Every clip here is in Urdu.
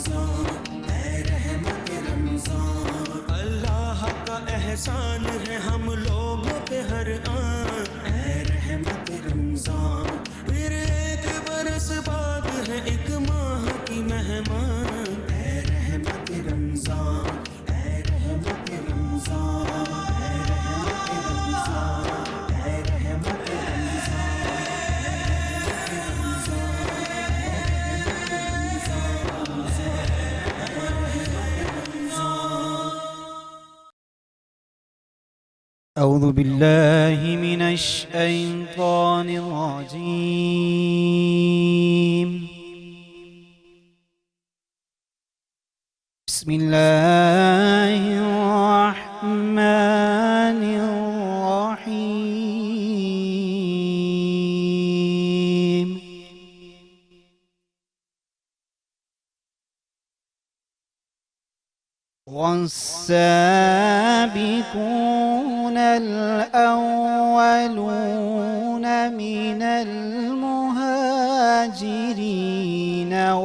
رمضان اے رحمت رمضان، اللہ کا احسان ہے ہم لوگوں پہ ہر آن، اے رحمت رمضان، پھر ایک برس بعد ہے ایک ماہ کی مہمان، اے رحمت رمضان اے رحمت رمضان، اے رحمت رمضان اے رحمت أعوذ بالله من الشيطان الرجيم. بسم الله الرحمن الرحيم. والسابقون الأولون من المهاجرين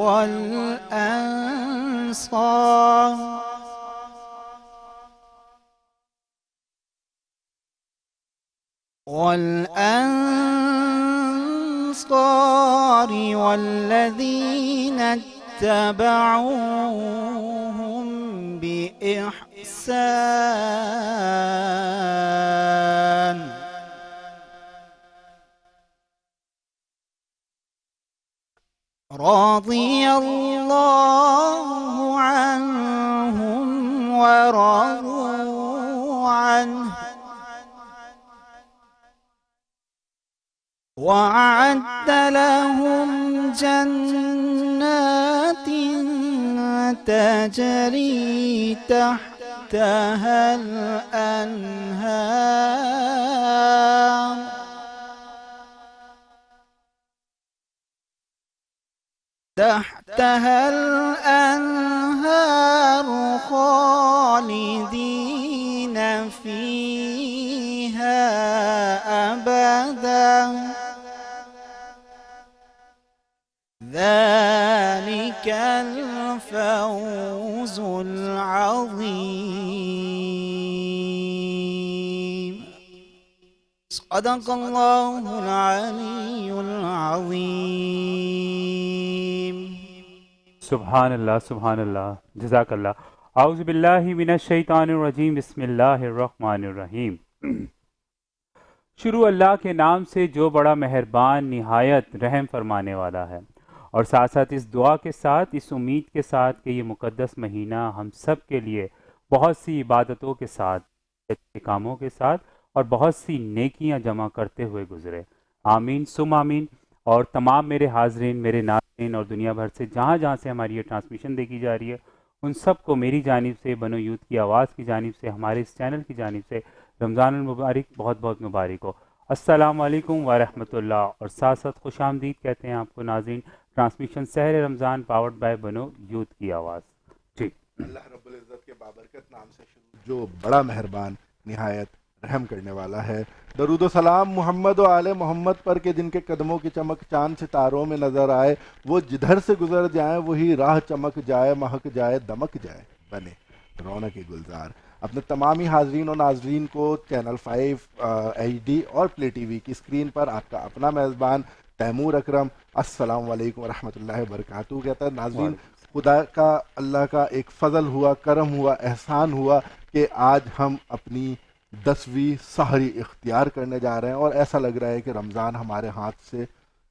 والأنصار والذين اتبعوهم بإحسان رضي الله عنهم ورضوا عنه وأعد لهم جنات تجري تحتها الأنهار خالدين فيها أبدا ذلك الفوز العظيم. صدق الله العلي العظيم. سبحان اللہ سبحان اللہ، جزاک اللہ. اعوذ باللہ من الشیطان الرجیم، بسم اللہ الرحمن الرحیم. شروع اللہ کے نام سے جو بڑا مہربان نہایت رحم فرمانے والا ہے، اور ساتھ ساتھ اس دعا کے ساتھ، اس امید کے ساتھ کہ یہ مقدس مہینہ ہم سب کے لیے بہت سی عبادتوں کے ساتھ، اچھے کاموں کے ساتھ اور بہت سی نیکیاں جمع کرتے ہوئے گزرے. آمین ثم آمین. اور تمام میرے حاضرین، میرے ناظرین اور دنیا بھر سے جہاں جہاں سے ہماری یہ ٹرانسمیشن دیکھی جا رہی ہے، ان سب کو میری جانب سے، بنو یوتھ کی آواز کی جانب سے، ہمارے اس چینل کی جانب سے رمضان المبارک بہت بہت مبارک ہو. السلام علیکم ورحمۃ اللہ. اور ساتھ ساتھ خوش آمدید کہتے ہیں آپ کو ناظرین. Transmission Sehar Ramzan powered by بنو یوتھ کی آواز. جی، اللہ رب العزت کے بابرکت نام سے شروع، جو بڑا مہربان نہایت رحم کرنے والا ہے. درود و سلام محمد و آل محمد پر کہ جن کے قدموں کی چمک چاند ستاروں میں نظر آئے، وہ جدھر سے گزر جائیں وہی راہ چمک جائے، مہک جائے دمک جائے، بنے رونق گلزار. اپنے تمامی حاضرین و ناظرین کو چینل 5 HD اور پلے ٹی وی کی اسکرین پر آپ کا اپنا میزبان تیمور اکرم السلام علیکم ورحمۃ اللہ وبرکاتہ کہتا ہے. ناظرین، خدا کا، اللہ کا ایک فضل ہوا، کرم ہوا، احسان ہوا کہ آج ہم اپنی 10ویں سحری اختیار کرنے جا رہے ہیں، اور ایسا لگ رہا ہے کہ رمضان ہمارے ہاتھ سے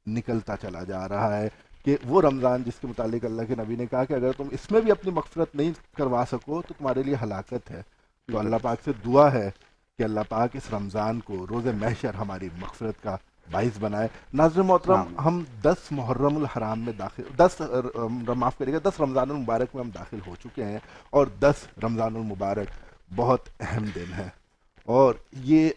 نکلتا چلا جا رہا ہے. کہ وہ رمضان جس کے متعلق اللہ کے نبی نے کہا کہ اگر تم اس میں بھی اپنی مغفرت نہیں کروا سکو تو تمہارے لیے ہلاکت ہے. تو اللہ پاک سے دعا ہے کہ اللہ پاک اس رمضان کو روز محشر ہماری مغفرت کا باعث بنائے. ناظرین محترم، ہم 10 محرم الحرام میں داخل، 10 رمضان المبارک میں ہم داخل ہو چکے ہیں، اور 10 رمضان المبارک بہت اہم دن ہے، اور یہ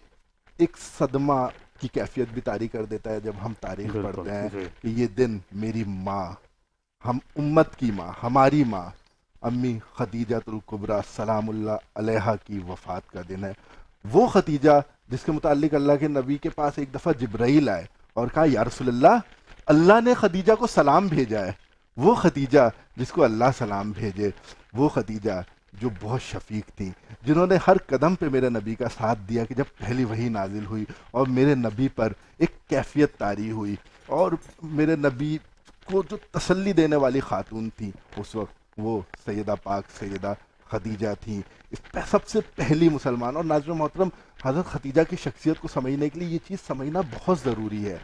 ایک صدمہ کی کیفیت بھی طاری کر دیتا ہے جب ہم تاریخ پڑھتے ہیں کہ یہ دن میری ماں، ہم امت کی ماں، ہماری ماں امی خدیجہ الکبریٰ سلام اللہ علیہا کی وفات کا دن ہے. وہ خدیجہ جس کے متعلق اللہ کے نبی کے پاس ایک دفعہ جبرائیل آئے اور کہا یا رسول اللہ، اللہ نے خدیجہ کو سلام بھیجا ہے. وہ خدیجہ جس کو اللہ سلام بھیجے، وہ خدیجہ جو بہت شفیق تھیں، جنہوں نے ہر قدم پہ میرے نبی کا ساتھ دیا کہ جب پہلی وحی نازل ہوئی اور میرے نبی پر ایک کیفیت طاری ہوئی، اور میرے نبی کو جو تسلی دینے والی خاتون تھیں اس وقت وہ سیدہ پاک سیدہ خدیجہ تھیں، سب سے پہلی مسلمان۔ اور ناظرین محترم، حضرت خدیجہ کی شخصیت کو سمجھنے کے لیے یہ چیز سمجھنا بہت ضروری ہے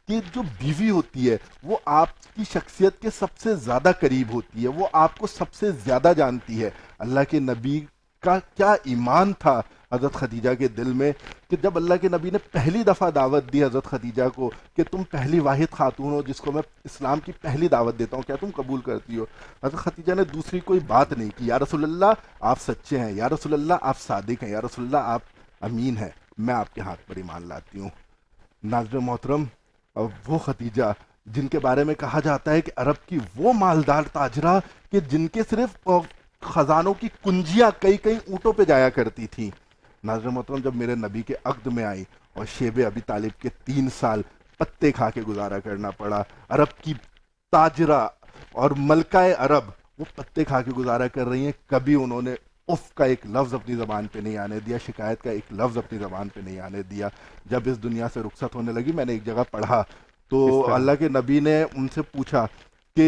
کہ جو بیوی ہوتی ہے وہ آپ کی شخصیت کے سب سے زیادہ قریب ہوتی ہے، وہ آپ کو سب سے زیادہ جانتی ہے۔ اللہ کے نبی کا کیا ایمان تھا حضرت خدیجہ کے دل میں کہ جب اللہ کے نبی نے پہلی دفعہ دعوت دی حضرت خدیجہ کو کہ تم پہلی واحد خاتون ہو جس کو میں اسلام کی پہلی دعوت دیتا ہوں، کیا تم قبول کرتی ہو؟ حضرت خدیجہ نے دوسری کوئی بات نہیں کی، یا رسول اللہ آپ سچے ہیں، یا رسول اللہ آپ صادق ہیں، یا رسول اللہ آپ امین ہیں، میں آپ کے ہاتھ پر ایمان لاتی ہوں۔ ناظرین محترم، وہ خدیجہ جن کے بارے میں کہا جاتا ہے کہ عرب کی وہ مالدار تاجرہ کہ جن کے صرف خزانوں کی کنجیاں کئی اونٹوں پہ جایا کرتی تھیں۔ ناظرین محترم، جب میرے نبی کے عقد میں آئی اور شیب ابی طالب کے 3 سال پتے کھا کے گزارا کرنا پڑا، عرب کی تاجرہ اور ملکہ عرب وہ پتے کھا کے گزارا کر رہی ہیں، کبھی انہوں نے اف کا ایک لفظ اپنی زبان پہ نہیں آنے دیا، شکایت کا ایک لفظ اپنی زبان پہ نہیں آنے دیا۔ جب اس دنیا سے رخصت ہونے لگی، میں نے ایک جگہ پڑھا تو اللہ کے نبی نے ان سے پوچھا کہ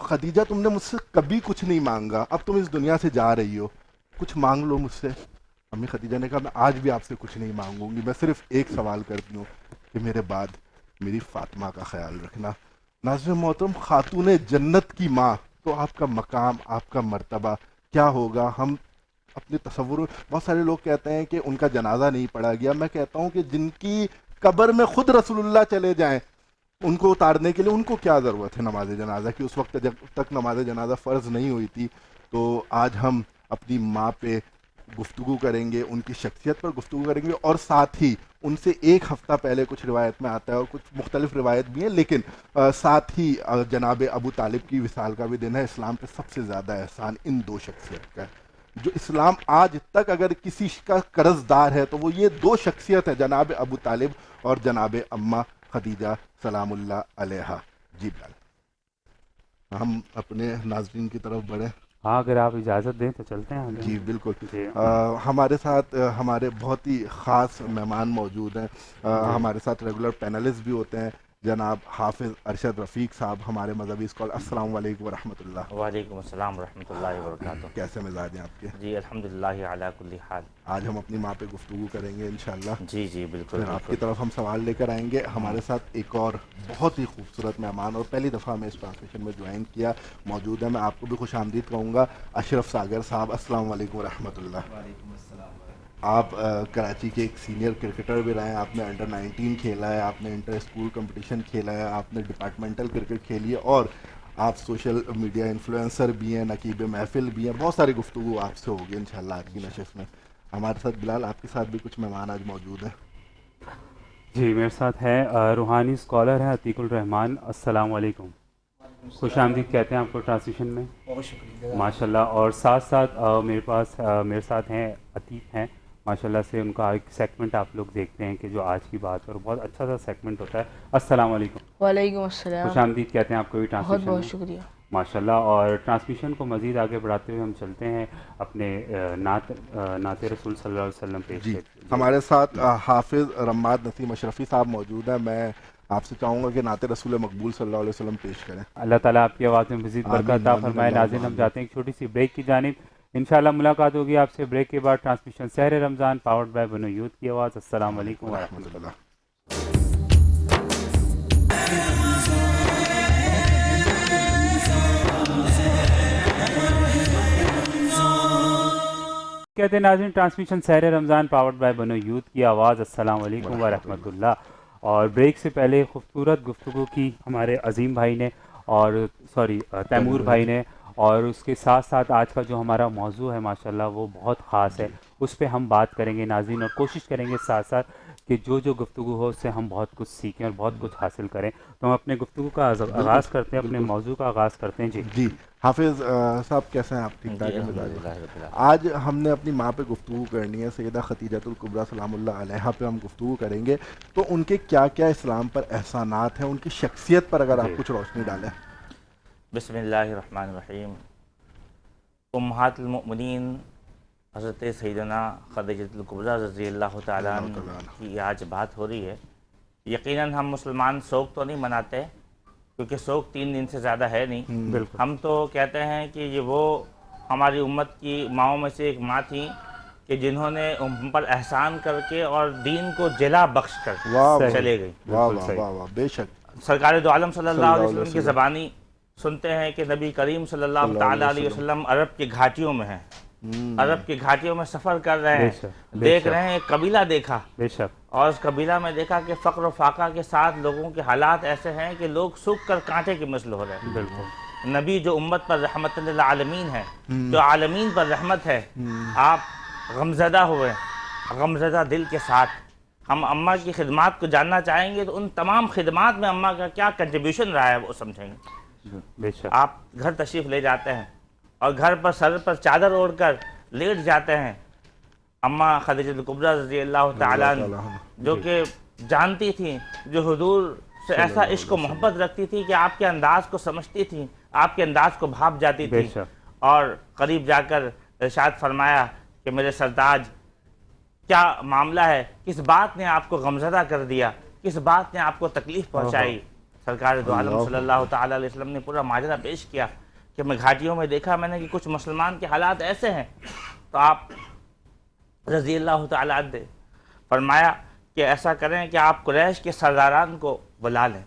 خدیجہ تم نے مجھ سے کبھی کچھ نہیں مانگا، اب تم اس دنیا سے جا رہی ہو، کچھ مانگ لو مجھ سے۔ امی خدیجہ نے کہا میں آج بھی آپ سے کچھ نہیں مانگوں گی، میں صرف ایک سوال کرتی ہوں کہ میرے بعد میری فاطمہ کا خیال رکھنا۔ ناظرین محترم، خاتون جنت کی ماں، تو آپ کا مقام، آپ کا مرتبہ کیا ہوگا؟ ہم اپنے تصور، بہت سارے لوگ کہتے ہیں کہ ان کا جنازہ نہیں پڑھا گیا، میں کہتا ہوں کہ جن کی قبر میں خود رسول اللہ چلے جائیں ان کو اتارنے کے لیے ان کو کیا ضرورت ہے نماز جنازہ کی؟ اس وقت جب تک نماز جنازہ فرض نہیں ہوئی تھی۔ تو آج ہم اپنی ماں پہ گفتگو کریں گے، ان کی شخصیت پر گفتگو کریں گے، اور ساتھ ہی ان سے ایک ہفتہ پہلے کچھ روایت میں آتا ہے اور کچھ مختلف روایت بھی ہیں، لیکن ساتھ ہی جناب ابو طالب کی وصال کا بھی دن ہے۔ اسلام پہ سب سے زیادہ احسان ان دو شخصیت کا ہے۔ جو اسلام آج تک اگر کسی کا قرض دار ہے تو وہ یہ دو شخصیت ہے، جناب ابو طالب اور جناب اماں خدیجہ سلام اللہ علیہا۔ جی بلال، ہم اپنے ناظرین کی طرف بڑھیں۔ ہاں، اگر آپ اجازت دیں تو چلتے ہیں آگے۔ جی بالکل۔ جی ہمارے ساتھ ہمارے بہت ہی خاص مہمان موجود ہیں، ہمارے ساتھ ریگولر پینلسٹ بھی ہوتے ہیں، جناب حافظ ارشد رفیق صاحب، ہمارے مذہبی اسکالر۔ السلام علیکم ورحمۃ اللہ۔ وعلیکم السلام ورحمۃ اللہ وبرکاتہ۔ کیسے مزاج ہیں آپ کے؟ جی الحمدللہ علی کل حال۔ آج ہم اپنی ماں پہ گفتگو کریں گے انشاءاللہ۔ جی جی بالکل پھر آپ کی طرف ہم سوال لے کر آئیں گے۔ ہمارے ساتھ ایک اور بہت ہی خوبصورت مہمان، اور پہلی دفعہ ہمیں اس ٹرانسمیشن میں جوائن کیا، موجود ہے۔ میں آپ کو بھی خوش آمدید کہوں گا، اشرف ساگر صاحب۔ السلام علیکم ورحمۃ اللہ۔ وعلیکم السلام۔ آپ کراچی کے ایک سینئر کرکٹر بھی رہے ہیں، آپ نے انڈر 19 کھیلا ہے، آپ نے انٹر اسکول کمپٹیشن کھیلا ہے، آپ نے ڈپارٹمنٹل کرکٹ کھیلی ہے، اور آپ سوشل میڈیا انفلوئنسر بھی ہیں، نقیب محفل بھی ہیں۔ بہت ساری گفتگو آپ سے ہوگی انشاءاللہ آج کی نشست میں۔ ہمارے ساتھ بلال، آپ کے ساتھ بھی کچھ مہمان آج موجود ہیں۔ جی، میرے ساتھ ہیں روحانی اسکالر ہیں عتیق الرحمان۔ السلام علیکم، خوش آمدید کہتے ہیں آپ کو ٹرانسلیشن میں۔ بہت شکریہ ماشاءاللہ۔ اور ساتھ ساتھ میرے ساتھ ہیں عتیق ہیں، ماشاءاللہ سے ان کا ایک سیگمنٹ آپ لوگ دیکھتے ہیں کہ جو آج کی بات پر بہت اچھا سا سیگمنٹ ہوتا ہے۔ السلام علیکم، وعلیکم السلام، خوش آمدید کہتے ہیں آپ کو بھی بہت ٹرانسلیشن بہت میں۔ شکریہ۔ ماشاءاللہ۔ اور ٹرانسمیشن کو مزید آگے بڑھاتے ہوئے ہم چلتے ہیں اپنے نعت رسول صلی اللہ علیہ وسلم پیش جی، کرتے ہیں۔ ہمارے ساتھ حافظ رماد نسیم اشرفی صاحب موجود ہیں۔ میں آپ سے چاہوں گا کہ نعت رسول مقبول صلی اللہ علیہ وسلم پیش کریں۔ اللہ تعالیٰ آپ کی آواز میں مزید برکت عطا آمین، فرمائے۔ آمین، ناظرین، ہم آمین۔ جاتے ہیں ایک چھوٹی سی بریک کی جانب، انشاءاللہ ملاقات ہوگی آپ سے بریک کے بعد۔ Transmission Sehar Ramzan powered by بنو یوتھ کی آواز۔ السلام علیکم ورحمۃ اللہ۔ کہتے ہیں ناظرین، transmission Sehar Ramzan powered by بنو یوتھ کی آواز۔ السلام علیکم ورحمۃ اللہ۔ اور بریک سے پہلے خوبصورت گفتگو کی ہمارے عظیم بھائی نے، اور تیمور بھائی نے، اور اس کے ساتھ ساتھ آج کا جو ہمارا موضوع ہے ماشاءاللہ وہ بہت خاص ہے، اس پہ ہم بات کریں گے ناظرین، اور کوشش کریں گے ساتھ ساتھ کہ جو گفتگو ہو اس سے ہم بہت کچھ سیکھیں اور بہت کچھ حاصل کریں۔ تو ہم اپنے گفتگو کا آغاز کرتے ہیں، اپنے موضوع کا آغاز کرتے ہیں۔ جی حافظ صاحب، کیسے ہیں آپ؟ ٹھیک ٹھاک ہیں؟ الحمدللہ رب العالمین۔ آج ہم نے اپنی ماں پہ گفتگو کرنی ہے، سیدہ خدیجۃ الکبریٰ سلام اللہ علیہا پہ ہم گفتگو کریں گے۔ تو ان کے کیا کیا اسلام پر احسانات ہیں، ان کی شخصیت پر اگر آپ کچھ روشنی ڈالیں۔ بسم اللہ الرحمن الرحیم. امہات المؤمنین حضرت سیدنا خدیجہ الکبریٰ رضی اللہ تعالیٰ عنہ کی آج بات ہو رہی ہے. یقیناً ہم مسلمان سوگ تو نہیں مناتے کیونکہ سوگ 3 دن سے زیادہ ہے نہیں. بالکل. ہم تو کہتے ہیں کہ یہ وہ ہماری امت کی ماؤں میں سے ایک ماں تھیں کہ جنہوں نے ہم پر احسان کر کے اور دین کو جلا بخش کر واہ چلے گئی. واہ واہ واہ واہ، بے شک. سرکار دو عالم صلی اللہ علیہ وسلم کی زبانی سنتے ہیں کہ نبی کریم صلی اللہ تعالیٰ علیہ وسلم عرب کی گھاٹیوں میں ہیں. عرب کی گھاٹیوں میں سفر کر رہے ہیں، دیکھ رہے ہیں، ایک قبیلہ دیکھا بے شک. اور اس قبیلہ میں دیکھا کہ فقر و فاقہ کے ساتھ لوگوں کے حالات ایسے ہیں کہ لوگ سوکھ کر کانٹے کے مثل ہو رہے ہیں. بالکل. نبی جو امت پر رحمت للعالمین ہے، جو عالمین پر رحمت ہے، آپ غمزدہ ہوئے، غمزدہ دل کے ساتھ. ہم اماں کی خدمات کو جاننا چاہیں گے تو ان تمام خدمات میں اماں کا کیا کنٹریبیوشن رہا ہے وہ سمجھیں گے. بے شک. آپ گھر تشریف لے جاتے ہیں اور گھر پر سر پر چادر اوڑھ کر لیٹ جاتے ہیں. اماں خدیجہ الکبریٰ رضی اللہ تعالیٰ عنہ جو کہ جانتی تھیں، جو حضور سے ایسا عشق و محبت رکھتی تھی کہ آپ کے انداز کو سمجھتی تھی، آپ کے انداز کو بھاپ جاتی تھی. اور قریب جا کر ارشاد فرمایا کہ میرے سرتاج کیا معاملہ ہے، کس بات نے آپ کو غمزدہ کر دیا، کس بات نے آپ کو تکلیف پہنچائی. سرکار دو عالم صلی اللہ تعالیٰ علیہ وسلم نے پورا ماجرا پیش کیا کہ میں گھاٹیوں میں دیکھا میں نے کہ کچھ مسلمان کے حالات ایسے ہیں. تو آپ رضی اللہ تعالیٰ عنہ فرمایا کہ ایسا کریں کہ آپ قریش کے سرداران کو بلا لیں.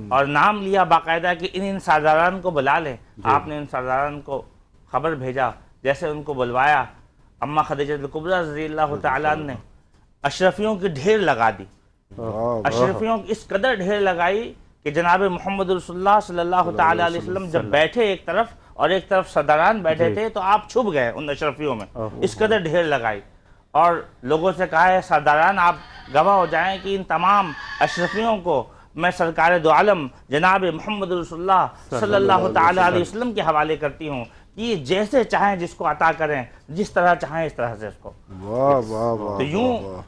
اور نام لیا باقاعدہ کہ ان سرداران کو بلا لیں. آپ نے ان سرداران کو خبر بھیجا. جیسے ان کو بلوایا، اماں خدیجہ الکبریٰ رضی اللہ تعالیٰ عنہ نے اشرفیوں کی ڈھیر لگا دی. اشرفیوں کی اس قدر ڈھیر لگائی کہ جناب محمد رسول اللہ صلی اللہ تعالیٰ علیہ وسلم جب بیٹھے ایک طرف اور ایک طرف سرداران بیٹھے تھے تو آپ چھپ گئے ان اشرفیوں میں. اس قدر ڈھیر لگائی اور لوگوں سے کہا ہے سرداران آپ گواہ ہو جائیں کہ ان تمام اشرفیوں کو میں سرکار دو عالم جناب محمد رسول اللہ صلی اللہ تعالیٰ علیہ وسلم کے حوالے کرتی ہوں کہ یہ جیسے چاہیں جس کو عطا کریں، جس طرح چاہیں اس طرح سے اس کو. تو یوں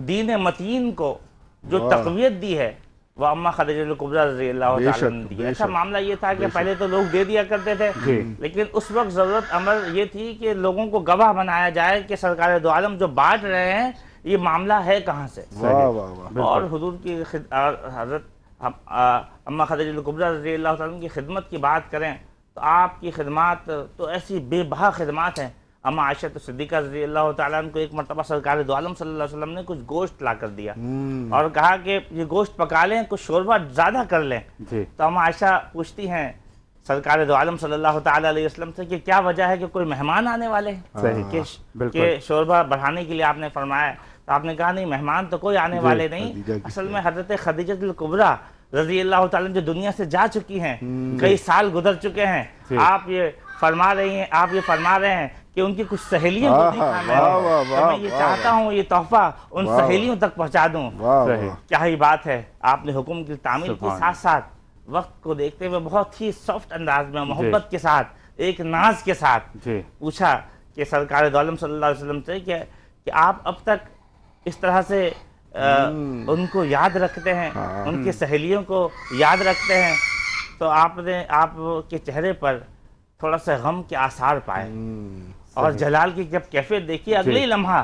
دین متین کو جو تقویت دی ہے وہ اماں خدیجہ الکبریٰ رضی اللہ تعالیٰ نے دی. ایسا معاملہ یہ تھا کہ پہلے تو لوگ دے دیا کرتے تھے، لیکن اس وقت ضرورت امر یہ تھی کہ لوگوں کو گواہ بنایا جائے کہ سرکار دو عالم جو بانٹ رہے ہیں یہ معاملہ ہے کہاں سے. اور حضور کی حضرت اماں خدیجہ الکبریٰ رضی اللہ تعالیٰ کی خدمت کی بات کریں تو آپ کی خدمات تو ایسی بے بہا خدمات ہیں. اماں عائشہ صدیقہ رضی اللہ تعالیٰ عنہ کو ایک مرتبہ سرکار دو عالم صلی اللہ علیہ وسلم نے کچھ گوشت لا کر دیا اور کہا کہ یہ گوشت پکا لیں، کچھ شوربہ زیادہ کر لیں. تو اماں عائشہ پوچھتی ہیں سرکار دو عالم صلی اللہ تعالیٰ علیہ وسلم سے کہ کیا وجہ ہے کہ کوئی مہمان آنے والے ہیں کہ شوربہ بڑھانے کے لیے آپ نے فرمایا ہے. تو آپ نے کہا نہیں، مہمان تو کوئی آنے والے نہیں. اصل میں حضرت خدیجہ الکبریٰ رضی اللہ تعالیٰ جو دنیا سے جا چکی ہیں، کئی سال گزر چکے ہیں. آپ یہ فرما رہے ہیں کہ ان کی کچھ سہیلیوں کو دیکھا میں یہ چاہتا ہوں یہ تحفہ ان سہیلیوں تک پہنچا دوں. کیا ہی بات ہے. آپ نے حکم کی تعمیل کے ساتھ ساتھ وقت کو دیکھتے ہوئے بہت ہی سافٹ انداز میں محبت کے ساتھ ایک ناز کے ساتھ پوچھا کہ سرکار دو عالم صلی اللہ علیہ وسلم سے کہ آپ اب تک اس طرح سے ان کو یاد رکھتے ہیں، ان کی سہیلیوں کو یاد رکھتے ہیں. تو آپ نے آپ کے چہرے پر تھوڑا سا غم کے آثار پائے اور جلال کی جب کیفیت دیکھی اگلے ہی لمحہ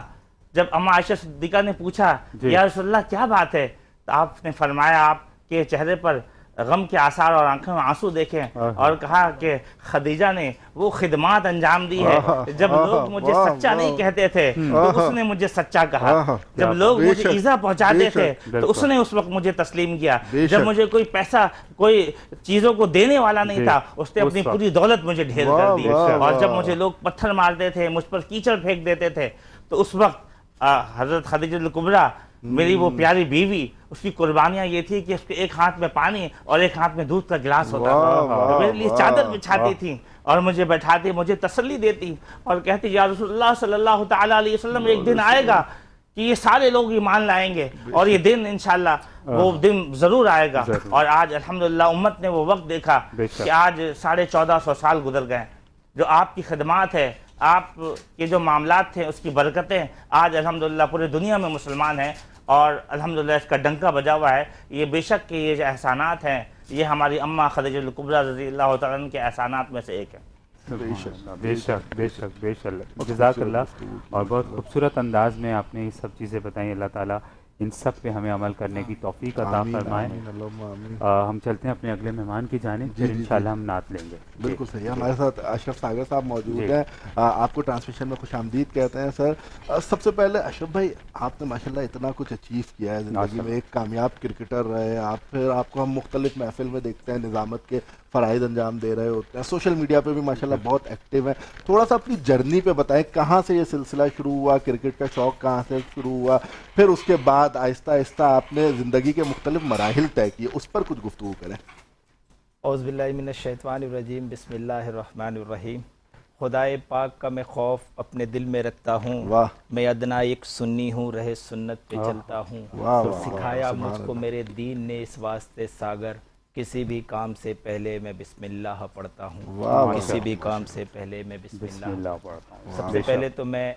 جب اماں عائشہ صدیقہ نے پوچھا یا رسول اللہ کیا بات ہے تو آپ نے فرمایا آپ کے چہرے پر غم کے آثار اور آنکھوں میں آنسو دیکھے اور کہا کہ خدیجہ نے وہ خدمات انجام دی ہے جب لوگ مجھے سچا نہیں کہتے تھے تو اس نے مجھے سچا کہا. جب لوگ مجھے ایذا پہنچاتے تھے تو اس نے اس وقت مجھے تسلیم کیا. جب مجھے کوئی پیسہ کوئی چیزوں کو دینے والا نہیں تھا اس نے اپنی پوری دولت مجھے ڈھیر کر دی. اور جب مجھے لوگ پتھر مارتے تھے، مجھ پر کیچڑ پھینک دیتے تھے تو اس وقت حضرت خدیجہ الکبریٰ میری وہ پیاری بیوی اس کی قربانیاں یہ تھی کہ اس کے ایک ہاتھ میں پانی اور ایک ہاتھ میں دودھ کا گلاس ہوتا تھا. میرے لیے چادر بچھاتی تھی اور مجھے بیٹھاتی، مجھے تسلی دیتی اور کہتی یا رسول اللہ صلی اللہ تعالیٰ علیہ وسلم ایک دن آئے گا کہ یہ سارے لوگ ایمان لائیں گے اور یہ دن انشاءاللہ وہ دن ضرور آئے گا. اور آج الحمدللہ امت نے وہ وقت دیکھا کہ آج 1450 سال گزر گئے. جو آپ کی خدمات ہے، آپ کے جو معاملات تھے اس کی برکتیں آج الحمدللہ پورے دنیا میں مسلمان ہیں اور الحمدللہ اس کا ڈنکا بجا ہوا ہے. یہ بے شک کہ یہ جو احسانات ہیں یہ ہماری اماں خدیجہ الکبریٰ رضی اللہ تعالیٰ عنہ کے احسانات میں سے ایک ہے۔ بے شک بے شک بے شک، جزاک اللہ، اور بہت خوبصورت انداز میں آپ نے یہ سب چیزیں بتائیں۔ اللہ تعالیٰ ان سب پہ ہمیں عمل کرنے کی توفیق عطا فرمائے۔ ہم چلتے ہیں اپنے اگلے مہمان کی جانب، پھر انشاءاللہ ہم نعت لیں گے۔ بالکل صحیح، ہمارے ساتھ اشرف ساگر صاحب موجود ہیں، آپ کو ٹرانسمیشن میں خوش آمدید کہتے ہیں سر۔ سب سے پہلے اشرف بھائی، آپ نے ماشاءاللہ اتنا کچھ اچیو کیا ہے زندگی میں، ایک کامیاب کرکٹر رہے آپ، پھر آپ کو ہم مختلف محفل میں دیکھتے ہیں نظامت کے فرائض انجام دے رہے ہوتے ہیں، سوشل میڈیا پہ بھی ماشاءاللہ بہت ایکٹیو ہیں۔ تھوڑا سا اپنی جرنی پہ بتائیں، کہاں سے یہ سلسلہ شروع ہوا، کرکٹ کا شوق کہاں سے شروع ہوا، پھر اس کے بعد آہستہ آہستہ آپ نے زندگی کے مختلف مراحل طے کیے، اس پر کچھ گفتگو کریں۔ اعوذ باللہ من الشیطان الرجیم، بسم اللہ الرحمن الرحیم۔ خدائے پاک کا میں خوف اپنے دل میں رکھتا ہوں، واہ میں ادنا ایک سنی ہوں، رہے سنت پہ چلتا ہوں، واہ واہ، سکھایا مجھ کو میرے دین نے اس واسطے ساگر، کسی بھی کام سے پہلے میں بسم اللہ پڑھتا ہوں، کسی بھی کام سے پہلے میں بسم اللہ پڑھتا ہوں۔ سب سے پہلے تو میں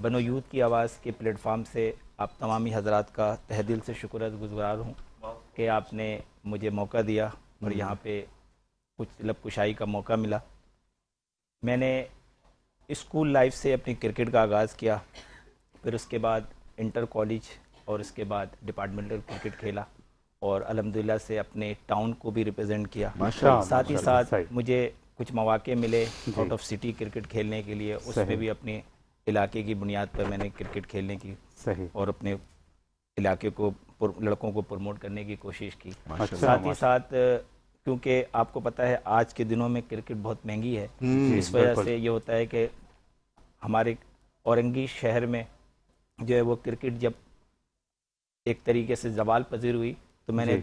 بنو یوتھ کی آواز کے پلیٹ فارم سے آپ تمامی حضرات کا تہ دل سے شکر گزار ہوں کہ آپ نے مجھے موقع دیا اور یہاں پہ کچھ لب کشائی کا موقع ملا۔ میں نے اسکول لائف سے اپنی کرکٹ کا آغاز کیا، پھر اس کے بعد انٹر کالج اور اس کے بعد ڈپارٹمنٹل کرکٹ کھیلا، اور الحمدللہ سے اپنے ٹاؤن کو بھی ریپرزینٹ کیا۔ ساتھ ہی ساتھ مجھے کچھ مواقع ملے آؤٹ آف سٹی کرکٹ کھیلنے کے لیے، اس میں بھی اپنے علاقے کی بنیاد پر میں نے کرکٹ کھیلنے کی اور اپنے علاقے کو لڑکوں کو پروموٹ کرنے کی کوشش کی۔ ساتھ ہی ساتھ کیونکہ آپ کو پتہ ہے آج کے دنوں میں کرکٹ بہت مہنگی ہے، اس وجہ سے یہ ہوتا ہے کہ ہمارے اورنگی شہر میں جو ہے وہ کرکٹ جب ایک طریقے سے زوال پذیر ہوئی تو میں نے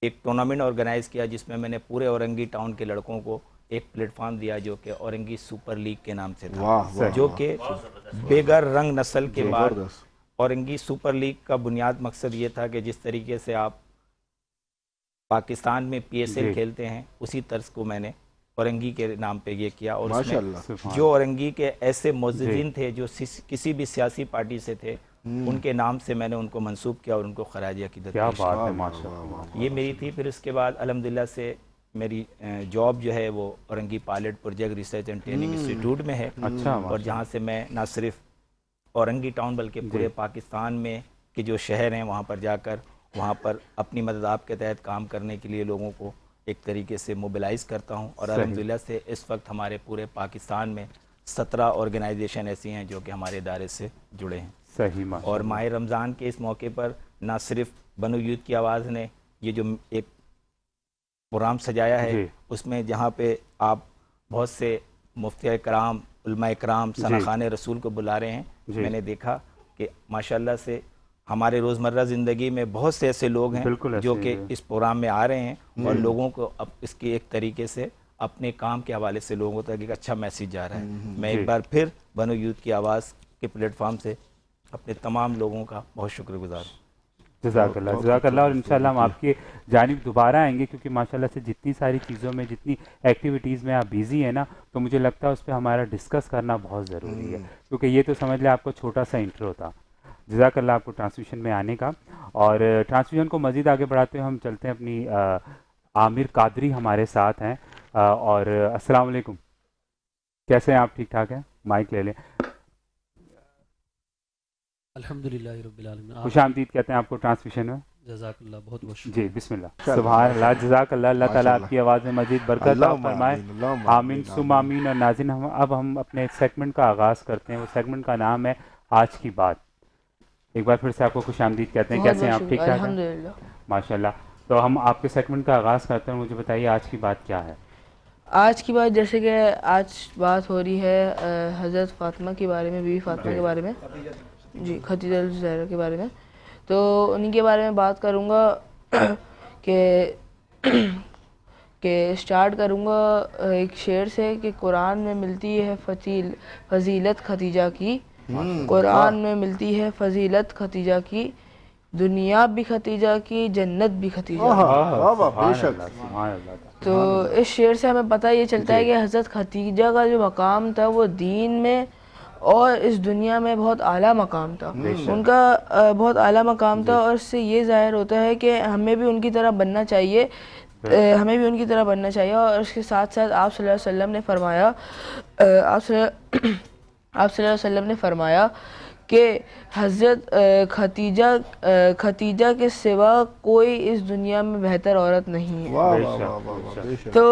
ایک ٹورنامنٹ آرگنائز کیا جس میں نے پورے اورنگی ٹاؤن کے لڑکوں کو ایک پلیٹ فارم دیا جو کہ اورنگی سپر لیگ کے نام سے تھا، جو کہ بےگر رنگ نسل کے بعد اورنگی سپر لیگ کا بنیاد مقصد یہ تھا کہ جس طریقے سے آپ پاکستان میں پی ایس ایل کھیلتے ہیں اسی طرز کو میں نے اورنگی کے نام پہ یہ کیا، اور اس میں جو اورنگی کے ایسے معززین تھے جو کسی بھی سیاسی پارٹی سے تھے ان کے نام سے میں نے ان کو منسوب کیا اور ان کو خراج عقیدت پیش کیا۔ یہ میری تھی۔ پھر اس کے بعد الحمدللہ سے میری جاب جو ہے وہ Orangi pilot project research and training institute میں ہے، اور جہاں سے میں نہ صرف اورنگی ٹاؤن بلکہ پورے پاکستان میں کے جو شہر ہیں وہاں پر جا کر وہاں پر اپنی مدد آپ کے تحت کام کرنے کے لیے لوگوں کو ایک طریقے سے موبلائز کرتا ہوں، اور الحمدللہ سے اس وقت ہمارے پورے پاکستان میں 17 آرگنائزیشن ایسی ہیں جو کہ ہمارے ادارے سے جڑے ہیں۔ صحیح، اور ماہ رمضان کے اس موقع پر نہ صرف بنو یوتھ کی آواز نے یہ جو ایک پروگرام سجایا ہے اس میں جہاں پہ آپ بہت سے مفتی کرام، علماء کرام، ثناخان رسول کو بلا رہے ہیں، میں نے دیکھا کہ ماشاءاللہ سے ہمارے روزمرہ زندگی میں بہت سے ایسے لوگ ہیں جو کہ اس پروگرام میں آ رہے ہیں اور لوگوں کو اب اس کی ایک طریقے سے اپنے کام کے حوالے سے لوگوں تک ایک اچھا میسیج جا رہا ہے۔ میں ایک بار پھر بنو یوتھ کی آواز کے پلیٹ فارم سے اپنے تمام لوگوں کا بہت شکر گزار ہوں۔ جزاک اللہ، جزاک اللہ، اور انشاءاللہ ہم آپ کی جانب دوبارہ آئیں گے کیونکہ ماشاءاللہ سے جتنی ساری چیزوں میں جتنی ایکٹیویٹیز میں آپ بیزی ہیں نا تو مجھے لگتا ہے اس پہ ہمارا ڈسکس کرنا بہت ضروری ہے، کیونکہ یہ تو سمجھ لیں آپ کو چھوٹا سا انٹرو تھا۔ جزاک اللہ آپ کو ٹرانسمیشن میں آنے کا، اور ٹرانسمیشن کو مزید آگے بڑھاتے ہوئے ہم چلتے ہیں اپنی عامر قادری ہمارے ساتھ ہیں، اور السلام علیکم، کیسے ہیں آپ؟ ٹھیک ٹھاک ہیں؟ مائک لے لیں۔ الحمدللہ رب العالمین، خوش آمدید کہتے ہیں آپ کو ٹرانسمیشن میں۔ جزاک اللہ، بہت بہت شکریہ۔ جی بسم اللہ، سبحان اللہ، جزاک اللہ، اللہ تعالیٰ آپ کی آواز میں مزید برکت عطا فرمائے، آمین ثم آمین۔ اور ناظرین اب ہم اپنے سیگمنٹ کا آغاز کرتے ہیں، وہ سیگمنٹ کا نام ہے آج کی بات۔ ایک بار پھر سے آپ کو خوش آمدید کہتے ہیں، کیسے ہیں آپ؟ ٹھیک ٹھاک ہیں؟ الحمدللہ، ماشاءاللہ۔ تو ہم آپ کے سیگمنٹ کا آغاز کرتے ہیں، مجھے بتائیے آج کی بات کیا ہے؟ آج کی بات جیسے کہ آج بات ہو رہی ہے حضرت فاطمہ کے بارے میں، بیوی فاطمہ کے بارے میں، جی خدیجہ الزہرا کے بارے میں، تو انہی کے بارے میں بات کروں گا کہ اسٹارٹ کروں گا ایک شعر سے کہ قرآن میں ملتی ہے فضیلت خدیجہ کی، قرآن میں ملتی ہے فضیلت خدیجہ کی، دنیا بھی خدیجہ کی، جنت بھی خدیجہ کی۔ تو اس شعر سے ہمیں پتہ یہ چلتا ہے کہ حضرت خدیجہ کا جو مقام تھا وہ دین میں اور اس دنیا میں بہت اعلیٰ مقام تھا، ان کا بہت اعلیٰ مقام تھا، اور اس سے یہ ظاہر ہوتا ہے کہ ہمیں بھی ان کی طرح بننا چاہیے، ہمیں بھی ان کی طرح بننا چاہیے۔ اور اس کے ساتھ ساتھ آپ صلی اللہ علیہ وسلم نے فرمایا، آپ صلی اللہ علیہ وسلم نے فرمایا کہ حضرت خدیجہ کے سوا کوئی اس دنیا میں بہتر عورت نہیں ہے۔ واہ واہ واہ واہ واہ، بے شک۔ تو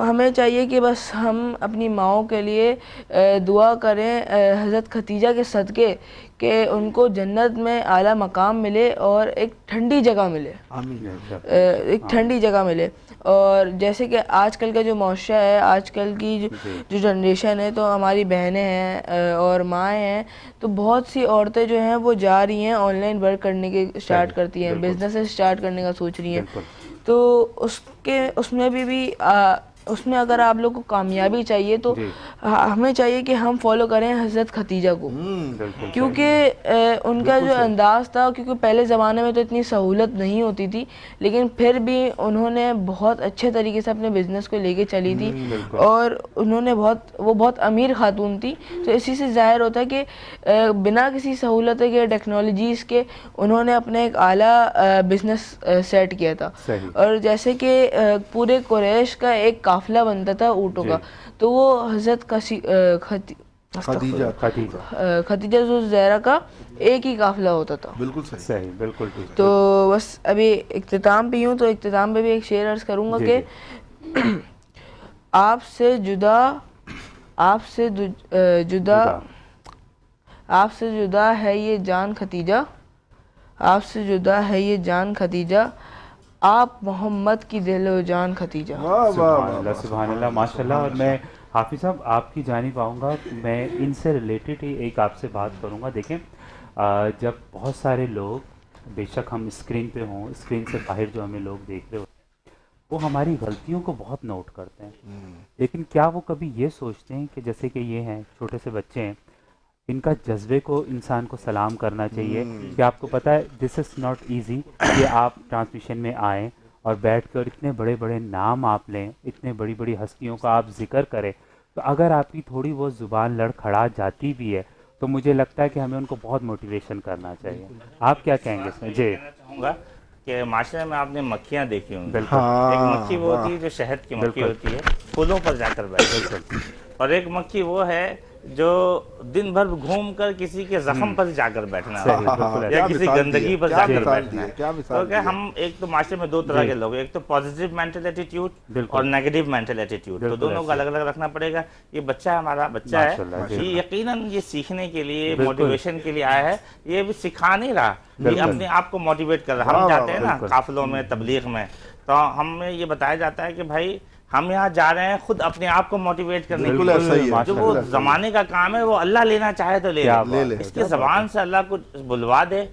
ہمیں چاہیے کہ بس ہم اپنی ماؤں کے لیے دعا کریں حضرت خدیجہ کے صدقے کہ ان کو جنت میں اعلیٰ مقام ملے اور ایک ٹھنڈی جگہ ملے، ایک ٹھنڈی جگہ ملے۔ اور جیسے کہ آج کل کا جو معاشرہ ہے، آج کل کی جو جنریشن ہے، تو ہماری بہنیں ہیں اور مائیں ہیں، تو بہت سی عورتیں جو ہیں وہ جا رہی ہیں آن لائن ورک کرنے کے اسٹارٹ کرتی ہیں، بزنس اسٹارٹ کرنے کا سوچ رہی ہیں۔ تو اس میں اگر آپ لوگ کو کامیابی چاہیے تو ہمیں چاہیے کہ ہم فالو کریں حضرت خدیجہ کو، کیونکہ ان کا جو انداز تھا، کیونکہ پہلے زمانے میں تو اتنی سہولت نہیں ہوتی تھی، لیکن پھر بھی انہوں نے بہت اچھے طریقے سے اپنے بزنس کو لے کے چلی تھی، اور انہوں نے وہ بہت امیر خاتون تھی۔ تو اسی سے ظاہر ہوتا ہے کہ بنا کسی سہولت کے، ٹیکنالوجیز کے، انہوں نے اپنے ایک اعلیٰ بزنس سیٹ کیا تھا۔ اور جیسے کہ پورے قریش کا ایک قافلہ بنتا تھا اونٹوں کا، تو وہ حضرت خدیجہ زہرا کا ایک ہی قافلہ ہوتا تھا۔ بالکل صحیح، بالکل ٹھیک۔ تو بس ابھی اختتام پہ ہوں، تو اختتام پہ بھی ایک شعر عرض کروں گا کہ آپ سے جدا ہے یہ جان خدیجہ، آپ سے جدا ہے یہ جان خدیجہ، آپ محمد کی دل و جان خدیجہ۔ سبحان اللہ، سبحان اللہ، ماشاء اللہ۔ اور میں حافظ صاحب آپ کی جانب آؤں گا، میں ان سے ریلیٹڈ ہی ایک آپ سے بات کروں گا۔ دیکھیں، جب بہت سارے لوگ، بے شک ہم اسکرین پہ ہوں، اسکرین سے باہر جو ہمیں لوگ دیکھ رہے ہوتے ہیں، وہ ہماری غلطیوں کو بہت نوٹ کرتے ہیں، لیکن کیا وہ کبھی یہ سوچتے ہیں کہ جیسے کہ یہ ہیں چھوٹے سے بچے ہیں، ان کا جذبے کو انسان کو سلام کرنا چاہیے کہ آپ کو پتہ ہے دس از ناٹ ایزی کہ آپ ٹرانسمیشن میں آئیں اور بیٹھ کر اتنے بڑے بڑے نام آپ لیں، اتنے بڑی بڑی ہستیوں کا آپ ذکر کریں، تو اگر آپ کی تھوڑی بہت زبان لڑکھڑا جاتی بھی ہے تو مجھے لگتا ہے کہ ہمیں ان کو بہت موٹیویشن کرنا چاہیے۔ آپ کیا کہیں گے اس میں؟ جی، چاہوں گا کہ معاشرے میں آپ نے مکھیاں دیکھی ہوں گی، ایک مکھی وہ ہوتی ہے جو شہد کی مکھی ہوتی ہے، پھولوں پر جا کر بیٹھتی ہے، اور ایک مکھی وہ ہے جو دن بھر گھوم کر کسی کے زخم پر جا کر بیٹھنا ہے یا کسی گندگی پر جا کر بیٹھنا ہے۔ کیونکہ ہم ایک تو معاشرے میں دو طرح کے لوگ ہیں، ایک تو پازیٹیو مینٹل ایٹیٹیوڈ اور نیگیٹو مینٹل ایٹیٹیوڈ، تو دونوں کو الگ الگ رکھنا پڑے گا۔ یہ بچہ ہمارا بچہ ہے، یہ یقیناً یہ سیکھنے کے لیے، موٹیویشن کے لیے آیا ہے، یہ بھی سکھا نہیں رہا، یہ اپنے آپ کو موٹیویٹ کر رہا ہے۔ ہم جاتے ہیں نا قافلوں میں، تبلیغ میں، تو ہمیں یہ بتایا جاتا ہے کہ بھائی ہم یہاں جا رہے ہیں خود اپنے آپ کو موٹیویٹ کرنے کے لیے، جو وہ زمانے کا کام ہے وہ اللہ لینا چاہے تو لے لے، اس کی زبان سے اللہ کو بلوا دے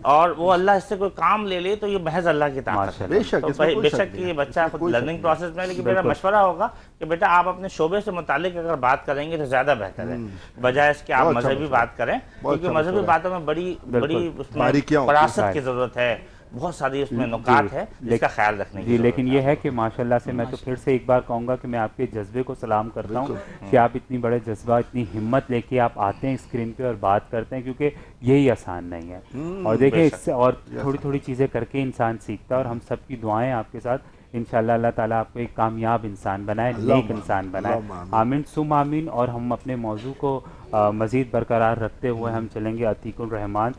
اور وہ اللہ اس سے کوئی کام لے لے تو یہ محض اللہ کی طاقت ہے۔ بے شک یہ بچہ خود لرننگ پروسیس میں، لیکن میرا مشورہ ہوگا کہ بیٹا آپ اپنے شعبے سے متعلق اگر بات کریں گے تو زیادہ بہتر ہے، بجائے اس کے آپ مذہبی بات کریں، کیونکہ مذہبی باتوں میں بڑی اس میں فراست کی ضرورت ہے، بہت ساری اس میں نکات ہے جس کا خیال رکھنے کی۔ لیکن یہ ہے کہ ماشاءاللہ سے میں تو پھر سے ایک بار کہوں گا کہ میں آپ کے جذبے کو سلام کرتا ہوں کہ آپ اتنی بڑے جذبہ، اتنی ہمت لے کے آپ آتے ہیں اسکرین پہ اور بات کرتے ہیں، کیونکہ یہی آسان نہیں ہے۔ اور دیکھیں اس سے اور تھوڑی تھوڑی چیزیں کر کے انسان سیکھتا ہے، اور ہم سب کی دعائیں آپ کے ساتھ، انشاءاللہ اللہ تعالیٰ آپ کو ایک کامیاب انسان بنائے، نیک انسان بنائے، آمین ثم آمین۔ اور ہم اپنے موضوع کو مزید برقرار رکھتے ہوئے ہم چلیں گے۔ عتیق الرحمان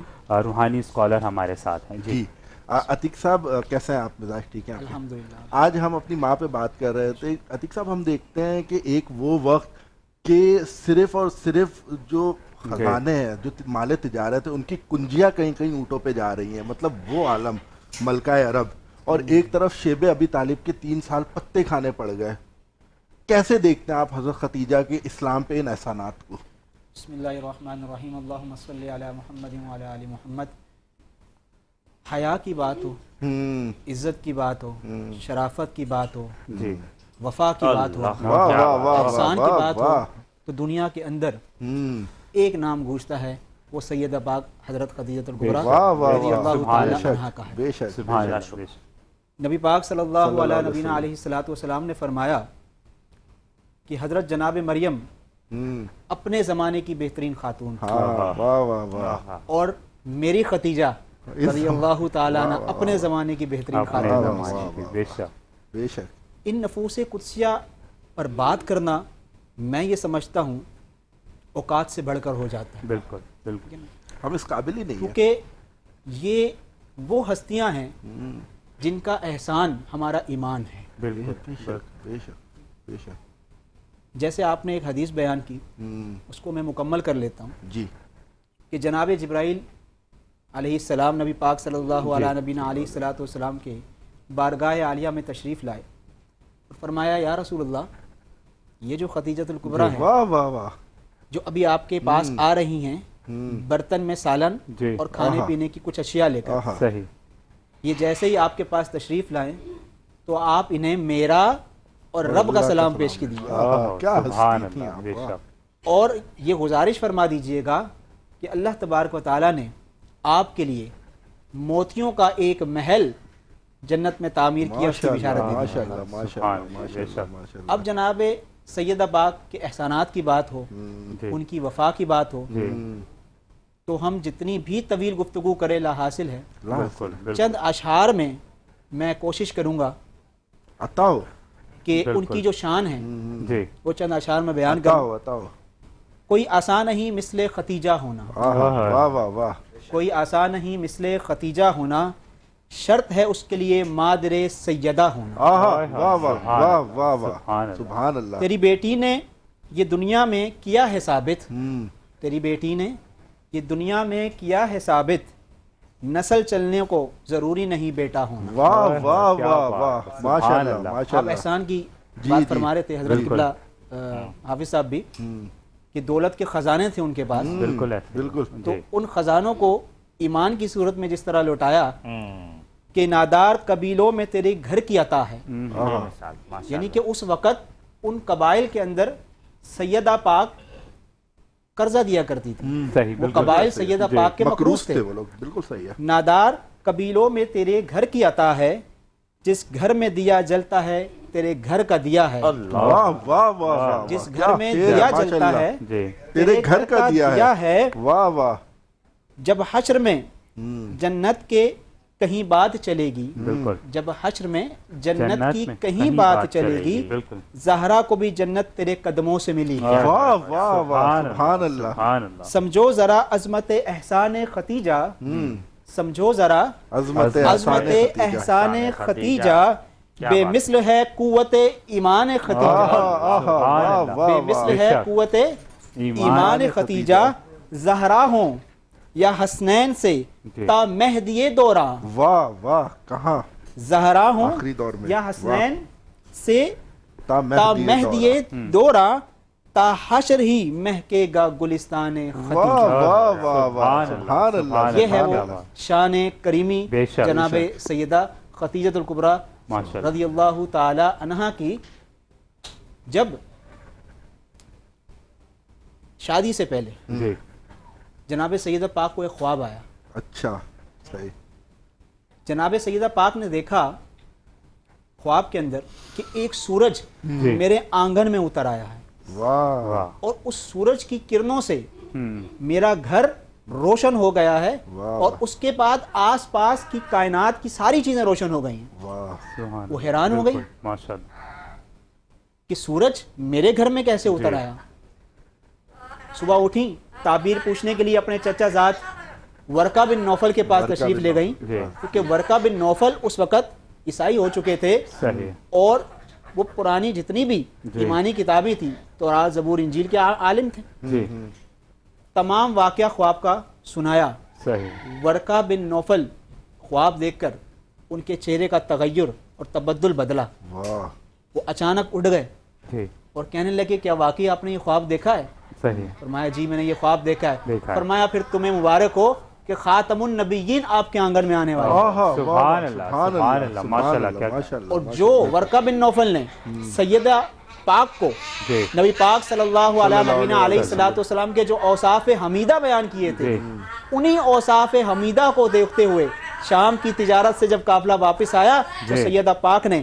روحانی اسکالر ہمارے ساتھ ہیں۔ جی عتیق صاحب کیسے ہیں آپ؟ مزاج ٹھیک ہے الحمدللہ۔ آج ہم اپنی ماں پہ بات کر رہے تھے عتیق صاحب، ہم دیکھتے ہیں کہ ایک وہ وقت کہ صرف اور صرف جو خزانے ہیں، جو مال تجارت ہے، ان کی کنجیاں کہیں کہیں اونٹوں پہ جا رہی ہیں، مطلب وہ عالم ملکہ عرب، اور ایک طرف شیب ابی طالب کے 3 سال پتے کھانے پڑ گئے۔ کیسے دیکھتے ہیں آپ حضرت خدیجہ کے اسلام پہ ان احسانات کو؟ بسم اللہ الرحمن الرحیم، اللہم صلی علی محمد وعلی آل محمد۔ حیا کی بات ہو، عزت کی بات ہو، شرافت کی بات ہو، وفا کی بات ہو، احسان کی بات ہو، تو دنیا کے اندر ایک نام گونجتا ہے، وہ سیدہ پاک حضرت خدیجہ الکبریٰ رضی اللہ تعالی عنہا کا ہے۔ نبی پاک صلی اللہ علیہ نبینا علیہ الصلوۃ والسلام نے فرمایا کہ حضرت جناب مریم اپنے زمانے کی بہترین خاتون تھی، ہاں واہ واہ واہ، اور میری ختیجہ رضی اللہ تعالیٰ عنہ اپنے زمانے کی بہترین اپنے خاتون زمانے کی، بے شک بے شک، ان نفوس قدسیہ پر بات کرنا میں یہ سمجھتا ہوں اوقات سے بڑھ کر ہو جاتا ہے، بالکل بالکل، ہم اس قابل ہی نہیں ہیں۔ کیونکہ یہ وہ ہستیاں ہیں جن کا احسان ہمارا ایمان ہے۔ بالکل بے شک بے شک بے شک، جیسے آپ نے ایک حدیث بیان کی، اس کو میں مکمل کر لیتا ہوں جی کہ جناب جبرائیل علیہ السلام نبی پاک صلی اللہ علیہ نبینا علیہ الصلوۃ والسلام کے بارگاہ عالیہ میں تشریف لائے اور فرمایا یا رسول اللہ، یہ جو خدیجۃ الکبریٰ ہیں واہ واہ واہ، جو ابھی آپ کے پاس آ رہی ہیں برتن میں سالن جی، اور کھانے پینے کی کچھ اشیاء لے کر، صحیح، یہ جیسے ہی آپ کے پاس تشریف لائیں تو آپ انہیں میرا اور رب کا سلام پیش کی دیجیے، کیا سبحان ہستی تھی اللہ، آپ، بے واہ۔ شک، اور یہ گزارش فرما دیجئے گا کہ اللہ تبارک و تعالیٰ نے آپ کے لیے موتیوں کا ایک محل جنت میں تعمیر کیا، اس کی بشارت دے ماشاء دی۔ اللہ ماشاء سبحان اللہ اللہ، ماشاء بے اللہ شک۔ ماشاء اللہ۔ اب جناب سیدہ پاک کے احسانات کی بات ہو، جی ان کی وفا کی بات ہو، جی، تو ہم جتنی بھی طویل گفتگو کرے لا حاصل ہے۔ بالکل بالکل، چند اشعار میں میں کوشش کروں گا عطا ہو، کہ ان بالکل۔ کی جو شان ہے جی، وہ چند اشعار میں بیان عطا کروں۔ ہو، عطا ہو، کوئی آسان نہیں مثل ختیجہ ہونا، واہ واہ واہ، کوئی آسان نہیں مثل ختیجہ ہونا، شرط ہے اس کے لیے مادر سیدہ ہونا۔ واہ واہ واہ واہ واہ، سبحان اللہ، سبحان اللہ۔ تیری بیٹی نے یہ دنیا میں کیا ہے ثابت، تیری بیٹی نے یہ دنیا میں کیا ہے ثابت، نسل چلنے کو ضروری نہیں بیٹا ہونا۔ واہ واہ کیا واہ بات، واہ، سبحان ماشاء اللہ اللہ۔ ماشاء آپ اللہ۔ احسان کی جی، بات جی، فرما رہے تھے حضرت بالکل۔ قبلہ حافظ صاحب بھی، کہ دولت کے خزانے تھے ان کے پاس، بالکل ایسے، بالکل، تو ان خزانوں کو ایمان کی صورت میں جس طرح لوٹایا کہ نادار قبیلوں میں تیرے گھر کی عطا ہے، یعنی کہ اس وقت ان قبائل کے اندر سیدہ پاک قرضہ دیا کرتی تھی، صحیح، وہ بالکل قبائل سیدہ جی، پاک کے مقروض مقروض تھے تھے۔ وہ لوگ، بالکل صحیح ہے۔ نادار قبیلوں میں تیرے گھر کی عطا ہے، جس گھر میں دیا جلتا ہے تیرے گھر کا دیا ہے، واہ واہ واہ واہ، جس کیا گھر میں شعر ہے، دیا ماشاء جلتا اللہ۔ ہے جی، تیرے گھر کا دیا ہے، واہ واہ، جب حشر میں جنت کے کہیں بات چلے گی، بالکل، جب حشر میں جنت کی میں کہیں بات چلے گی، بالکل، زہرا کو بھی جنت تیرے قدموں سے ملی ہے۔ واہ واہ واہ، سبحان اللہ، سبحان اللہ، سمجھو ذرا عظمت احسان ختیجہ، سمجھو ذرا عظمت عظمت احسان ختیجہ، بے مثل ہے قوت ایمان ختیجہ، سبحان اللہ، بے مثل ہے قوت ایمان ختیجہ، زہرا ہوں یا حسنین سے تا مہدی دوراں، واہ واہ، کہاں زہرا ہوں آخری دور میں، یا حسنین سے تا تا مہدی مہدی دوراں، تا حشر ہی مہکے گا گلستان واہ ختیجہ۔ واہ واہ واہ، سبحان اللہ، یہ ہے وہ سبحان اللہ، شان کریمی بے شک، جناب سیدہ خدیجۃ الکبریٰ ماشاء اللہ، رضی اللہ تعالی عنہا کی۔ جب شادی سے پہلے جی، جناب سیدہ پاک کو ایک خواب آیا، اچھا، صحیح، جناب سیدہ پاک نے دیکھا خواب کے اندر کہ ایک سورج میرے آنگن میں اتر آیا ہے، واہ واہ، اور اس سورج کی کرنوں سے میرا گھر روشن ہو گیا ہے، اور اس کے بعد آس پاس کی کائنات کی ساری چیزیں روشن ہو گئی ہیں۔ واہ، سبحان وہ اللہ، حیران ہو گئی بالکل، ماشاء اللہ، کہ سورج میرے گھر میں کیسے اتر آیا۔ صبح اٹھی، تعبیر پوچھنے کے لیے اپنے چچا زاد ورقہ بن نوفل کے پاس تشریف لے گئیں، جی، کیونکہ ورقہ بن نوفل اس وقت عیسائی ہو چکے تھے، صحیح، اور وہ پرانی جتنی بھی ایمانی کتابیں تھیں تورات زبور انجیل کے عالم تھے۔ جی، تمام واقعہ خواب کا سنایا۔ صحیح، ورقہ بن نوفل خواب دیکھ کر ان کے چہرے کا تغیر اور تبدل بدلا، واہ، وہ اچانک اٹھ گئے جی، اور کہنے لگے کیا واقعی آپ نے یہ خواب دیکھا ہے؟ صحیح، فرمایا جی میں نے یہ خواب دیکھا ہے۔ دیکھا ہے۔ فرمایا پھر تمہیں مبارک ہو کہ خاتم النبیین آپ کے آنگن میں آنے والے ہیں۔ سبحان اللہ، سبحان اللہ، ماشاء اللہ، کیا ماشاء اللہ، اور جو ورقہ بن نوفل نے سیدہ پاک کو جی، نبی پاک صلی اللہ علیہ نبینا علیہ الصلوۃ والسلام کے جو اوصاف حمیدہ بیان کیے تھے، جی، انہی اوصاف حمیدہ کو دیکھتے ہوئے شام کی تجارت سے جب قافلہ واپس آیا تو جی، سیدہ پاک نے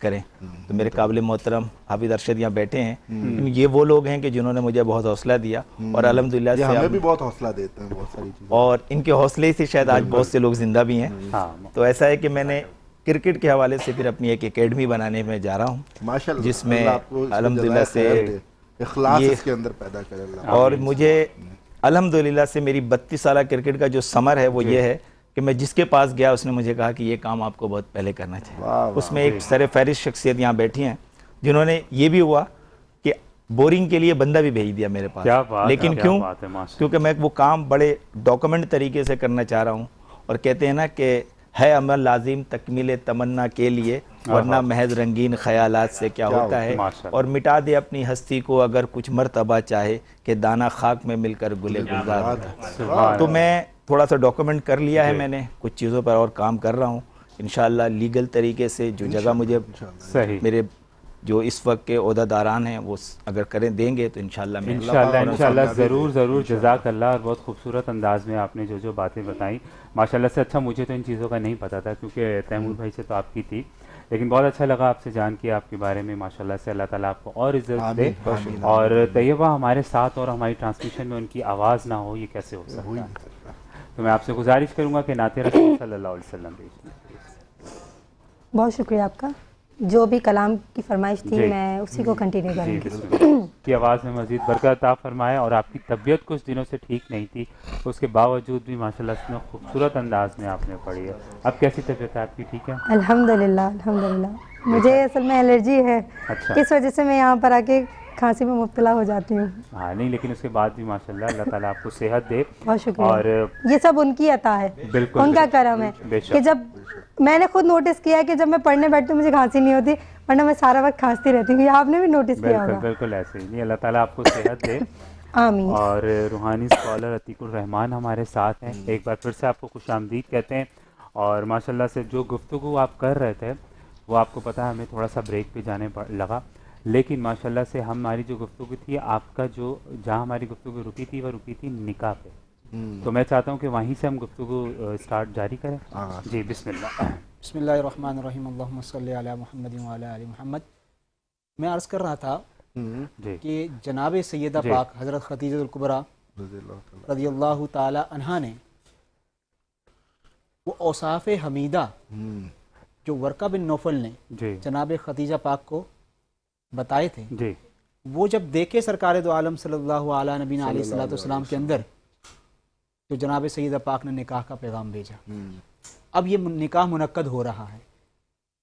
کریں. تو میرے قابل محترم حافظ ارشد یہاں بیٹھے ہیں, یہ وہ لوگ ہیں کہ جنہوں نے مجھے بہت حوصلہ دیا, اور الحمدللہ سے ہمیں بھی بہت حوصلہ دیتے ہیں بہت ساری چیزیں, اور ان کے حوصلے سے شاید آج بہت سے لوگ زندہ بھی ہیں. تو ایسا ہے کہ میں نے کرکٹ کے حوالے سے پھر اپنی ایک اکیڈمی بنانے میں جا رہا ہوں, ماشاءاللہ, جس میں اللہ آپ کو اس الحمدللہ سے اخلاص اس کے اندر پیدا کرے اللہ. اور مجھے الحمدللہ سے میری 32 سالہ کرکٹ کا جو ثمر ہے وہ یہ ہے کہ میں جس کے پاس گیا اس نے مجھے کہا کہ یہ کام آپ کو بہت پہلے کرنا چاہیے. اس میں ایک سر فہرست شخصیت یہاں بیٹھی ہیں جنہوں نے یہ بھی ہوا کہ بورنگ کے لیے بندہ بھی بھیج دیا میرے پاس, لیکن کیونکہ میں وہ کام بڑے ڈاکومنٹ طریقے سے کرنا چاہ رہا ہوں, اور کہتے ہیں نا کہ ہے عمل لازم تکمیل تمنا کے لیے, ورنہ محض رنگین خیالات سے کیا ہوتا ہے, اور مٹا دے اپنی ہستی کو اگر کچھ مرتبہ چاہے کہ دانہ خاک میں مل کر گلے گلزار ہوتا ہے. تو میں تھوڑا سا ڈاکومنٹ کر لیا ہے, میں نے کچھ چیزوں پر اور کام کر رہا ہوں انشاءاللہ لیگل طریقے سے. جو جگہ مجھے میرے جو اس وقت کے عہدہ داران ہیں وہ اگر کریں دیں گے تو انشاءاللہ میں انشاءاللہ ضرور. جزاک اللہ. اور بہت خوبصورت انداز میں آپ نے جو باتیں بتائیں ماشاءاللہ سے. اچھا مجھے تو ان چیزوں کا نہیں پتا تھا کیونکہ تیمور بھائی سے تو آپ کی تھی, لیکن بہت اچھا لگا آپ سے جان کے آپ کے بارے میں. ماشاءاللہ سے اللہ تعالیٰ آپ کو اور عزت دے. اور طیبہ ہمارے ساتھ اور ہماری ٹرانسمیشن میں ان کی آواز نہ ہو, یہ کیسے ہو سکتا ہے؟ تو میں آپ سے گزارش کروں گا کہ نعت رسول صلی اللہ علیہ وسلم بہت شکریہ آپ کا. جو بھی کلام کی فرمائش تھی میں اسی کو کنٹینیو کروں گی. کی آواز میں مزید برکت عطا فرمائے. اور آپ کی طبیعت کچھ دنوں سے ٹھیک نہیں تھی, اس کے باوجود بھی ماشاءاللہ اتنا خوبصورت انداز میں آپ نے پڑھی ہے. اب کیسی طبیعت ہے آپ کی؟ ٹھیک ہے الحمدللہ. الحمدللہ. مجھے اصل میں الرجی ہے, اس وجہ سے میں یہاں پر آ کے کھانسی میں مبتلا ہو جاتی ہوں. ہاں نہیں, لیکن اس کے بعد بھی ماشاءاللہ اللہ تعالیٰ آپ کو صحت دے. بہت شکریہ. اور یہ سب ان کی عطا ہے, ان کا کرم ہے کہ جب میں نے خود نوٹس کیا ہے کہ جب میں پڑھنے بیٹھتی ہوں مجھے کھانسی نہیں ہوتی, ورنہ میں سارا وقت کھانستی رہتی ہوں. یہ آپ نے بھی نوٹس کیا ہوگا. بالکل ایسے ہی. نہیں, اللہ تعالیٰ آپ کو صحت دے. آمین. اور روحانی اسکالر عتیق الرحمان ہمارے ساتھ ہیں. ایک بار پھر سے آپ کو خوش آمدید کہتے ہیں. اور ماشاءاللہ سے جو گفتگو آپ کر رہے تھے وہ آپ کو پتہ ہے ہمیں تھوڑا سا بریک پہ جانے لگا, لیکن ماشاءاللہ سے ہماری جو گفتگو تھی, آپ کا جو جہاں ہماری گفتگو رکی تھی وہ رکی تھی نکاح پہ. تو میں چاہتا ہوں کہ وہیں سے ہم گفتگو اسٹارٹ جاری کریں. جی بسم اللہ. بسم اللہ الرحمن الرحیم. اللہم صلی علی محمد وعلی آل محمد. میں عرض کر رہا تھا کہ جناب سیدہ پاک حضرت خدیجہ الکبریٰ رضی اللہ تعالی عنہا نے وہ اوصاف حمیدہ جو ورقہ بن نوفل نے جناب خدیجہ پاک کو بتائے تھے, وہ جب دیکھے سرکار دو عالم صلی اللہ علیہ نبینا علیہ الصلوۃ والسلام کے اندر, تو جناب سیدہ پاک نے نکاح کا پیغام بھیجا. اب یہ نکاح منعقد ہو رہا ہے.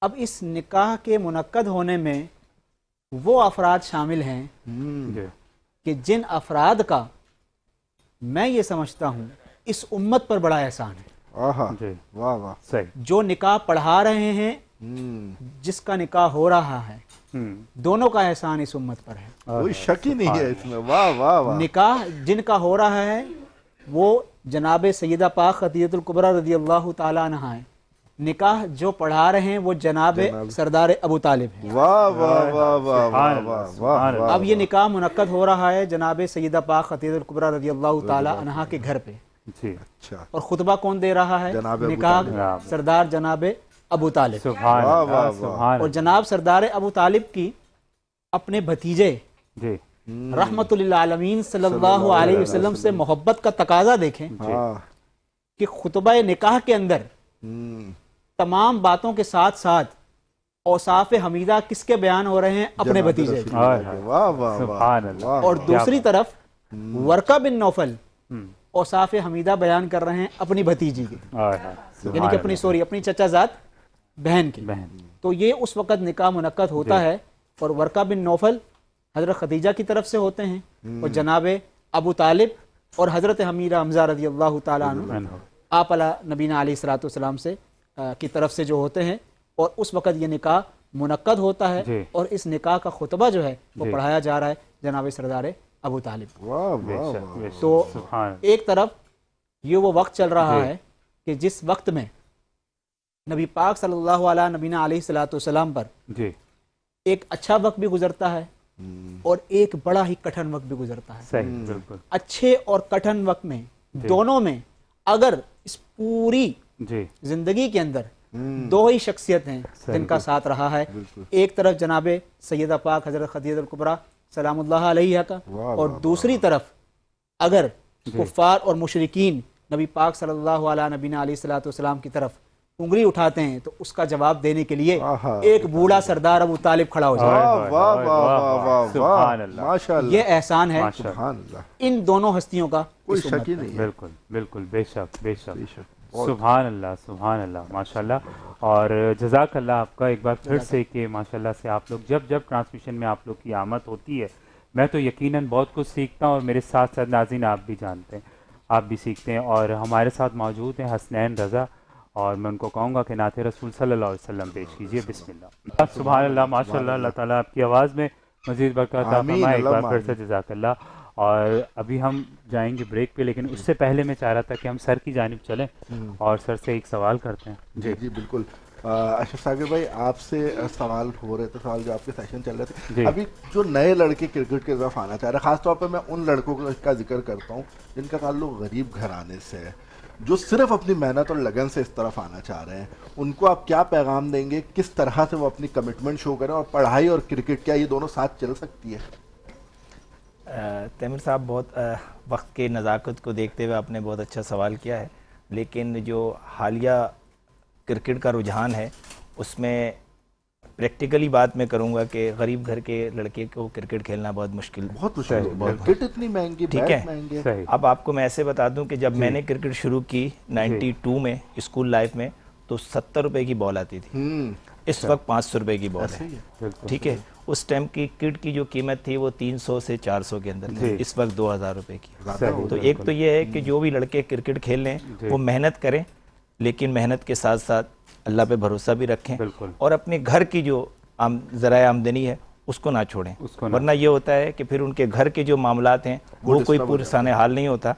اب اس نکاح کے منعقد ہونے میں وہ افراد شامل ہیں کہ جن افراد کا میں یہ سمجھتا ہوں اس امت پر بڑا احسان ہے. جو نکاح پڑھا رہے ہیں, جس کا نکاح ہو رہا ہے, دونوں کا احسان اس امت پر ہے. کوئی شک ہی نہیں ہے اس میں. واہ واہ واہ. نکاح جن کا ہو رہا ہے وہ جناب سیدہ پاک خدیجہ الکبریٰ رضی اللہ تعالیٰ عنہ ہیں. نکاح جو پڑھا رہے ہیں وہ جناب سردار ابو طالب ہیں. واہ واہ واہ واہ واہ. اب یہ نکاح منعقد ہو رہا ہے جناب سیدہ پاک خدیجہ الکبریٰ رضی اللہ تعالیٰ عنہ کے گھر پہ. اور خطبہ کون دے رہا ہے؟ نکاح سردار جناب ابو طالب. اور جناب سردار ابو طالب کی اپنے بھتیجے رحمت للعالمین صلی اللہ علیہ وسلم سے محبت کا تقاضا دیکھیں کہ خطبہ نکاح کے اندر تمام باتوں کے ساتھ ساتھ اوصاف حمیدہ کس کے بیان ہو رہے ہیں؟ اپنے بھتیجے. اور دوسری طرف ورقہ بن نوفل اوصاف حمیدہ بیان کر رہے ہیں اپنی بھتیجی کی, یعنی کہ اپنی چچا زاد بہن کی. تو یہ اس وقت نکاح منعقد ہوتا ہے, اور ورقہ بن نوفل حضرت خدیجہ کی طرف سے ہوتے ہیں, اور جناب ابو طالب اور حضرت حمیدہ حمزہ رضی اللہ تعالیٰ عنہ آپ علیہ نبینا علیہ الصلوۃ والسلام سے کی طرف سے جو ہوتے ہیں. اور اس وقت یہ نکاح منعقد ہوتا ہے, اور اس نکاح کا خطبہ جو ہے وہ پڑھایا جا رہا ہے جناب سردار ابو طالب. تو ایک طرف یہ وہ وقت چل رہا ہے کہ جس وقت میں نبی پاک صلی اللہ علیہ نبینا علیہ الصلوۃ والسلام پر ایک اچھا وقت بھی گزرتا ہے اور ایک بڑا ہی کٹھن وقت بھی گزرتا ہے. اچھے اور کٹھن وقت میں دونوں میں اگر اس پوری زندگی کے اندر دو ہی شخصیت ہیں جن کا ساتھ رہا ہے. ایک طرف جناب سیدہ پاک حضرت خدیجہ الکبریٰ سلام اللہ علیہا کا، اور دوسری طرف اگر کفار اور مشرکین نبی پاک صلی اللہ علیہ نبینا علیہ الصلوۃ والسلام کی طرف انگلی اٹھاتے ہیں تو اس کا جواب دینے کے لیے ایک بوڑھا سردار ابو طالب کھڑا ہو جائے. یہ احسان ہے ان دونوں ہستیوں کا. کوئی شک ہی نہیں. بالکل بالکل، بے شک بے شک. سبحان اللہ سبحان اللہ، ماشاء اللہ. اور جزاک اللہ آپ کا ایک بار پھر سے کہ ماشاء اللہ سے آپ لوگ جب ٹرانسمیشن میں آپ لوگ کی آمد ہوتی ہے، میں تو یقیناً بہت کچھ سیکھتا ہوں، اور میرے ساتھ ساتھ ناظرین آپ بھی جانتے ہیں، آپ بھی سیکھتے ہیں. اور ہمارے ساتھ موجود ہیں حسنین رضا، اور میں ان کو کہوں گا کہ نعت رسول صلی اللہ علیہ وسلم پیش کیجیے. بسم اللہ. سبحان اللہ، ماشاء اللہ. اللہ تعالیٰ آپ کی آواز میں مزید برکت عطا فرمائے. ایک بار پھر سے جزاک اللہ. اور ابھی ہم جائیں گے بریک پہ، لیکن اس سے پہلے میں چاہ رہا تھا کہ ہم سر کی جانب چلیں اور سر سے ایک سوال کرتے ہیں. جی جی بالکل. اشرف ثاقب بھائی، آپ سے سوال ہو رہے تھے، سوال جو آپ کے سیشن چل رہے تھے. ابھی جو نئے لڑکے کرکٹ کی طرف آنا چاہ رہے ہیں، خاص طور پہ میں ان لڑکوں کا ذکر کرتا ہوں جن کا تعلق غریب گھرانے سے ہے، جو صرف اپنی محنت اور لگن سے اس طرف آنا چاہ رہے ہیں. ان کو آپ کیا پیغام دیں گے؟ کس طرح سے وہ اپنی کمٹمنٹ شو کریں؟ اور پڑھائی اور کرکٹ، کیا یہ دونوں ساتھ چل سکتی ہے؟ تیمور صاحب، بہت وقت کے نزاکت کو دیکھتے ہوئے آپ نے بہت اچھا سوال کیا ہے. لیکن جو حالیہ کرکٹ کا رجحان ہے اس میں پریکٹیکلی بات میں کروں گا کہ غریب گھر کے لڑکے کو کرکٹ کھیلنا بہت مشکل. کرکٹ اتنی مہنگی، ٹھیک ہے. اب آپ کو میں ایسے بتا دوں کہ جب میں نے کرکٹ شروع کی 92 میں اسکول لائف میں، تو 70 روپے کی بال آتی تھی. اس وقت 500 روپے کی بال ہے. ٹھیک ہے. اس ٹائم کی کٹ کی جو قیمت تھی وہ 300 سے 400 کے اندر تھی. اس وقت 2000 روپے کی. تو ایک تو یہ ہے کہ جو بھی لڑکے کرکٹ کھیل لیں وہ محنت کریں، لیکن محنت کے ساتھ ساتھ اللہ پہ بھروسہ بھی رکھیں، اور اپنے گھر کی جو ذرائع آمدنی ہے اس کو نہ چھوڑیں. ورنہ یہ ہوتا ہے کہ پھر ان کے گھر کے جو معاملات ہیں وہ کوئی پرسان حال نہیں ہوتا،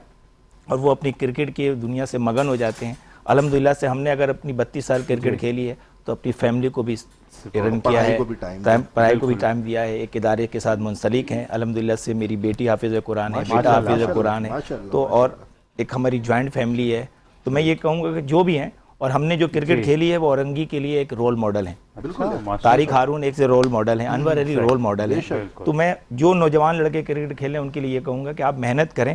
اور وہ اپنی کرکٹ کی دنیا سے مگن ہو جاتے ہیں. الحمدللہ سے ہم نے اگر اپنی 32 سال کرکٹ کھیلی ہے تو اپنی فیملی کو بھی رن کیا ہے، پڑھائی کو بھی ٹائم دیا ہے، ایک ادارے کے ساتھ منسلک ہیں. الحمدللہ سے میری بیٹی حافظ قرآن ہے، بیٹا حافظ قرآن ہے. تو اور ایک ہماری جوائنٹ فیملی ہے. تو میں یہ کہوں گا کہ جو بھی ہیں، اور ہم نے جو کرکٹ کھیلی ہے وہ اورنگی کے لیے ایک رول ماڈل ہیں. طارق ہارون ایک سے رول ماڈل ہیں، انور علی رول ماڈل ہیں. تو میں جو نوجوان لڑکے کرکٹ کھیلیں ان کے لیے یہ کہوں گا کہ آپ محنت کریں.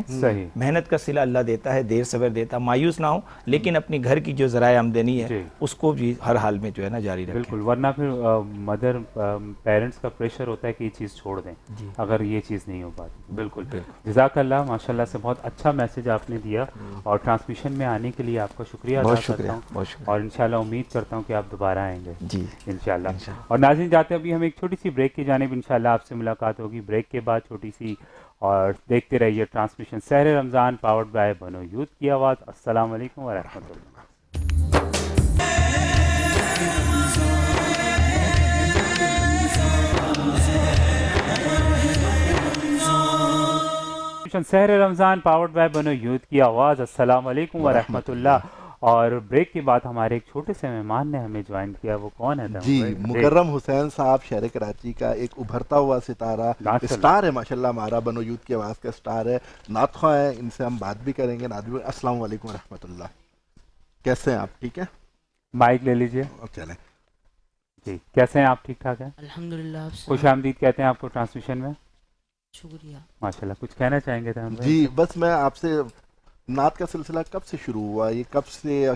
محنت کا صلہ اللہ دیتا ہے، دیر سویر دیتا. مایوس نہ ہو، لیکن اپنی گھر کی جو ذرائع آمدنی ہے اس کو بھی ہر حال میں جو ہے نا جاری رکھیں. بالکل. ورنہ پھر مدر پیرنٹس کا پریشر ہوتا ہے کہ یہ چیز چھوڑ دیں اگر یہ چیز نہیں ہو پاتی. بالکل. جزاک اللہ. ماشاء اللہ سے بہت اچھا میسج آپ نے دیا، اور ٹرانسمیشن میں آنے کے لیے آپ کا شکریہ ادا کرتا ہوں، اور انشاءاللہ امید کرتا ہوں کہ آپ دوبارہ آئیں گے. جی انشاءاللہ. اور ناظرین، جاتے ابھی ہم ایک چھوٹی سی بریک کی جانب، انشاءاللہ آپ سے ملاقات ہوگی بریک کے بعد چھوٹی سی. اور دیکھتے رہیے transmission Sehar Ramzan powered by بنو یوتھ کی آواز. السلام علیکم ورحمۃ اللہ. سحر رمضان پاورڈ بائی بنو یوتھ کی آواز. السلام علیکم ورحمۃ اللہ. اور بریک کے بعد ہمارے ایک چھوٹے سے مہمان نے ہمیں جوائن کیا. وہ کون ہے؟ جی مکرم حسین صاحب، شہر کراچی کا ایک ابھرتا ہوا ستارہ، اسٹار ہے ماشاءاللہ، ہمارا بنو یوتھ کی آواز کا اسٹار ہے، نعت خواہ ہے. ان سے ہم بات بھی کریں گے. السلام علیکم ورحمۃ اللہ. کیسے ہیں آپ؟ ٹھیک ہے. مائک لے لیجئے. چلیں جی. کیسے ہیں آپ؟ ٹھیک ٹھاک ہیں الحمدللہ. خوش آمدید کہتے ہیں آپ کو ٹرانسمیشن میں. شکریہ. ماشاءاللہ. کچھ کہنا چاہیں گے تھے؟ جی بس میں آپ سے، نعت کا سلسلہ کب سے شروع ہوا؟ یہ کب سے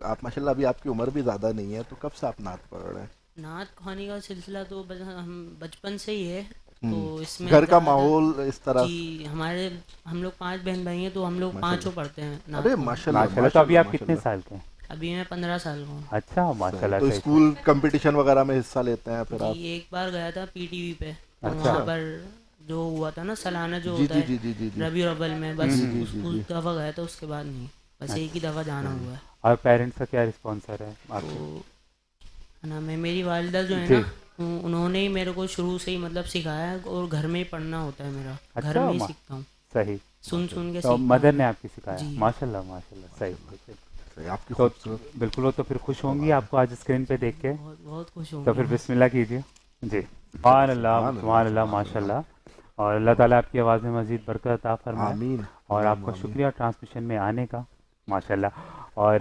آپ ماشاءاللہ، ابھی آپ کی عمر بھی زیادہ نہیں ہے، تو کب سے آپ نعت پڑھ رہے ہیں؟ نعت خوانی کا سلسلہ تو ہم بچپن سے ہی ہے. تو اس میں گھر کا ماحول اس طرح. جی ہم لوگ 5 بہن بھائی ہیں، تو ہم لوگ پانچوں پڑھتے ہیں. ارے ماشاءاللہ. تو ابھی آپ کتنے سال کے ہیں؟ ابھی میں 15 سال کا ہوں. اچھا ماشاءاللہ. تو اسکول کمپٹیشن وغیرہ میں حصہ لیتے ہیں پھر آپ؟ ایک بار گیا تھا پی ٹی وی پہ، وہاں پر جو ہوا تھا نا سالانہ جو ہوتا ہے ربیع الاول میں، بس اس دفعہ گیا تھا. اس کے بعد نہیں، بس ایک ہی دفعہ جانا ہوا ہے. اور پیرنٹس کا کیا رسپانسر ہے آپ کو؟ میری والدہ جو ہے نا، انہوں نے ہی میرے کو شروع سے ہی مطلب سکھایا ہے، اور گھر میں ہی پڑھنا ہوتا ہے میرا. گھر میں ہی سیکھتا ہوں. صحیح. سن کے سیکھتا ہوں. مدر نے آپ کی سکھایا؟ ماشاءاللہ ماشاءاللہ. صحیح. آپ کی بالکل. وہ تو پھر خوش ہوں گی آپ کو آج اسکرین پہ دیکھ کے. بہت خوش ہوں. تو پھر بسم اللہ کیجیے. جی. سبحان اللہ سبحان اللہ ماشاءاللہ. اور اللہ تعالیٰ آپ کی آواز میں مزید برکت عطا فرمائے. آمین. اور آپ کا شکریہ ٹرانسمیشن میں آنے کا. ماشاءاللہ. اور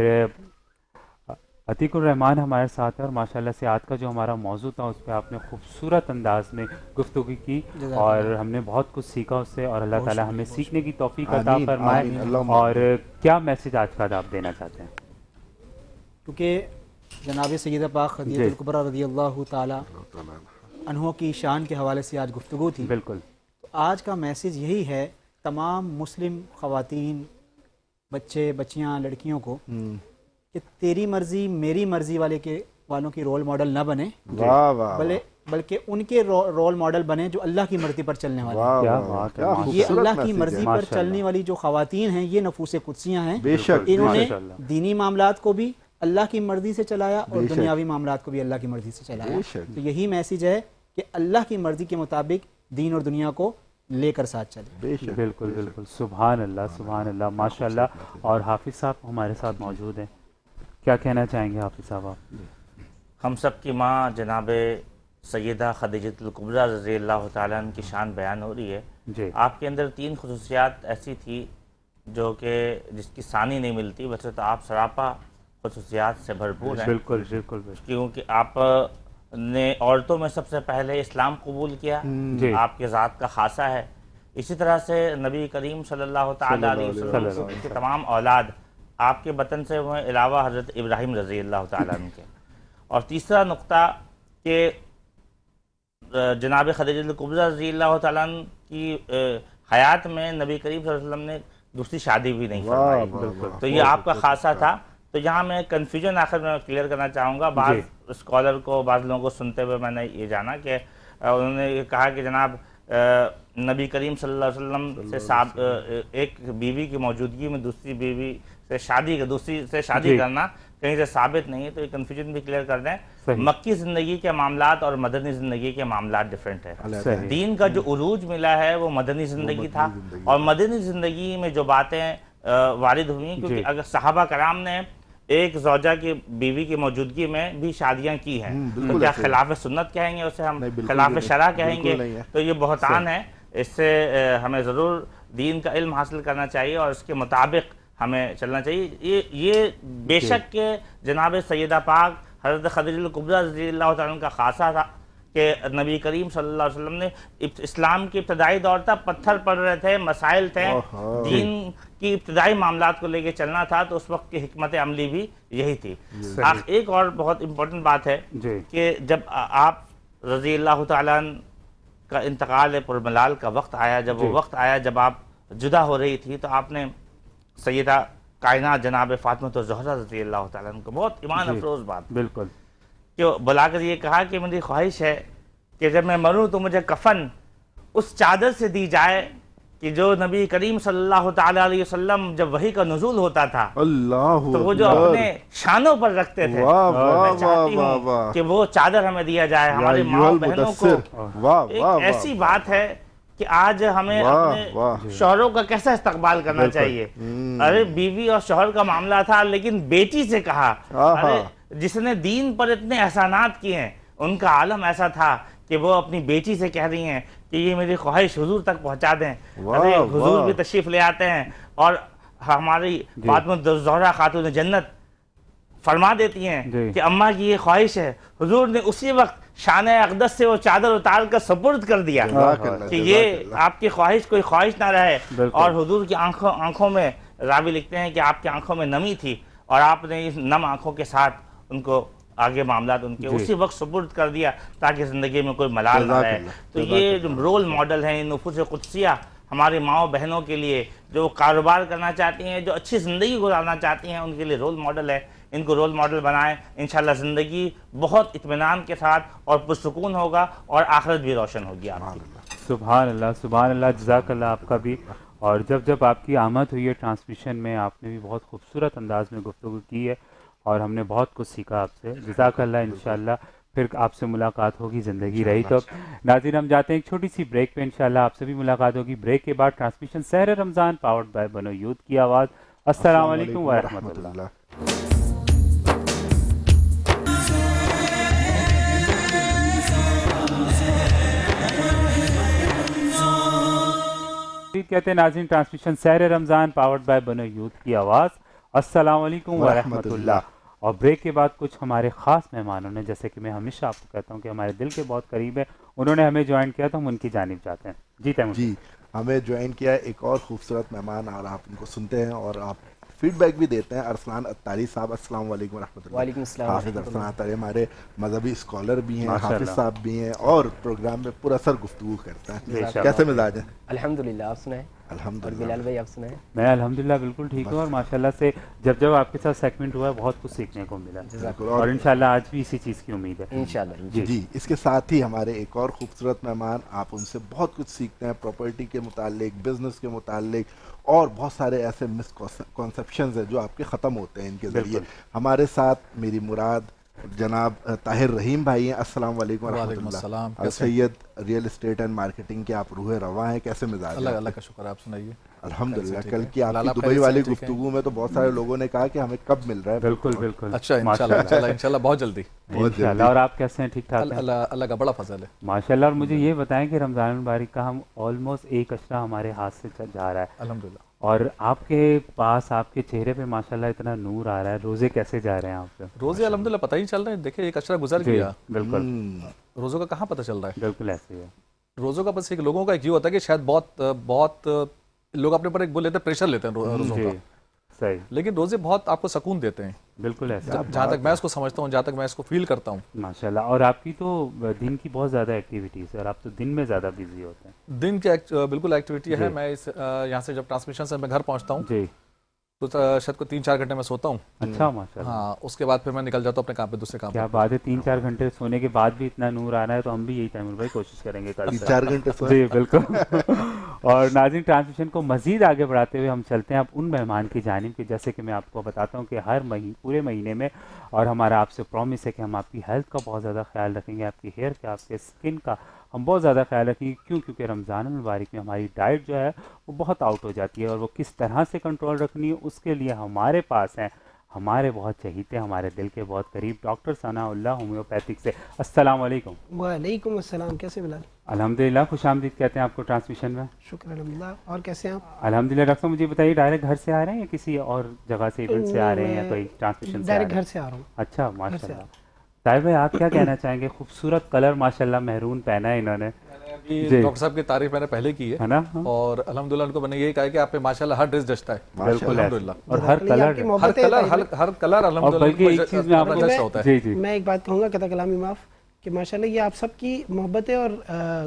عتیق الرحمان ہمارے ساتھ ہے اور ماشاءاللہ سے آج کا جو ہمارا موضوع تھا اس پہ آپ نے خوبصورت انداز میں گفتگو کی اور ہم نے بہت کچھ سیکھا اس سے، اور اللہ تعالیٰ ہمیں سیکھنے کی توفیق عطا فرمائے۔ اور کیا میسج آج کا آپ دینا چاہتے ہیں؟ کیونکہ جناب سیدہ پاک خدیجہ الکبریٰ رضی اللہ تعالیٰ عنہ کی شان کے حوالے سے آج گفتگو تھی۔ بالکل، تو آج کا میسج یہی ہے تمام مسلم خواتین، بچے بچیاں، لڑکیوں کو کہ تیری مرضی میری مرضی والوں کی رول ماڈل نہ بنے، بلکہ ان کے رول ماڈل بنے جو اللہ کی مرضی پر چلنے والے۔ یہ اللہ کی مرضی پر چلنے والی جو خواتین ہیں یہ نفوس قدسیاں ہیں، انہوں نے دینی معاملات کو بھی اللہ کی مرضی سے چلایا اور دنیاوی معاملات کو بھی اللہ کی مرضی سے چلایا۔ تو یہی میسج ہے کہ اللہ کی مرضی کے مطابق دین اور دنیا کو لے کر ساتھ چلے۔ بالکل بالکل، سبحان اللہ سبحان اللہ، ماشاءاللہ۔ اور حافظ صاحب ہمارے ساتھ موجود ہیں، کیا کہنا چاہیں گے حافظ صاحب آپ؟ ہم سب کی ماں جناب سیدہ خدیجہ الکبریٰ رضی اللہ تعالیٰ عنہ کی شان بیان ہو رہی ہے جی۔ آپ کے اندر 3 خصوصیات ایسی تھی جو کہ جس کی ثانی نہیں ملتی، ویسے تو آپ سراپا خصوصیات سے بھرپور ہیں۔ بالکل بالکل، کیونکہ آپ نے عورتوں میں سب سے پہلے اسلام قبول کیا، آپ کے ذات کا خاصہ ہے۔ اسی طرح سے نبی کریم صلی اللہ تعالیٰ علیہ وسلم کے تمام اولاد آپ کے بطن سے ہوئے، علاوہ حضرت ابراہیم رضی اللہ تعالیٰ عنہ کے۔ اور تیسرا نقطہ کہ جناب خدیجہ الکبریٰ رضی اللہ تعالیٰ عنہ کی حیات میں نبی کریم صلی اللہ علیہ وسلم نے دوسری شادی بھی نہیں فرمائی، تو یہ آپ کا خاصہ تھا۔ تو یہاں میں کنفیوژن آخر میں کلیئر کرنا چاہوں گا۔ بعض اسکالر کو، بعض لوگوں کو سنتے ہوئے میں نے یہ جانا کہ انہوں نے یہ کہا کہ جناب نبی کریم صلی اللہ علیہ وسلم سے ایک بیوی کی موجودگی میں دوسری بیوی سے شادی کرنا کہیں سے ثابت نہیں ہے، تو یہ کنفیوژن بھی کلیئر کر دیں۔ مکی زندگی کے معاملات اور مدنی زندگی کے معاملات ڈیفرنٹ ہے۔ دین کا جو عروج ملا ہے وہ مدنی زندگی تھا، اور مدنی زندگی میں جو باتیں وارد ہوئیں، کیونکہ اگر صحابہ کرام نے ایک زوجہ کی بیوی کی موجودگی میں بھی شادیاں کی ہیں، تو کیا خلاف سنت کہیں گے اسے، ہم خلاف شرع کہیں گے؟ تو یہ بہتان ہے۔ اس سے ہمیں ضرور دین کا علم حاصل کرنا چاہیے اور اس کے مطابق ہمیں چلنا چاہیے۔ یہ بے شک کہ جناب سیدہ پاک حضرت خدیجہ الکبریٰ رضی اللہ تعالیٰ عنہ کا خاصہ تھا کہ نبی کریم صلی اللہ علیہ وسلم نے اسلام کی ابتدائی دور تھا، پتھر پڑ رہے تھے، مسائل تھے، دین کی ابتدائی معاملات کو لے کے چلنا تھا، تو اس وقت کی حکمت عملی بھی یہی تھی۔ ایک اور بہت امپورٹنٹ بات ہے کہ جب آپ رضی اللہ تعالیٰ عنہ کا انتقال پرملال کا وقت آیا، جب وہ وقت آیا جب آپ جدا ہو رہی تھی، تو آپ نے سیدہ کائنات جناب فاطمہ الزہرا رضی اللہ تعالیٰ عنہ کو بہت ایمان افروز بات بالکل کہ بلا کر یہ کہا کہ میری خواہش ہے کہ جب میں مروں تو مجھے کفن اس چادر سے دی جائے کہ جو نبی کریم صلی اللہ تعالیٰ علیہ وسلم جب وحی کا نزول ہوتا تھا تو وہ جو اپنے شانوں پر رکھتے تھے، میں چاہتی ہوں کہ وہ چادر ہمیں دیا جائے ہمارے ماں بہنوں کو۔ ایک ایسی بات ہے کہ آج ہمیں اپنے شوہروں کا کیسا استقبال کرنا چاہیے۔ ارے بیوی اور شوہر کا معاملہ تھا، لیکن بیٹی سے کہا، ارے جس نے دین پر اتنے احسانات کیے ہیں، ان کا عالم ایسا تھا کہ وہ اپنی بیٹی سے کہہ رہی ہیں کہ یہ میری خواہش حضور تک پہنچا دیں۔ ارے حضور بھی تشریف لے آتے ہیں اور ہماری فاطمہ الزہرا خاتون جنت فرما دیتی ہیں کہ اماں کی یہ خواہش ہے، حضور نے اسی وقت شان اقدس سے وہ چادر اتار کر سپرد کر دیا کہ یہ آپ کی خواہش کوئی خواہش نہ رہے۔ اور حضور کی آنکھوں میں، راوی لکھتے ہیں کہ آپ کی آنکھوں میں نمی تھی، اور آپ نے اس نم آنکھوں کے ساتھ ان کو آگے معاملات ان کے اسی وقت سپرد کر دیا تاکہ زندگی میں کوئی ملال نہ رہے۔ تو یہ رول ماڈل ہیں نفوس قدسیہ ہماری ماؤں بہنوں کے لیے، جو کاروبار کرنا چاہتی ہیں، جو اچھی زندگی گزارنا چاہتی ہیں، ان کے لیے رول ماڈل ہے۔ ان کو رول ماڈل بنائیں، انشاءاللہ زندگی بہت اطمینان کے ساتھ اور پرسکون ہوگا اور آخرت بھی روشن ہوگی آپ کی۔ سبحان اللہ سبحان اللہ، جزاک اللہ آپ کا بھی۔ اور جب آپ کی آمد ہوئی ہے ٹرانسمیشن میں، آپ نے بھی بہت خوبصورت انداز میں گفتگو کی ہے اور ہم نے بہت کچھ سیکھا آپ سے، جزاک اللہ۔ انشاءاللہ پھر آپ سے ملاقات ہوگی زندگی رہی تو۔ ناظرین ہم جاتے ہیں ایک چھوٹی سی بریک پہ، انشاءاللہ آپ سے بھی ملاقات ہوگی بریک کے بعد۔ Transmission Sehar Ramzan powered by بنو یوتھ کی آواز۔ السلام علیکم ورحمۃ اللہ۔ کہتے ہیں ناظرین transmission Sehar Ramzan powered by بنو یوتھ کی آواز۔ السلام علیکم ورحمۃ اللہ۔ اور بریک کے بعد کچھ ہمارے خاص مہمانوں نے، جیسے کہ میں ہمیشہ آپ کو کہتا ہوں کہ ہمارے دل کے بہت قریب ہے، انہوں نے ہمیں جوائن کیا تو ہم ان کی جانب جاتے ہیں. جی تیمور جی ہمیں جوائن کیا ہے ایک اور خوبصورت مہمان، اور آپ ان کو سنتے ہیں اور آپ فیڈ بیک بھی دیتے ہیں. ارسلان اتاری صاحب، السلام علیکم ورحمۃ اللہ. وعلیکم السلام. حافظ ارسلان اتاری ہمارے مذہبی اسکالر بھی ہیں، حافظ صاحب بھی ہیں، اور پروگرام میں پر اثر گفتگو کرتے ہیں. کیسے مزاج ہیں؟ الحمدللہ. آپ سنائیں. الحمدللہ. بلال بھائی آپ سنائیں. میں الحمدللہ بالکل ٹھیک ہوں، اور ماشاءاللہ سے جب آپ کے ساتھ سیگمنٹ ہوا ہے بہت کچھ سیکھنے کو ملا، اور انشاءاللہ آج بھی اسی چیز کی امید ہے انشاءاللہ. جی اس کے ساتھ ہی ہمارے ایک اور خوبصورت مہمان، آپ ان سے بہت کچھ سیکھتے ہیں پراپرٹی کے متعلق، بزنس کے متعلق، اور بہت سارے ایسے مسکنسیپشنز ہیں جو آپ کے ختم ہوتے ہیں ان کے ذریعے. ہمارے ساتھ میری مراد جناب طاہر رحیم بھائی ہیں. السلام علیکم ورحمۃ اللہ. سید ریئل اسٹیٹ اینڈ مارکیٹنگ کے آپ روح رواں ہیں، کیسے مزاج؟ اللہ کا شکر ہے. آپ سنائیے. الحمدللہ. کل کی آپ کی دبئی والی گفتگو میں تو بہت سارے لوگوں نے کہا کہ ہمیں کب مل رہا ہے. بالکل. اچھا انشاءاللہ بہت جلدی انشاءاللہ. اور آپ کیسے ہیں؟ ٹھیک ٹھاک ہیں؟ اللہ کا بڑا فضل ہے ماشاءاللہ. اور مجھے یہ بتائیں کہ رمضان المبارک کا ہم آلموسٹ ایک اشرہ ہمارے ہاتھ سے جا رہا ہے الحمدللہ، اور آپ کے پاس آپ کے چہرے پہ ماشاءاللہ اتنا نور آ رہا ہے. روزے کیسے جا رہے ہیں آپ کے؟ روزے الحمدللہ پتہ ہی چل رہے ہیں. دیکھیں ایک اشرہ گزر گیا. بالکل. روزوں کا کہاں پتہ چل رہا ہے؟ بالکل ایسے ہی ہے. روزوں کا بس ایک لوگوں کا ایک یہ ہوتا ہے کہ شاید بہت لوگ اپنے پر ایک وہ لیتے ہیں، پریشر لیتے ہیں روزوں کا. صحیح. لیکن روزے بہت آپ کو سکون دیتے ہیں. بالکل ایسا جہاں تک میں اس کو سمجھتا ہوں، جہاں تک میں اس کو فیل کرتا ہوں. ماشاءاللہ. اور آپ کی تو دن کی بہت زیادہ ایکٹیویٹیز ہے، اور آپ تو دن میں زیادہ بزی ہوتے ہیں. دن کی بالکل ایکٹیویٹی ہے. میں یہاں سے جب ٹرانسمیشن سے میں گھر پہنچتا ہوں جی تو شاید کو 3-4 گھنٹے میں سوتا ہوں. اچھا ماشاءاللہ. ہاں اس کے بعد پھر میں نکل جاتا ہوں اپنے کام پہ، دوسرے کام پہ. کیا بات ہے. 3-4 گھنٹے سونے کے بعد بھی اتنا نور آ رہا ہے تو ہم بھی یہی تیمور بھائی کوشش کریں گے کل 4 گھنٹے جی بالکل. اور ناظرین ٹرانسمیشن کو مزید آگے بڑھاتے ہوئے ہم چلتے ہیں اب ان مہمان کی جانب کے، جیسے کہ میں آپ کو بتاتا ہوں کہ ہر پورے مہینے میں، اور ہمارا آپ سے پرومس ہے کہ ہم آپ کی ہیلتھ کا بہت زیادہ خیال رکھیں گے، آپ کی ہیئر کا، آپ کے اسکن کا ہم بہت زیادہ خیال رکھیں گے. کیونکہ رمضان المبارک میں ہماری ڈائٹ جو ہے وہ بہت آؤٹ ہو جاتی ہے، اور وہ کس طرح سے کنٹرول رکھنی ہے اس کے لیے ہمارے پاس ہیں ہمارے بہت چہیتے، ہمارے دل کے بہت قریب، ڈاکٹر ثناء اللہ ہومیوپیتھک سے. السلام علیکم. وعلیکم السلام. کیسے بلال؟ الحمدللہ. خوش آمدید کہتے ہیں آپ کو ٹرانسمیشن میں. شکر الحمدللہ. اور کیسے ہیں آپ؟ الحمدللہ. ڈاکٹر صاحب مجھے بتائیے ڈائریکٹ گھر سے آ رہے ہیں یا کسی اور جگہ سے ایونٹ سے آ رہے ہیں یا کوئی ٹرانسمیشن سے؟ ڈائریکٹ گھر سے آ رہا ہوں. اچھا ماشاءاللہ. طاہر بھائی آپ کیا کہنا چاہیں گے؟ خوبصورت کلر ماشاءاللہ میرون پہنا ہے انہوں نے. ڈاکٹر صاحب کی تعریف میں نے پہلے کی ہے نا، اور الحمدللہ ان کو میں نے یہ کہا کہ آپ پہ ماشاءاللہ ہر ڈریس جچتا ہے. بالکل الحمدللہ. اور ہر کلر الحمدللہ. میں ایک بات کہوں گا قطع کلامی معاف، کہ ماشاءاللہ یہ آپ سب کی محبت ہے اور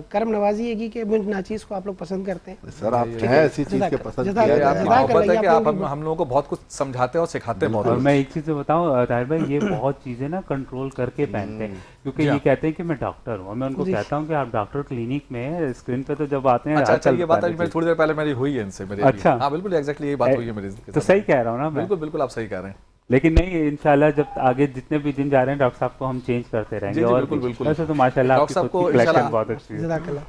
کرم نوازی ہے کہ مجھ ناچیز کو آپ لوگ پسند کرتے ہیں. سر آپ ہیں ایسی چیز کے پسند کیا محبت ہے کہ آپ ہم لوگوں کو بہت کچھ سمجھاتے ہیں اور سکھاتے ہیں. اور میں ایک چیز بتاؤں طاہر بھائی، یہ بہت چیزیں نا کنٹرول کر کے پہنتے ہیں، کیونکہ یہ کہتے ہیں کہ میں ڈاکٹر ہوں، اور میں ان کو کہتا ہوں کہ آپ ڈاکٹر کلینک میں اسکرین پہ تو جب آتے ہیں. اچھا یہ بات تھوڑی دیر پہلے میری ہوئی ہے ان سے. اچھا ہاں بالکل ایگزیکٹلی یہی بات ہوئی ہے میری. تو صحیح کہہ رہا ہوں نا؟ بالکل بالکل آپ صحیح کہہ رہے ہیں. لیکن نہیں انشاءاللہ جب آگے جتنے بھی دن جا رہے ہیں ڈاکٹر صاحب کو ہم چینج کرتے رہیں گے. اور ویسے تو ماشاءاللہ آپ کی کلیکشن بہت اچھی ہے.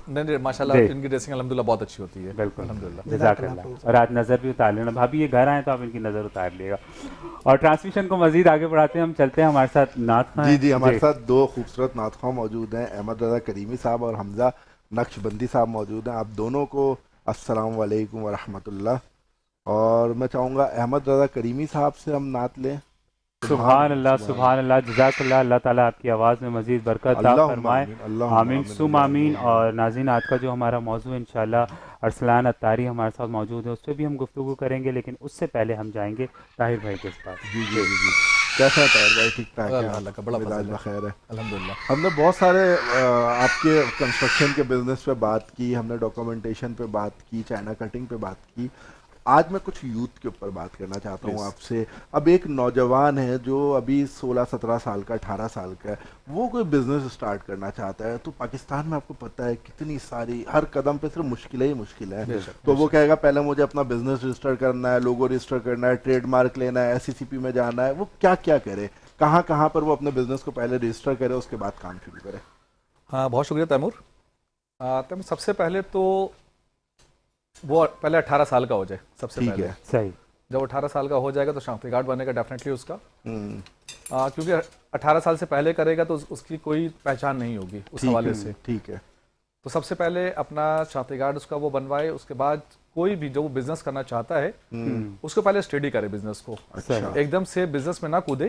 نہیں ماشاءاللہ ان کی ڈریسنگ الحمدللہ بہت اچھی ہوتی ہے. بالکل الحمدللہ. جزاک اللہ. اور آج نظر بھی اتار لینا بھابھی، یہ گھر آئیں تو آپ ان کی نظر اتار لیے گا. اور ٹرانسمیشن کو مزید آگے بڑھاتے ہیں، ہم چلتے ہیں ہمارے ساتھ نعت خواں. جی ہمارے ساتھ 2 خوبصورت نعت خواں موجود ہیں، احمد رضا کریمی صاحب اور حمزہ نقش بندی صاحب موجود ہیں. آپ دونوں کو السلام علیکم ورحمۃ اللہ. اور میں چاہوں گا احمد رضا کریمی صاحب سے ہم نعت لیں. سبحان اللہ سبحان اللہ. جزاک اللہ. اللہ تعالیٰ آپ کی آواز میں مزید برکت عطا فرمائے. آمین ثم آمین. اور ناظرین آج کا جو ہمارا موضوع انشاءاللہ ارسلان اتاری ہمارے ساتھ موجود ہے، اس پہ بھی ہم گفتگو کریں گے، لیکن اس سے پہلے ہم جائیں گے طاہر بھائی کے پاس. جی کیسا ہے طاہر بھائی؟ ٹھیک ٹھاک ہے؟ اللہ کا بڑا فضل ہے. خیر ہے الحمدللہ. ہم نے بہت سارے آپ کے کنسٹرکشن کے بزنس پہ بات کی، ہم نے ڈاکومنٹیشن پہ بات کی، چائنا کٹنگ پہ بات کی. آج میں کچھ یوتھ کے اوپر بات کرنا چاہتا ہوں آپ سے. اب ایک نوجوان ہے جو ابھی 16-17 سال کا 18 سال کا ہے، وہ کوئی بزنس اسٹارٹ کرنا چاہتا ہے. تو پاکستان میں آپ کو پتہ ہے کتنی ساری، ہر قدم پہ صرف مشکلیں ہی مشکل ہے. تو وہ کہے گا پہلے مجھے اپنا بزنس رجسٹر کرنا ہے، لوگو رجسٹر کرنا ہے، ٹریڈ مارک لینا ہے، SCCP میں جانا ہے. وہ کیا کرے، کہاں پر وہ اپنے بزنس کو پہلے رجسٹر کرے، اس کے بعد کام شروع کرے؟ ہاں بہت شکریہ تیمور. سب سے پہلے تو وہ پہلے 18 سال کا ہو جائے. سب سے پہلے صحیح. جب 18 سال کا ہو جائے گا تو شناختی کارڈ بنے گا ڈیفینیٹلی اس کا. کیونکہ 18 سال سے پہلے کرے گا تو اس کی کوئی پہچان نہیں ہوگی اس حوالے سے. ٹھیک ہے. تو سب سے پہلے اپنا شناختی کارڈ اس کا وہ بنوائے. اس کے بعد کوئی بھی جو بزنس کرنا چاہتا ہے اس کو پہلے اسٹڈی کرے بزنس کو. ایک دم سے بزنس میں نہ کودے.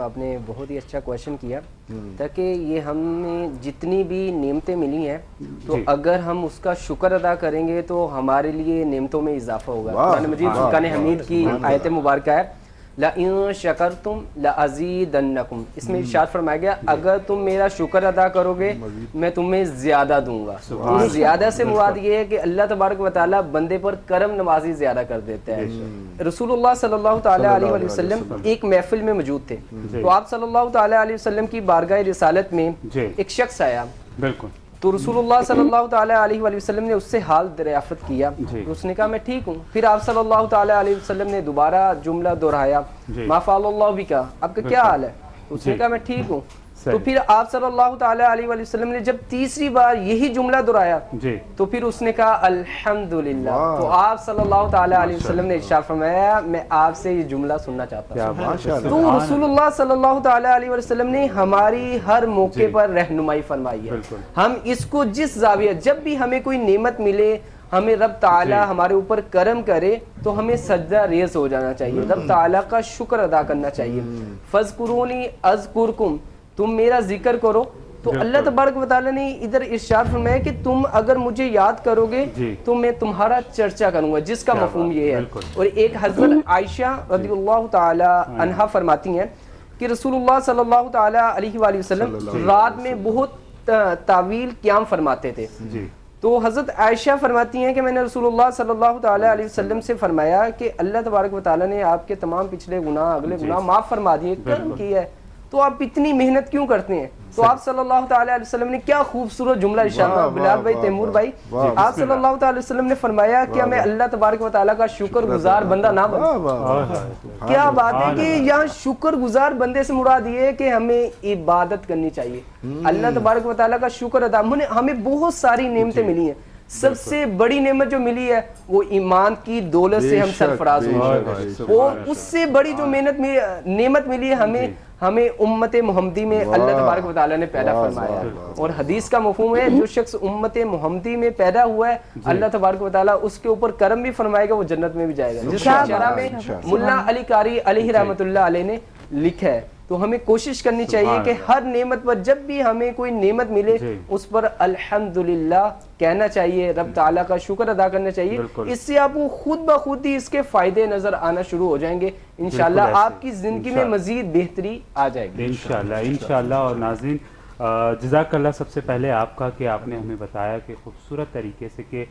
آپ نے بہت ہی اچھا کویشچن کیا، تاکہ یہ ہمیں جتنی بھی نعمتیں ملی ہیں تو اگر ہم اس کا شکر ادا کریں گے تو ہمارے لیے نعمتوں میں اضافہ ہوگا۔ قرآن مجید فرقان حمید کی آیت مبارکہ ہے لَإِن شَكَرْتُمْ لَأَزِيدَنَّكُمْ، اس میں ارشاد فرمایا گیا اگر تم میرا شکر ادا کرو گے میں تمہیں زیادہ دوں گا۔ تو زیادہ سے مراد یہ ہے کہ اللہ تبارک و تعالیٰ بندے پر کرم نوازی زیادہ کر دیتا ہے۔ رسول اللہ صلی اللہ تعالیٰ علیہ وآلہ وسلم ایک محفل میں موجود تھے، تو آپ صلی اللہ تعالیٰ علیہ وسلم کی بارگاہ رسالت میں ایک شخص آیا، بالکل، تو رسول اللہ صلی اللہ تعالیٰ علیہ وآلہ وسلم نے اس سے حال دریافت کیا، تو اس نے کہا میں ٹھیک ہوں۔ پھر آپ صلی اللہ تعالیٰ علیہ وسلم نے دوبارہ جملہ دہرایا ما فعل اللہ بک، آپ کا کیا حال ہے؟ اس نے کہا میں ٹھیک ہوں۔ تو پھر آپ صلی اللہ تعالیٰ علیہ وآلہ وسلم نے جب تیسری بار یہی جملہ دہرایا تو پھر اس نے کہا الحمدللہ۔ تو آپ صلی اللہ تعالیٰ علیہ وسلم نے ارشاد فرمایا میں آپ سے یہ جملہ سننا چاہتا ہوں۔ تو رسول اللہ صلی اللہ تعالیٰ علیہ وسلم نے ہماری ہر موقع پر رہنمائی فرمائی ہے۔ ہم اس کو جس زاویہ، جب بھی ہمیں کوئی نعمت ملے، ہمیں رب تعالیٰ ہمارے اوپر کرم کرے تو ہمیں سجدہ ریز ہو جانا چاہیے، رب تعالیٰ کا شکر ادا کرنا چاہیے۔ فَاذْكُرُونِي أَذْكُرْكُمْ، تم میرا ذکر کرو۔ تو اللہ تبارک و تعالیٰ نے ادھر ارشاد فرمایا کہ تم اگر مجھے یاد کرو گے تو میں تمہارا چرچا کروں گا، جس کا مفہوم یہ ہے۔ اور ایک حضرت عائشہ رضی اللہ تعالی عنہا فرماتی ہیں کہ رسول اللہ صلی اللہ تعالی علیہ وآلہ وسلم رات میں بہت طویل قیام فرماتے تھے۔ تو حضرت عائشہ فرماتی ہیں کہ میں نے رسول اللہ صلی اللہ تعالی علیہ وسلم سے فرمایا کہ اللہ تبارک و تعالیٰ نے آپ کے تمام پچھلے گناہ، اگلے گناہ معاف فرما دیے، کرم کیا ہے، تو آپ اتنی محنت کیوں کرتے ہیں؟ تو آپ صلی اللہ تعالی علیہ وسلم نے کیا خوبصورت جملہ ارشاد کیا، بلال بھائی، تیمور بھائی، آپ صلی اللہ تعالی وسلم نے فرمایا کیا میں اللہ تبارک و تعالیٰ کا شکر گزار بندہ نہ بنوں؟ کیا بات ہے کہ یہاں شکر گزار بندے سے مراد یہ ہے کہ ہمیں عبادت کرنی چاہیے، اللہ تبارک و تعالیٰ کا شکر ادا۔ ہمیں بہت ساری نعمتیں ملی ہیں، سب سے بڑی نعمت جو ملی ہے وہ ایمان کی دولت سے ہم سرفراز ہوئے، اور اس سے بڑی جو نعمت ملی ہے ہمیں امت محمدی میں اللہ تبارک و تعالیٰ نے پیدا فرمایا ہے۔ اور حدیث کا مفہوم ہے جو شخص امت محمدی میں پیدا ہوا ہے اللہ تبارک و تعالیٰ اس کے اوپر کرم بھی فرمائے گا، وہ جنت میں بھی جائے گا، جس کا شرح میں ملا علی قاری علیہ رحمۃ اللہ علیہ نے لکھا ہے۔ تو ہمیں کوشش کرنی چاہیے کہ ہر نعمت پر، جب بھی ہمیں کوئی نعمت ملے اس پر الحمدللہ کہنا چاہیے، رب تعالیٰ کا شکر ادا کرنا چاہیے۔ اس سے آپ کو خود بخود ہی اس کے فائدے نظر آنا شروع ہو جائیں گے، انشاءاللہ آپ کی زندگی میں مزید بہتری آ جائے گی انشاءاللہ۔ اور ناظرین جزاک اللہ سب سے پہلے آپ کا کہ آپ نے ہمیں بتایا کہ خوبصورت طریقے سے کہ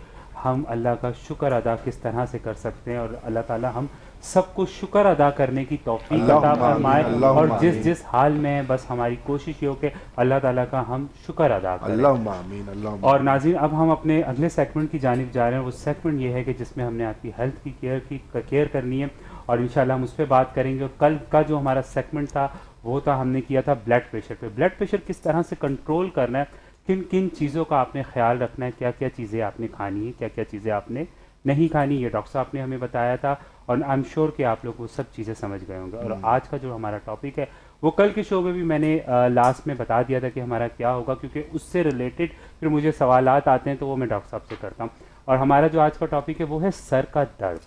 ہم اللہ کا شکر ادا کس طرح سے کر سکتے ہیں، اور اللہ تعالیٰ ہم سب کو شکر ادا کرنے کی توفیق عطا فرمائے، اور جس حال میں بس ہماری کوشش یہ ہو کہ اللہ تعالیٰ کا ہم شکر ادا کریں۔ اللہم آمین، اللہم۔ اور ناظرین اب ہم اپنے اگلے سیگمنٹ کی جانب جا رہے ہیں۔ وہ سیگمنٹ یہ ہے کہ جس میں ہم نے آپ کی ہیلتھ کی کیئر کرنی ہے، اور انشاءاللہ ہم اس پہ بات کریں گے۔ اور کل کا جو ہمارا سیگمنٹ تھا وہ تھا، ہم نے کیا تھا بلڈ پریشر پہ۔ بلڈ پریشر کس طرح سے کنٹرول کرنا ہے، کن کن چیزوں کا آپ نے خیال رکھنا ہے، کیا کیا چیزیں آپ نے کھانی ہے، کیا کیا چیزیں آپ نے نہیں کھانی، یہ ڈاکٹر صاحب نے ہمیں بتایا تھا، اور آئی ایم شیور کہ آپ لوگ وہ سب چیزیں سمجھ گئے ہوں گے۔ اور آج کا جو ہمارا ٹاپک ہے وہ کل کے شو میں بھی میں نے لاسٹ میں بتا دیا تھا کہ ہمارا کیا ہوگا، کیونکہ اس سے ریلیٹڈ پھر مجھے سوالات آتے ہیں تو وہ میں ڈاکٹر صاحب سے کرتا ہوں۔ اور ہمارا جو آج کا ٹاپک ہے وہ ہے سر کا درد،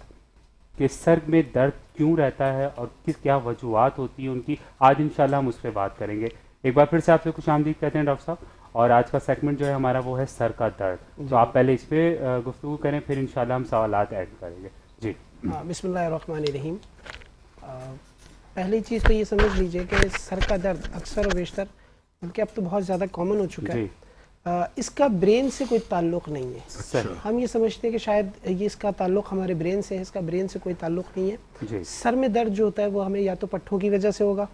کہ سر میں درد کیوں رہتا ہے اور کیا وجوہات ہوتی ہیں ان کی، آج انشاءاللہ ہم اس پہ بات کریں گے۔ ایک بار پھر سے آپ سے خوش آمدید کہتے ہیں ڈاکٹر صاحب، اور آج کا سیگمنٹ جو ہے ہمارا وہ ہے سر کا درد۔ تو آپ پہلے اس پہ گفتگو کریں، پھر انشاءاللہ ہم سوالات ایڈ کریں گے۔ جی بسم اللہ الرحمن الرحیم۔ پہلی چیز تو یہ سمجھ لیجئے کہ سر کا درد اکثر و بیشتر، بلکہ اب تو بہت زیادہ کامن ہو چکا ہے، اس کا برین سے کوئی تعلق نہیں ہے۔ ہم یہ سمجھتے ہیں کہ شاید یہ اس کا تعلق ہمارے برین سے ہے، اس کا برین سے کوئی تعلق نہیں ہے۔ سر میں درد جو ہوتا ہے وہ ہمیں یا تو پٹھوں کی وجہ سے ہوگا،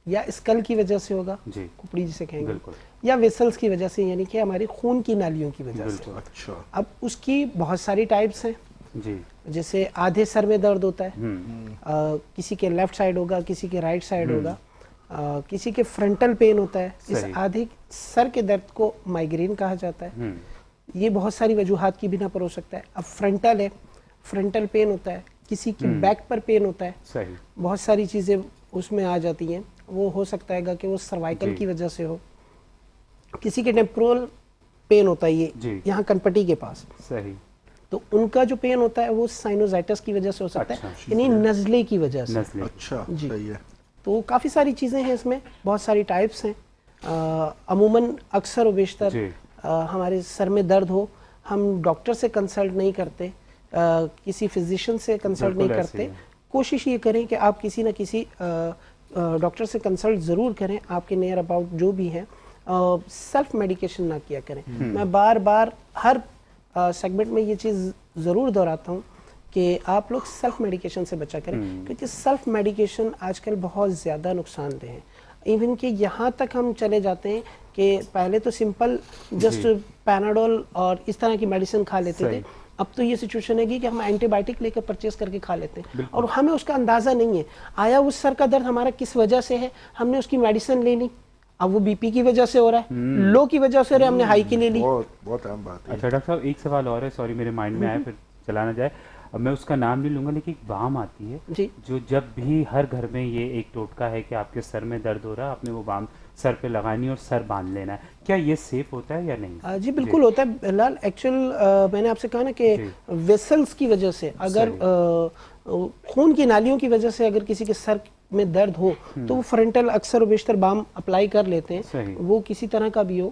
یا اسکل کی وجہ سے ہوگا، کھپڑی جسے کہیں گے، یا ویسلز کی وجہ سے، یعنی کہ ہماری خون کی نالیوں کی وجہ سے۔ اب اس کی بہت ساری ٹائپس ہیں، جیسے آدھے سر میں درد ہوتا ہے، کسی کے لیفٹ سائڈ ہوگا، کسی کے رائٹ سائڈ ہوگا، کسی کے فرنٹل پین ہوتا ہے۔ اس آدھے سر کے درد کو مائگرین کہا جاتا ہے۔ یہ بہت ساری وجوہات کی بنا پر ہو سکتا ہے۔ اب فرنٹل ہے، فرنٹل پین ہوتا ہے، کسی کے بیک پر پین ہوتا ہے، بہت ساری چیزیں اس میں آ جاتی ہیں۔ وہ ہو سکتا ہے کہ وہ سروائکل کی وجہ سے ہو، کسی کے ٹیمپورل پین ہوتا ہے، یہ یہاں کنپٹی کے پاس، تو ان کا جو پین ہوتا ہے وہ سائنوزائٹس کی وجہ سے ہو سکتا ہے، یعنی نزلے کی وجہ سے. اچھا جی صحیح ہے. تو کافی ساری چیزیں ہیں اس میں، بہت ساری ٹائپس ہیں. عموماً اکثر و بیشتر ہمارے سر میں درد ہو ہم ڈاکٹر سے کنسلٹ نہیں کرتے، کسی فزیشین سے کنسلٹ نہیں کرتے. کوشش یہ کریں کہ آپ کسی نہ کسی ڈاکٹر سے کنسلٹ ضرور کریں، آپ کے نیئر اباؤٹ جو بھی ہیں. سیلف میڈیکیشن نہ کیا کریں. میں بار بار ہر سیگمنٹ میں یہ چیز ضرور دہراتا ہوں کہ آپ لوگ سیلف میڈیکیشن سے بچا کریں، کیونکہ سیلف میڈیکیشن آج کل بہت زیادہ نقصان دہ ہے. ایون کہ یہاں تک ہم چلے جاتے ہیں کہ پہلے تو سمپل جسٹ پیناڈول اور اس طرح کی میڈیسن کھا لیتے تھے، اب تو یہ سچویشن ہے کہ ہم اینٹی بائیوٹک لے کر پرچیز کر کے کھا لیتے ہیں اور ہمیں اس کا اندازہ نہیں ہے آیا اس سر کا درد ہمارا کس وجہ سے ہے، ہم نے اس کی میڈیسن لے لی، اب وہ بی پی کی وجہ سے ہو رہا ہے، لو کی وجہ سے ہو رہا ہے، ہم نے ہائی کی لے لی. بہت اہم بات ہے. اچھا ڈاکٹر صاحب ایک سوال اور ہے، سوری میرے مائنڈ میں آیا پھر چلا نہ جائے. اب میں اس کا نام نہیں لوں گا، لیکن ایک بام آتی ہے جو جب بھی ہر گھر میں یہ ایک ٹوٹکا ہے کہ آپ کے سر میں درد ہو رہا ہے، آپ نے وہ بام سر پہ لگانی اور سر باندھ لینا ہے. کیا یہ سیف ہوتا ہے یا نہیں؟ جی بالکل ہوتا ہے بلال. ایکچوئل میں نے آپ سے کہا نا کہ ویسلز کی وجہ سے، اگر خون کی نالیوں کی وجہ سے اگر کسی کے سر میں درد ہو تو وہ فرنٹل اکثر و بیشتر بام اپلائی کر لیتے ہیں، وہ کسی طرح کا بھی ہو،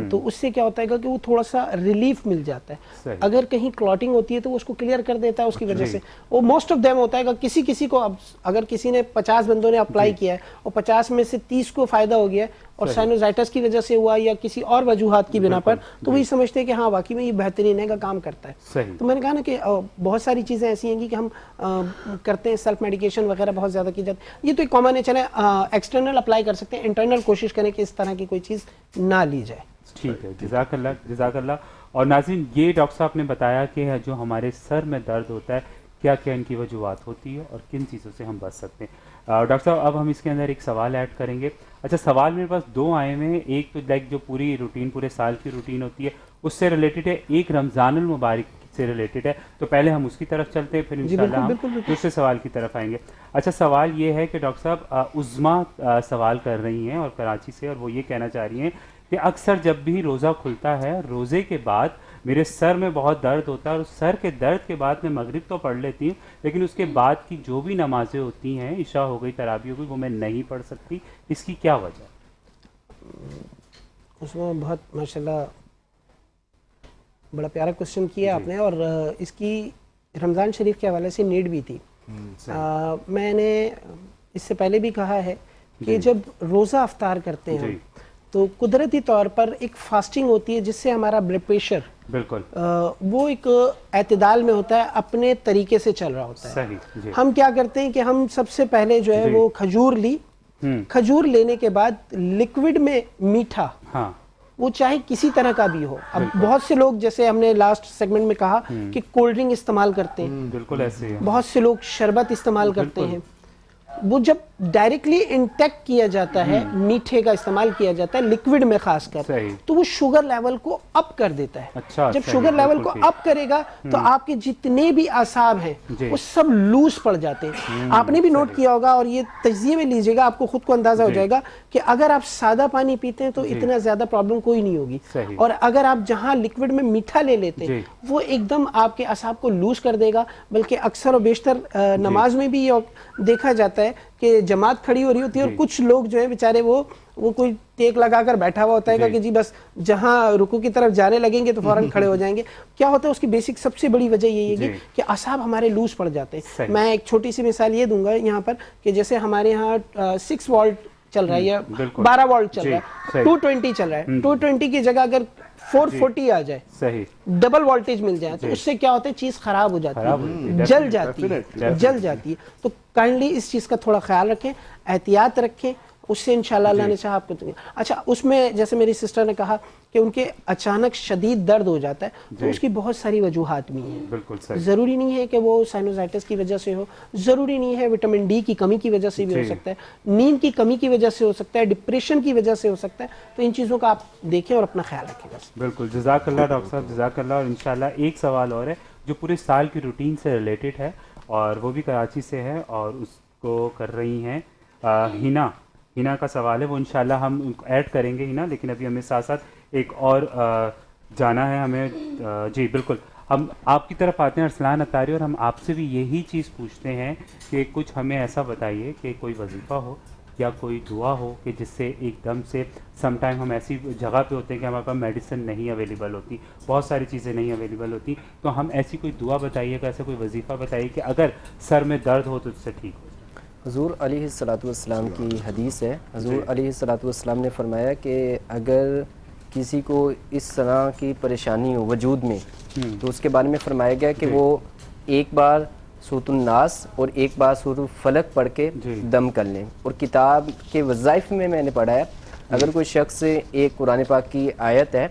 تو اس سے کیا ہوتا ہے کہ وہ تھوڑا سا ریلیف مل جاتا ہے. اگر کہیں کلاٹنگ ہوتی ہے تو وہ اس کو کلیئر کر دیتا ہے اس کی وجہ سے. وہ موسٹ آف دیم ہوتا ہے کہ کسی کو اگر کسی نے 50 بندوں نے اپلائی کیا ہے اور 50 میں سے 30 کو فائدہ ہو گیا ہے اور سائنوزائٹس کی وجہ سے ہوا یا کسی اور وجوہات کی بنا پر، تو وہی سمجھتے ہیں کہ ہاں واقعی میں یہ بہترین ہے کا کام کرتا ہے. تو میں نے کہا نا کہ بہت ساری چیزیں ایسی ہیں کہ ہم کرتے ہیں، سیلف میڈیکیشن وغیرہ بہت زیادہ کی جاتی ہے. یہ تو ایک کامن ہے، چلیں ایکسٹرنل اپلائی کر سکتے ہیں، انٹرنل کوشش کریں کہ اس طرح کی کوئی چیز نہ لی جائے. ٹھیک ہے، جزاک اللہ جزاک اللہ. اور ناظرین یہ ڈاکٹر صاحب نے بتایا کہ جو ہمارے سر میں درد ہوتا ہے کیا کیا ان کی وجوہات ہوتی ہے اور کن چیزوں سے ہم بچ سکتے ہیں. ڈاکٹر صاحب اب ہم اس کے اندر ایک سوال ایڈ کریں گے. اچھا سوال میرے پاس دو آئے ہوئے ہیں. ایک تو لائک جو پوری روٹین پورے سال کی روٹین ہوتی ہے اس سے ریلیٹڈ ہے، ایک رمضان المبارک سے ریلیٹڈ ہے. تو پہلے ہم اس کی طرف چلتے ہیں، پھر انشاءاللہ ہم دوسرے سوال کی طرف آئیں گے. اچھا سوال یہ ہے کہ ڈاکٹر صاحب عظما سوال کر رہی ہیں اور کراچی سے، اور وہ یہ کہنا چاہ رہی ہیں کہ اکثر جب بھی روزہ کھلتا ہے روزے کے بعد میرے سر میں بہت درد ہوتا ہے، اور سر کے درد کے بعد میں مغرب تو پڑھ لیتی ہوں لیکن اس کے بعد کی جو بھی نمازیں ہوتی ہیں، عشاء ہو گئی، تراویح ہو گئی، وہ میں نہیں پڑھ سکتی. اس کی کیا وجہ؟ اس میں بہت ماشاءاللہ بڑا پیارا کوشچن کیا آپ نے، اور اس کی رمضان شریف کے حوالے سے نیڈ بھی تھی. میں نے اس سے پہلے بھی کہا ہے کہ جب روزہ افطار کرتے ہیں تو قدرتی طور پر ایک فاسٹنگ ہوتی ہے جس سے ہمارا بلڈ پریشر بالکل وہ ایک اعتدال میں ہوتا ہے، اپنے طریقے سے چل رہا ہوتا ہے. ہم کیا کرتے ہیں کہ ہم سب سے پہلے جو ہے وہ کھجور لی، کھجور لینے کے بعد لکوڈ میں میٹھا، وہ چاہے کسی طرح کا بھی ہو. اب بہت سے لوگ جیسے ہم نے لاسٹ سیگمنٹ میں کہا کہ کولڈ ڈرنک استعمال کرتے ہیں، بالکل ایسے بہت سے لوگ شربت استعمال کرتے ہیں. وہ جب ڈائریکٹلی انٹیکٹ کیا جاتا ہے، میٹھے کا استعمال کیا جاتا ہے لکوڈ میں خاص کر، تو وہ شوگر لیول کو اپ کر دیتا ہے. جب شوگر لیول کو اپ کرے گا تو آپ کے جتنے بھی اعصاب ہیں وہ سب لوز پڑ جاتے ہیں. آپ نے بھی نوٹ کیا ہوگا اور یہ تجزیے میں لیجیے گا، آپ کو خود کو اندازہ ہو جائے گا کہ اگر آپ سادہ پانی پیتے ہیں تو اتنا زیادہ پرابلم کوئی نہیں ہوگی، اور اگر آپ جہاں لکوڈ میں میٹھا لے لیتے ہیں وہ ایک دم آپ کے اعصاب کو لوز کر دے گا. بلکہ اکثر و بیشتر نماز میں بھی یہ دیکھا جاتا ہے کہ جماعت کھڑی ہو رہی ہوتی ہے اور کچھ لوگ جو ہیں بیچارے وہ کوئی ٹیک لگا کر بیٹھا ہوا ہوتا ہے کہ جی بس جہاں رکوع کی طرف جانے لگیں گے تو فوراً کھڑے ہو جائیں گے. کیا ہوتا ہے اس کی بیسک سب سے بڑی وجہ یہی ہے کہ اعصاب ہمارے لوز پڑ جاتے ہیں. میں ایک چھوٹی سی مثال یہ دوں گا یہاں پر کہ جیسے ہمارے یہاں 6 وولٹ چل رہا ہے یا 12 وولٹ چل رہا ہے، 220 چل رہا ہے، 220 کی جگہ اگر 440 آ جائے، ڈبل وولٹیج مل جائے، تو اس سے کیا ہوتا ہے چیز خراب ہو جاتی ہے، جل جاتی ہے. تو کائنڈلی اس چیز کا تھوڑا خیال رکھیں، احتیاط رکھیں، اس سے انشاءاللہ اللہ نے چاہا آپ کو. اچھا اس میں جیسے میری سسٹر نے کہا کہ ان کے اچانک شدید درد ہو جاتا ہے تو اس کی بہت ساری وجوہات بھی ہیں. ضروری نہیں ہے کہ وہ سائنوزائٹس کی وجہ سے ہو، ضروری نہیں ہے وٹامن ڈی کی کمی کی وجہ سے بھی ہو سکتا ہے، نیند کی کمی کی وجہ سے ہو سکتا ہے، ڈپریشن کی وجہ سے ہو سکتا ہے. تو ان چیزوں کا آپ دیکھیں اور اپنا خیال رکھیں. بس بالکل جزاک اللہ ڈاکٹر صاحب، جزاک اللہ. اور انشاءاللہ ایک سوال اور ہے جو پورے سال کی روٹین سے ریلیٹڈ ہے اور وہ بھی کراچی سے ہے اور اس کو کر رہی ہیں ہینا کا سوال ہے. وہ انشاءاللہ ہم ایڈ کریں گے ہینا، لیکن ابھی ہمیں ساتھ ساتھ ایک اور جانا ہے ہمیں. جی بالکل. ہم آپ کی طرف آتے ہیں ارسلان اتاری، اور ہم آپ سے بھی یہی چیز پوچھتے ہیں کہ کچھ ہمیں ایسا بتائیے کہ کوئی وظیفہ ہو یا کوئی دعا ہو کہ جس سے ایک دم سے سم ٹائم ہم ایسی جگہ پہ ہوتے ہیں کہ ہمارے پاس میڈیسن نہیں اویلیبل ہوتی، بہت ساری چیزیں نہیں اویلیبل ہوتی، تو ہم ایسی کوئی دعا بتائیے گا، ایسا کوئی وظیفہ بتائیے کہ اگر سر میں درد ہو تو اس سے ٹھیک ہو جائے۔ حضور علیہ الصلوۃ والسلام کی حدیث ہے، حضور علیہ الصلوۃ والسلام نے فرمایا کہ اگر کسی کو اس طرح کی پریشانی ہو وجود میں تو اس کے بارے میں فرمایا گیا کہ وہ ایک بار سورۃ الناس اور ایک بار سورۃ الفلق پڑھ کے دم کر لیں۔ اور کتاب کے وظائف میں نے پڑھا ہے اگر کوئی شخص ایک قرآن پاک کی آیت ہے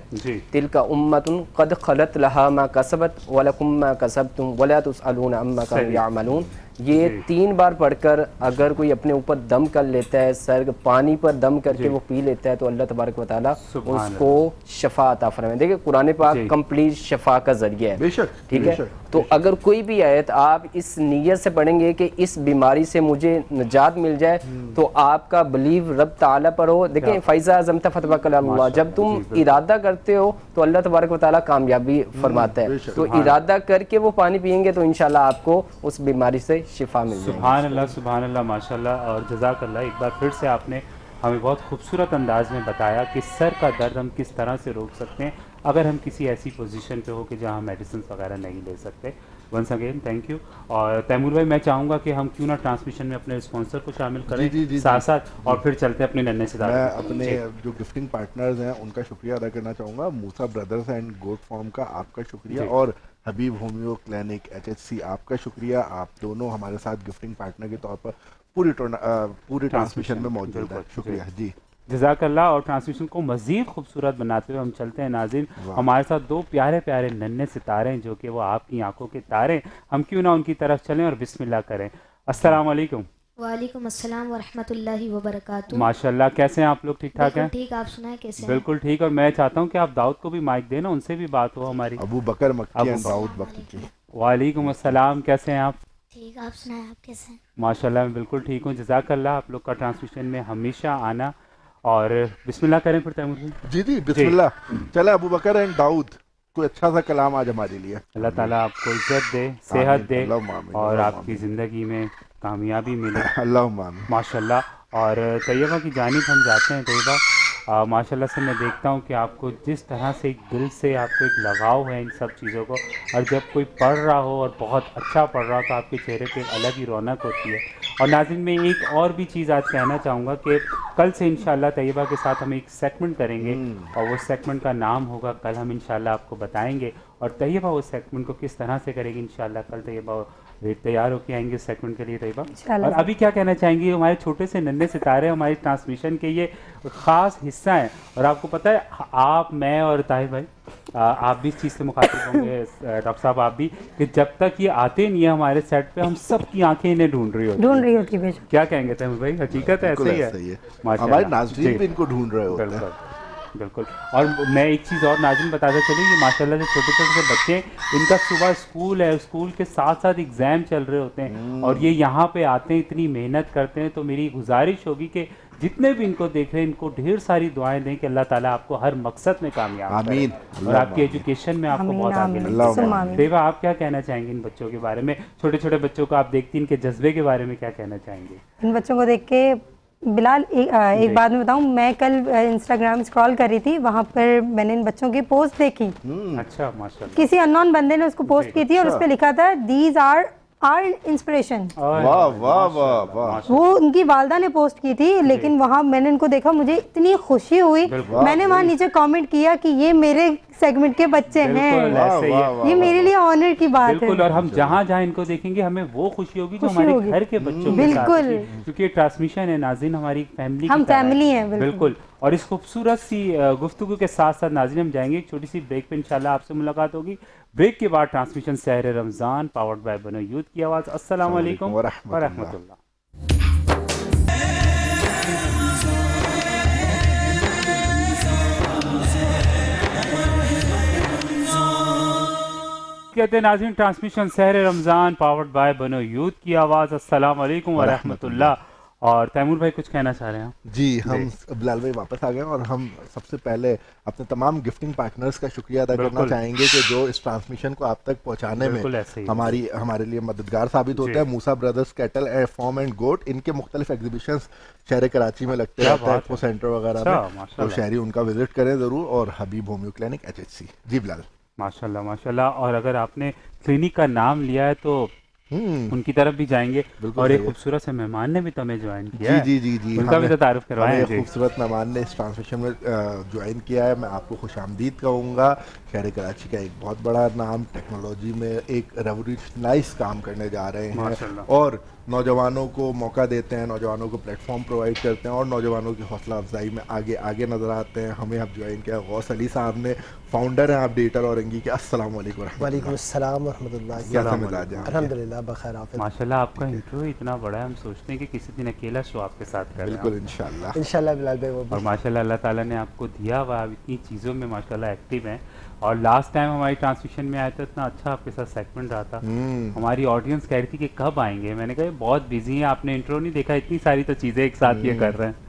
تلک امۃ قد خلت لہا ما کسبت ولکم ما کسبتم ولا تسألون عما کانوا یعملون، یہ 3 بار پڑھ کر اگر کوئی اپنے اوپر دم کر لیتا ہے، سر پانی پر دم کر کے وہ پی لیتا ہے تو اللہ تبارک و تعالیٰ اس کو شفا عطا فرمائے۔ دیکھیں قرآن پاک کمپلیٹ شفا کا ذریعہ ہے، ٹھیک ہے؟ تو اگر کوئی بھی آیت آپ اس نیت سے پڑھیں گے کہ اس بیماری سے مجھے نجات مل جائے تو آپ کا بلیو رب تعالیٰ پر ہو۔ دیکھیں فَإِذَا عَزَمْتَ فَتَوَكَّلْ عَلَى اللَّهِ، جب تم ارادہ کرتے ہو تو اللہ تبارک و تعالیٰ کامیابی فرماتا ہے، تو ارادہ کر کے وہ پانی پئیں گے تو انشاءاللہ آپ کو اس بیماری سے شفا مل جائے۔ سبحان اللہ، سبحان اللہ، ماشاء اللہ، اور جزاک اللہ۔ ایک بار پھر سے آپ نے ہمیں بہت خوبصورت انداز میں بتایا کہ سر کا درد ہم کس طرح سے روک سکتے ہیں اگر ہم کسی ایسی پوزیشن پہ ہو کہ جہاں میڈیسنس وغیرہ نہیں لے سکتے۔ Once again thank you. اور تیمور بھائی میں چاہوں گا کہ ہم کیوں نہ ٹرانسمیشن میں اپنے اسپانسر کو شامل کریں ساتھ ساتھ، اور پھر چلتے ہیں اپنے ننے سے۔ میں اپنے جو گفٹنگ پارٹنرز ہیں ان کا شکریہ ادا کرنا چاہوں گا، موسیٰ بردرز اینڈ گوٹ فارم کا آپ کا شکریہ، اور حبیب ہومیو کلینک HHC آپ کا شکریہ۔ آپ دونوں ہمارے ساتھ گفٹنگ پارٹنر کے طور پر پوری ٹرانسمیشن میں موجود ہیں، شکریہ جی، جزاک اللہ۔ اور ٹرانسمیشن کو مزید خوبصورت بناتے ہوئے ہم چلتے ہیں ناظرین، ہمارے ساتھ 2 پیارے پیارے ننھے ستارے ہیں جو کہ وہ آپ کی آنکھوں کے تارے ہیں، ہم کیوں نہ ان کی طرف چلیں اور بسم اللہ کریں۔ السلام علیکم۔ وعلیکم السلام ورحمۃ اللہ وبرکاتہ۔ ماشاء اللہ، کیسے ہیں آپ لوگ؟ ٹھیک ٹھاک ہیں؟ ٹھیک، آپ سنائیں کیسے ہیں؟ بالکل ٹھیک، اور میں چاہتا ہوں کہ آپ داؤد کو بھی مائک دیں نا، ان سے بھی بات ہو ہماری۔ ابو بکر مکی اینڈ داؤد مکی۔ وعلیکم السلام، کیسے ہیں آپ؟ ٹھیک، آپ سنائیں آپ کیسے ہیں؟ ماشاء اللہ میں بالکل ٹھیک ہوں، جزاک اللہ۔ آپ لوگ کا ٹرانسمیشن میں ہمیشہ آنا، اور بسم اللہ کریں پھر تیمور جی جی بسم اللہ۔ چلے ابو بکر اینڈ داؤد، کوئی اچھا سا کلام آج ہمارے لیے۔ اللہ تعالیٰ آپ کو عزت دے، صحت دے، اور آپ کی زندگی میں کامیابی ملے، اللہم آمین، ماشاء اللہ۔ اور طیبہ کی جانب ہم جاتے ہیں۔ طیبہ ماشاء اللہ سے میں دیکھتا ہوں کہ آپ کو جس طرح سے ایک دل سے آپ کو ایک لگاؤ ہے ان سب چیزوں کو، اور جب کوئی پڑھ رہا ہو اور بہت اچھا پڑھ رہا ہو تو آپ کے چہرے پہ ایک الگ ہی رونق ہوتی ہے۔ اور ناظرین میں ایک اور بھی چیز آج کہنا چاہوں گا کہ کل سے انشاءاللہ طیبہ کے ساتھ ہم ایک سیگمنٹ کریں گے، اور وہ سیگمنٹ کا نام ہوگا کل ہم انشاءاللہ آپ کو بتائیں گے، اور طیبہ وہ سیگمنٹ کو کس طرح سے کرے گی انشاءاللہ کل طیبہ تیار ہو کے آئیں گے سیگمنٹ کے لیے طیبہ۔ اور ابھی کیا کہنا چاہیں گے، ہمارے چھوٹے سے ننھے ستارے ہماری ٹرانسمیشن کے یہ خاص حصہ ہیں، اور آپ کو پتہ ہے آپ، میں اور طاہر بھائی آپ بھی اس چیز سے مخاطب ہوں گے، ڈاکٹر صاحب آپ بھی، کہ جب تک یہ آتے نہیں ہیں ہمارے سیٹ پہ ہم سب کی آنکھیں انہیں ڈھونڈ رہی ہوتی ہیں۔ کیا کہیں گے تیمور بھائی؟ حقیقت ہے، ایسے ہی ہے، ہمارے ناظرین بھی ان کو ڈھونڈ رہے ہوتے ہیں۔ بالکل۔ اور میں ایک چیز اور ناظرین بتاتا چلوں، یہ ماشاء اللہ سے چھوٹے چھوٹے سے بچے ہیں، ان کا صبح اسکول ہے، اسکول کے ساتھ ساتھ ایگزام چل رہے ہوتے ہیں، اور یہ یہاں پہ آتے ہیں، اتنی محنت کرتے ہیں، تو میری گزارش ہوگی کہ جتنے بھی ان کو دیکھ رہے ہیں ان کو ڈھیر ساری دعائیں دیں کہ اللہ تعالیٰ آپ کو ہر مقصد میں کامیاب کرے، اور آپ کی ایجوکیشن میں آپ کو بہت آگے لے۔ دیوا آپ کیا کہنا چاہیں گے ان بچوں کے بارے میں؟ چھوٹے چھوٹے بچوں کو آپ دیکھتی ہیں، ان کے جذبے کے بارے میں کیا کہنا چاہیں گے؟ ان بچوں کو دیکھ کے بلال ایک بات میں بتاؤں، میں کل انسٹاگرام اسکرال کر رہی تھی، وہاں پر میں نے ان بچوں کی پوسٹ دیکھی۔ اچھا، ماشاءاللہ، کسی ان نون بندے نے اس کو پوسٹ کی تھی اور اس پہ لکھا تھا دیز آر انسپریشن۔ وہ ان کی والدہ نے پوسٹ کی تھی، لیکن وہاں میں نے ان کو دیکھا، مجھے اتنی خوشی ہوئی، میں نے وہاں نیچے کامنٹ کیا کہ یہ میرے سیگمنٹ کے بچے ہیں، یہ میرے لیے آنر کی بات ہے۔ بالکل، اور ہم جہاں جہاں ان کو دیکھیں گے ہمیں وہ خوشی ہوگی جو ہمارے گھر کے بچوں کے ساتھ، کیونکہ یہ ٹرانسمیشن ہے ناظرین، ہماری فیملی، ہم فیملی ہیں۔ بالکل۔ اور اس خوبصورت سی گفتگو کے ساتھ ساتھ ناظرین ہم جائیں گے ایک چھوٹی سی بریک پہ، انشاءاللہ آپ سے ملاقات ہوگی۔ بریک کے بعد transmission Sehar Ramzan powered by بنو یوتھ کی آواز۔ السلام علیکم ورحمۃ اللہ۔ کہتے ہیں ناظرین transmission Sehar Ramzan powered by بنو یوتھ کی آواز۔ السلام علیکم ورحمۃ اللہ۔ اور تیمور بھائی کچھ کہنا چاہ رہے ہیں؟ جی ہم بلال بھائی واپس آ گئے اور ہم سب سے پہلے اپنے تمام گفٹنگ پارٹنرز کا شکریہ ادا کرنا چاہیں گے کہ جو اس ٹرانسمیشن کو آپ تک پہنچانے میں ہمارے لیے مددگار ثابت ہوتا ہے. موسیٰ بردرز کیٹل فارم اینڈ گوٹ، ان کے مختلف ایگزیبیشنز شہر کراچی میں لگتے رہتے ہیں، ایکسپو سینٹر وغیرہ میں، تو شہری ان کا وزٹ کریں ضرور. اور حبیب ہومیو کلینک HHC. جی بلال. ماشاء اللہ ماشاء اللہ. اور اگر آپ نے کلینک کا نام لیا ہے تو ان کی طرف بھی جائیں گے. اور ایک خوبصورت سے مہمان نے بھی تو ہمیں جوائن کیا ہے. جی ان کا بھی تو تعارف کروائیں. خوبصورت مہمان نے اس ٹرانسمیشن میں جوائن کیا ہے. میں آپ کو خوش آمدید کہوں گا. شہر کراچی کا ایک بہت بڑا نام، ٹیکنالوجی میں ایک ریولیوشنائز کام کرنے جا رہے ہیں اور نوجوانوں کو موقع دیتے ہیں، نوجوانوں کو پلیٹ فارم پرووائڈ کرتے ہیں اور نوجوانوں کی حوصلہ افزائی میں آگے نظر آتے ہیں. ہمیں اب جوائن کیا غوث علی صاحب نے، فاؤنڈر ہیں آپ ڈیجیٹل اورنگی کے. السلام علیکم. وعلیکم السلام ورحمۃ اللہ. کیسا مزاج ہے؟ الحمدللہ بخیر. ماشاء اللہ آپ کا انٹرو اتنا بڑا ہے، ہم سوچتے ہیں کہ کسی دن اکیلا شو آپ کے ساتھ کریں. بالکل انشاءاللہ انشاءاللہ بلال بھائی. اور ماشاء اللہ اللہ تعالیٰ نے آپ کو دیا ہوا، آپ اتنی چیزوں میں ماشاء اللہ ایکٹیو ہیں. اور لاسٹ ٹائم ہماری ٹرانسمیشن میں آیا تھا، اتنا اچھا آپ کے ساتھ سیگمنٹ رہا تھا. ہماری آڈینس کہہ رہی تھی کہ کب آئیں گے. میں نے کہا بہت بزی ہیں، آپ نے انٹرو نہیں دیکھا، اتنی ساری تو چیزیں ایک ساتھ یہ کر رہے ہیں.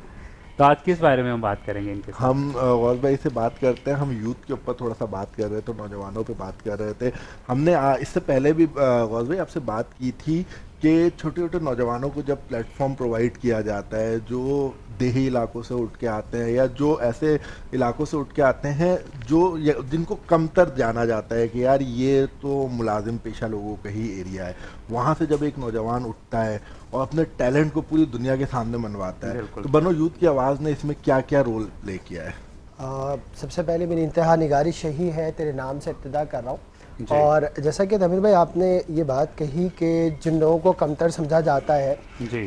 تو آج کس بارے میں ہم بات کریں گے ان کے ساتھ؟ ہم غوث بھائی سے بات کرتے ہیں. ہم یوتھ کے اوپر تھوڑا سا بات کر رہے تھے، نوجوانوں پہ بات کر رہے تھے. ہم نے اس سے پہلے بھی غوث بھائی آپ سے بات کی تھی کہ چھوٹے چھوٹے نوجوانوں کو جب پلیٹ فارم پرووائڈ کیا جاتا ہے جو دیہی علاقوں سے اٹھ کے آتے ہیں یا جو ایسے علاقوں سے اٹھ کے آتے ہیں جن کو کمتر جانا جاتا ہے کہ یار یہ تو ملازم پیشہ لوگوں کا ہی ایریا ہے، وہاں سے جب ایک نوجوان اٹھتا ہے اور اپنے ٹیلنٹ کو پوری دنیا کے سامنے منواتا ہے، تو بنو یوتھ کی آواز نے اس میں کیا کیا رول پلے کیا ہے؟ سب سے پہلے میری انتہا نگارش یہی ہے، تیرے نام سے ابتدا کر رہا ہوں. اور جیسا کہ تمیر بھائی آپ نے یہ بات کہی کہ جن لوگوں کو کمتر سمجھا جاتا ہے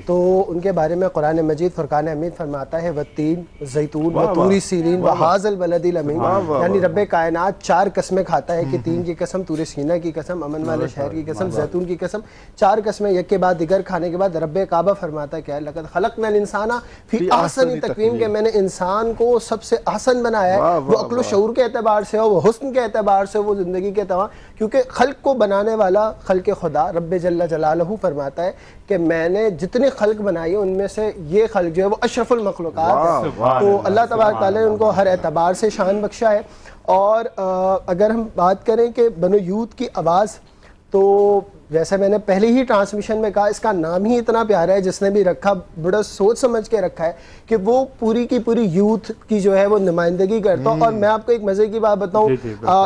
تو ان کے بارے میں قرآن مجید فرقان حمید فرماتا ہے والتین والزیتون وطور سینین وہذا البلد الامین. یعنی رب کائنات 4 قسمیں کھاتا ہے کہ تین کی قسم، طور سینہ کی قسم، امن والے شہر کی قسم، زیتون کی قسم. 4 قسمیں یک کے بعد دیگر کھانے کے بعد رب کعبہ فرماتا ہے کیا ہے لقد خلقنا الانسان فی احسن تقویم، کہ میں نے انسان کو سب سے احسن بنایا ہے. وہ عقل و شعور کے اعتبار سے ہو، وہ حسن کے اعتبار سے، وہ زندگی کے اعتبار، کیونکہ خلق کو بنانے والا خلق خدا رب جل جلالہ فرماتا ہے کہ میں نے جتنے خلق بنائی ان میں سے یہ خلق جو ہے وہ اشرف المخلوقات ہے. تو اللہ تبارک تعالیٰ نے ان کو ہر اعتبار سے شان بخشا ہے. اور اگر ہم بات کریں کہ بنو یوتھ کی آواز، تو جیسے میں نے پہلے ہی ٹرانسمیشن میں کہا، اس کا نام ہی اتنا پیارا ہے، جس نے بھی رکھا بڑا سوچ سمجھ کے رکھا ہے کہ وہ پوری کی پوری یوتھ کی جو ہے وہ نمائندگی کرتا ہوں. اور میں آپ کو ایک مزے کی بات بتاؤں،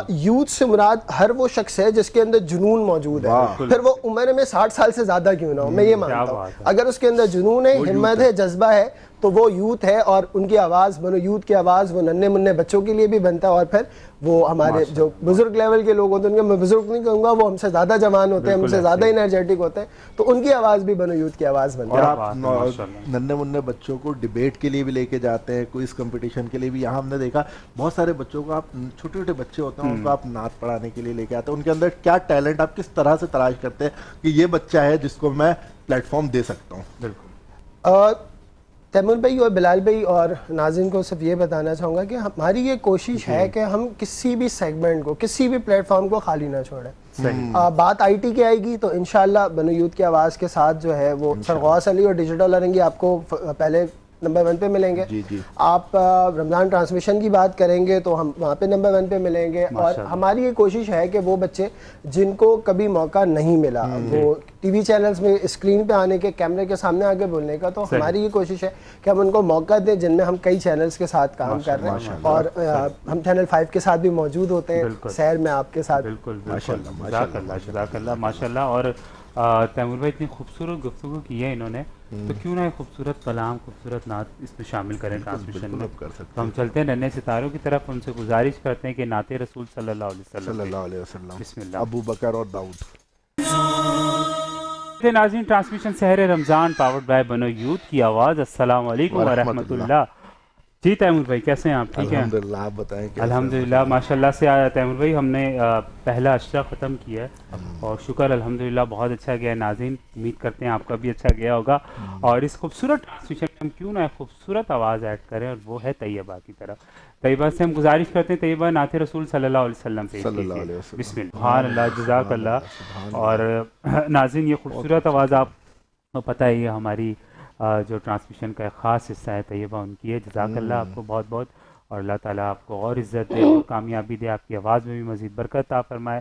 یوتھ سے مراد ہر وہ شخص ہے جس کے اندر جنون موجود ہے، پھر وہ عمر میں 60 سال سے زیادہ کیوں نہ ہو. میں یہ مانتا ہوں اگر اس کے اندر جنون ہے، ہمت ہے، جذبہ ہے، تو وہ یوتھ ہے. اور ان کی آواز، بنو یوتھ کی آواز، وہ ننھے منھے بچوں کے لیے بھی بنتا ہے. اور پھر وہ ہمارے جو بزرگ لیول کے لوگ ہوتے ہیں، ان کے میں بزرگ نہیں کہوں گا، وہ ہم سے زیادہ جوان ہوتے ہیں، ہم سے زیادہ انرجیٹک ہوتے ہیں، تو ان کی آواز بھی بنو یوتھ کی آواز بنتی ہے. اور آپ ننھے منھے بچوں کو ڈیبیٹ کے لیے بھی لے کے جاتے ہیں، کوئز کمپٹیشن کے لیے بھی. یہاں ہم نے دیکھا بہت سارے بچوں کو، آپ چھوٹے چھوٹے بچے ہوتے ہیں ان کو آپ نعت پڑھانے کے لیے لے کے آتے ہیں. ان کے اندر کیا ٹیلنٹ آپ کس طرح سے تلاش کرتے ہیں کہ یہ بچہ ہے جس کو میں پلیٹ فارم دے سکتا ہوں؟ بالکل. تیمور بھائی اور بلال بھائی اور ناظرین کو صرف یہ بتانا چاہوں گا کہ ہماری یہ کوشش ہے کہ ہم کسی بھی سیگمنٹ کو، کسی بھی پلیٹ فارم کو خالی نہ چھوڑیں. بات آئی ٹی کی آئے گی تو انشاءاللہ بنو یوتھ کی آواز کے ساتھ جو ہے وہ سر غوث علی اور ڈیجیٹل اورنگی آپ کو پہلے نمبر 1 پہ ملیں گے. آپ رمضان ٹرانسمیشن کی بات کریں گے تو ہم وہاں پہ نمبر 1 پہ ملیں گے. اور ہماری یہ کوشش ہے کہ وہ بچے جن کو کبھی موقع نہیں ملا وہ ٹی وی چینلز میں اسکرین پہ آنے کے، کیمرے کے سامنے آگے بولنے کا، تو ہماری یہ کوشش ہے کہ ہم ان کو موقع دیں، جن میں ہم کئی چینلز کے ساتھ کام کر رہے ہیں. اور ہم چینل 5 کے ساتھ بھی موجود ہوتے ہیں، سیر میں آپ کے ساتھ. بالکل جزاک اللہ ماشاء اللہ. اور تیمور بھائی اتنی خوبصورت گفتگو کی ہے انہوں نے، تو کیوں نہ ایک خوبصورت کلام، خوبصورت نعت اس میں شامل کریں ٹرانسمیشن میں. تو ہم چلتے ہیں ننھے ستاروں کی طرف، ان سے گزارش کرتے ہیں کہ نعت رسول صلی اللہ علیہ وسلم. بسم اللہ. ابو بکر اور داؤد. ناظرین، transmission Sehar Ramzan powered by بنو یوتھ کی آواز. السلام علیکم ورحمۃ اللہ. جی تیمور بھائی کیسے ہیں آپ؟ ٹھیک ہیں الحمدللہ. آپ بتائیں. الحمدللہ ماشاء اللہ سے. تیمور بھائی ہم نے پہلا اشرہ ختم کیا ہے اور شکر الحمدللہ بہت اچھا گیا ہے. ناظرین امید کرتے ہیں آپ کا بھی اچھا گیا ہوگا. اور اس خوبصورت ٹرانسمیشن میں ہم کیوں نہ خوبصورت آواز ایڈ کریں، اور وہ ہے طیبہ کی طرف. طیبہ سے ہم گزارش کرتے ہیں طیبہ نعت رسول صلی اللہ علیہ وسلم سے. بسم اللہ. سبحان اللہ، جزاک اللہ. اور ناظرین یہ خوبصورت آواز آپ کو پتہ ہے یہ ہماری جو ٹرانسمیشن کا ایک خاص حصہ ہے طیبہ ان کی ہے. جزاک اللہ آپ کو بہت بہت, اور اللہ تعالیٰ آپ کو اور عزت دے اور کامیابی دے, آپ کی آواز میں بھی مزید برکت عطا فرمائے.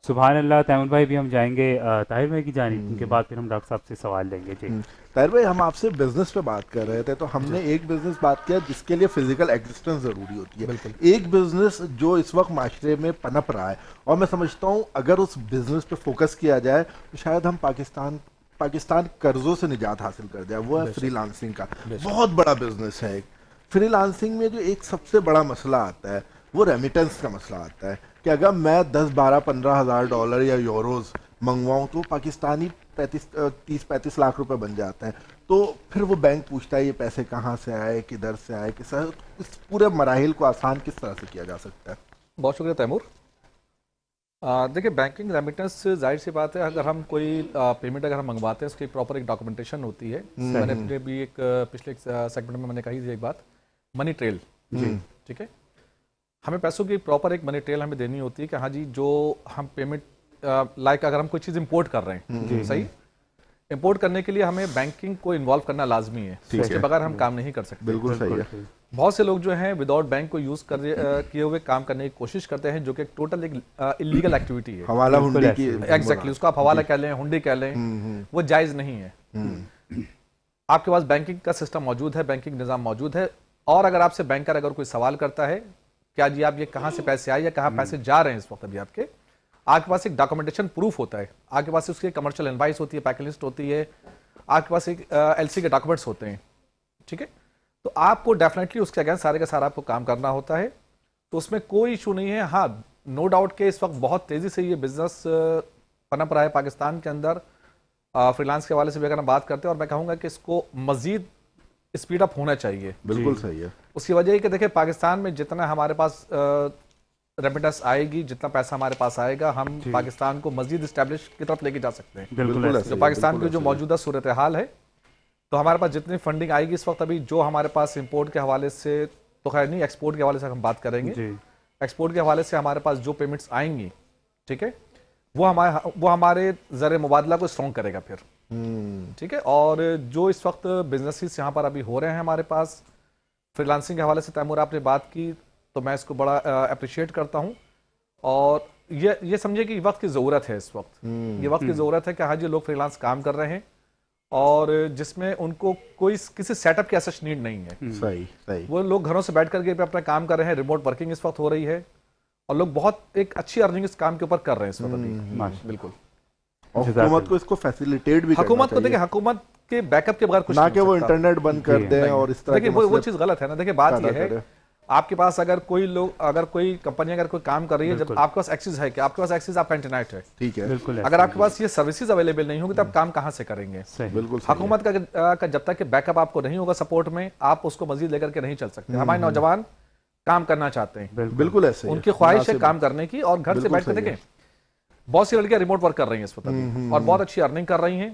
سبحان اللہ. تیمور بھائی بھی ہم جائیں گے طاہر بھائی کی جانب, ان کے بعد پھر ہم ڈاکٹر صاحب سے سوال لیں گے. جی طاہر بھائی, ہم آپ سے بزنس پہ بات کر رہے تھے, تو ہم نے ایک بزنس بات کیا جس کے لیے فزیکل ایگزسٹنس ضروری ہوتی ہے, ایک بزنس جو اس وقت معاشرے میں پنپ رہا ہے, اور میں سمجھتا ہوں اگر اس بزنس پہ فوکس کیا جائے تو شاید ہم پاکستان قرضوں سے نجات حاصل کر جائے, وہ ہے فری لانسنگ کا. بہت بڑا بزنس ہے. فری لانسنگ میں جو ایک سب سے بڑا مسئلہ آتا ہے وہ ریمیٹنس کا مسئلہ آتا ہے, کہ اگر میں 10-12-15 ہزار ڈالر یا یوروز منگواؤں تو پاکستانی 30-35 لاکھ روپے بن جاتے ہیں, تو پھر وہ بینک پوچھتا ہے یہ پیسے کہاں سے آئے, کدھر سے آئے, کس طرح, اس پورے مراحل کو آسان کس طرح سے کیا جا سکتا ہے؟ بہت شکریہ تیمور. دیکھیں بینکنگ ریمیٹنس ظاہر سی بات ہے, اگر ہم کوئی پیمنٹ اگر ہم منگواتے ہیں اس کی پراپر ایک ڈاکومنٹیشن ہوتی ہے. میں نے اپنے بھی ایک پچھلے سیگمنٹ میں نے کہی تھی ایک بات, منی ٹریل. ٹھیک ہے, ہمیں پیسوں کی پراپر ایک منی ٹریل ہمیں دینی ہوتی ہے کہ ہاں جی جو ہم پیمنٹ لائک اگر ہم کوئی چیز امپورٹ کر رہے ہیں, صحیح, امپورٹ کرنے کے لیے ہمیں بینکنگ کو انوالو کرنا لازمی ہے, اس کے بغیر ہم کام نہیں کر سکتے. بالکل صحیح ہے. بہت سے لوگ جو ہیں وداؤٹ بینک کو یوز کیے ہوئے کام کرنے کی کوشش کرتے ہیں, جو کہ ٹوٹل ایک اللیگل ایکٹیویٹی ہے. حوالہ ہنڈی کی, ایگزیکٹلی, اس کو آپ حوالہ کہہ لیں, ہنڈی کہہ لیں, وہ جائز نہیں ہے. آپ کے پاس بینکنگ کا سسٹم موجود ہے, بینکنگ نظام موجود ہے, اور اگر آپ سے بینکر اگر کوئی سوال کرتا ہے کیا جی آپ یہ کہاں سے پیسے آئے یا کہاں پیسے جا رہے ہیں اس وقت, ابھی آپ کے پاس ایک ڈاکومنٹیشن پروف ہوتا ہے, آپ کے پاس اس کی کمرشل انوائس ہوتی ہے, پیکنگ لسٹ ہوتی ہے, آپ کے پاس ایک ایل سی کے ڈاکومنٹس ہوتے ہیں. ٹھیک ہے, تو آپ کو ڈیفینیٹلی اس کے اگینسٹ سارے کا سارا آپ کو کام کرنا ہوتا ہے, تو اس میں کوئی ایشو نہیں ہے. ہاں نو ڈاؤٹ کہ اس وقت بہت تیزی سے یہ بزنس پنپ رہا ہے پاکستان کے اندر. فری لانس کے حوالے سے بھی اگر ہم بات کرتے ہیں, اور میں کہوں گا کہ اس کو مزید اسپیڈ اپ ہونا چاہیے. بالکل صحیح ہے. اس کی وجہ یہ کہ دیکھیں پاکستان میں جتنا ہمارے پاس ریمیٹنس آئے گی, جتنا پیسہ ہمارے پاس آئے گا, ہم پاکستان کو مزید اسٹیبلش کی طرف لے کے جا سکتے ہیں. بالکل. جو پاکستان کی جو موجودہ صورتحال ہے, تو ہمارے پاس جتنی فنڈنگ آئے گی اس وقت, ابھی جو ہمارے پاس امپورٹ کے حوالے سے تو خیر نہیں, ایکسپورٹ کے حوالے سے ہم بات کریں گے. ایکسپورٹ کے حوالے سے ہمارے پاس جو پیمنٹس آئیں گی, ٹھیک ہے, وہ ہمارے زر مبادلہ کو اسٹرانگ کرے گا پھر. ٹھیک ہے, اور جو اس وقت بزنسز یہاں پر ابھی ہو رہے ہیں ہمارے پاس فری لانسنگ کے حوالے سے, تیمور آپ نے بات کی تو میں اس کو بڑا اپریشیٹ کرتا ہوں, اور یہ سمجھے کہ وقت کی ضرورت ہے اس وقت. یہ وقت کی ضرورت ہے کہ ہاں جی لوگ فری لانس کام کر رہے ہیں, اور جس میں ان کو کوئی کسی سیٹ اپ کی ایسا نیڈ نہیں ہے. صحیح. وہ لوگ گھروں سے بیٹھ کر کے اپنا کام کر رہے ہیں, ریموٹ ورکنگ اس وقت ہو رہی ہے, اور لوگ بہت ایک اچھی ارننگ اس کام کے اوپر کر رہے ہیں اس وقت ابھی. بالکل. حکومت کو اس کو فیسیلیٹیٹ بھی کرنا چاہیے. حکومت کو دیکھیں, حکومت کے بیک اپ کے بغیر کچھ نہ کہ وہ انٹرنیٹ بند کر دیں اور اس طرح. دیکھیں وہ چیز غلط ہے نا. دیکھیں بات یہ ہے, آپ کے پاس اگر کوئی کمپنی اگر کوئی کام کر رہی ہے, جب آپ کے پاس ایکسس ہے, کہ آپ کے پاس ایکسس آپ کا انٹرنیٹ ہے, ٹھیک ہے, اگر آپ کے پاس یہ سروسز اویلیبل نہیں ہوگی تو آپ کام کہاں سے کریں گے؟ بالکل. حکومت کا جب تک کہ بیک اپ آپ کو نہیں ہوگا سپورٹ میں, آپ اس کو مزید لے کر کے نہیں چل سکتے. ہمارے نوجوان کام کرنا چاہتے ہیں, بالکل ایسے, ان کی خواہش ہے کام کرنے کی, اور گھر سے بیٹھ کے دیکھیں بہت سی لڑکیاں ریموٹ ورک کر رہی ہیں اس وقت اور بہت اچھی ارننگ کر رہی ہیں,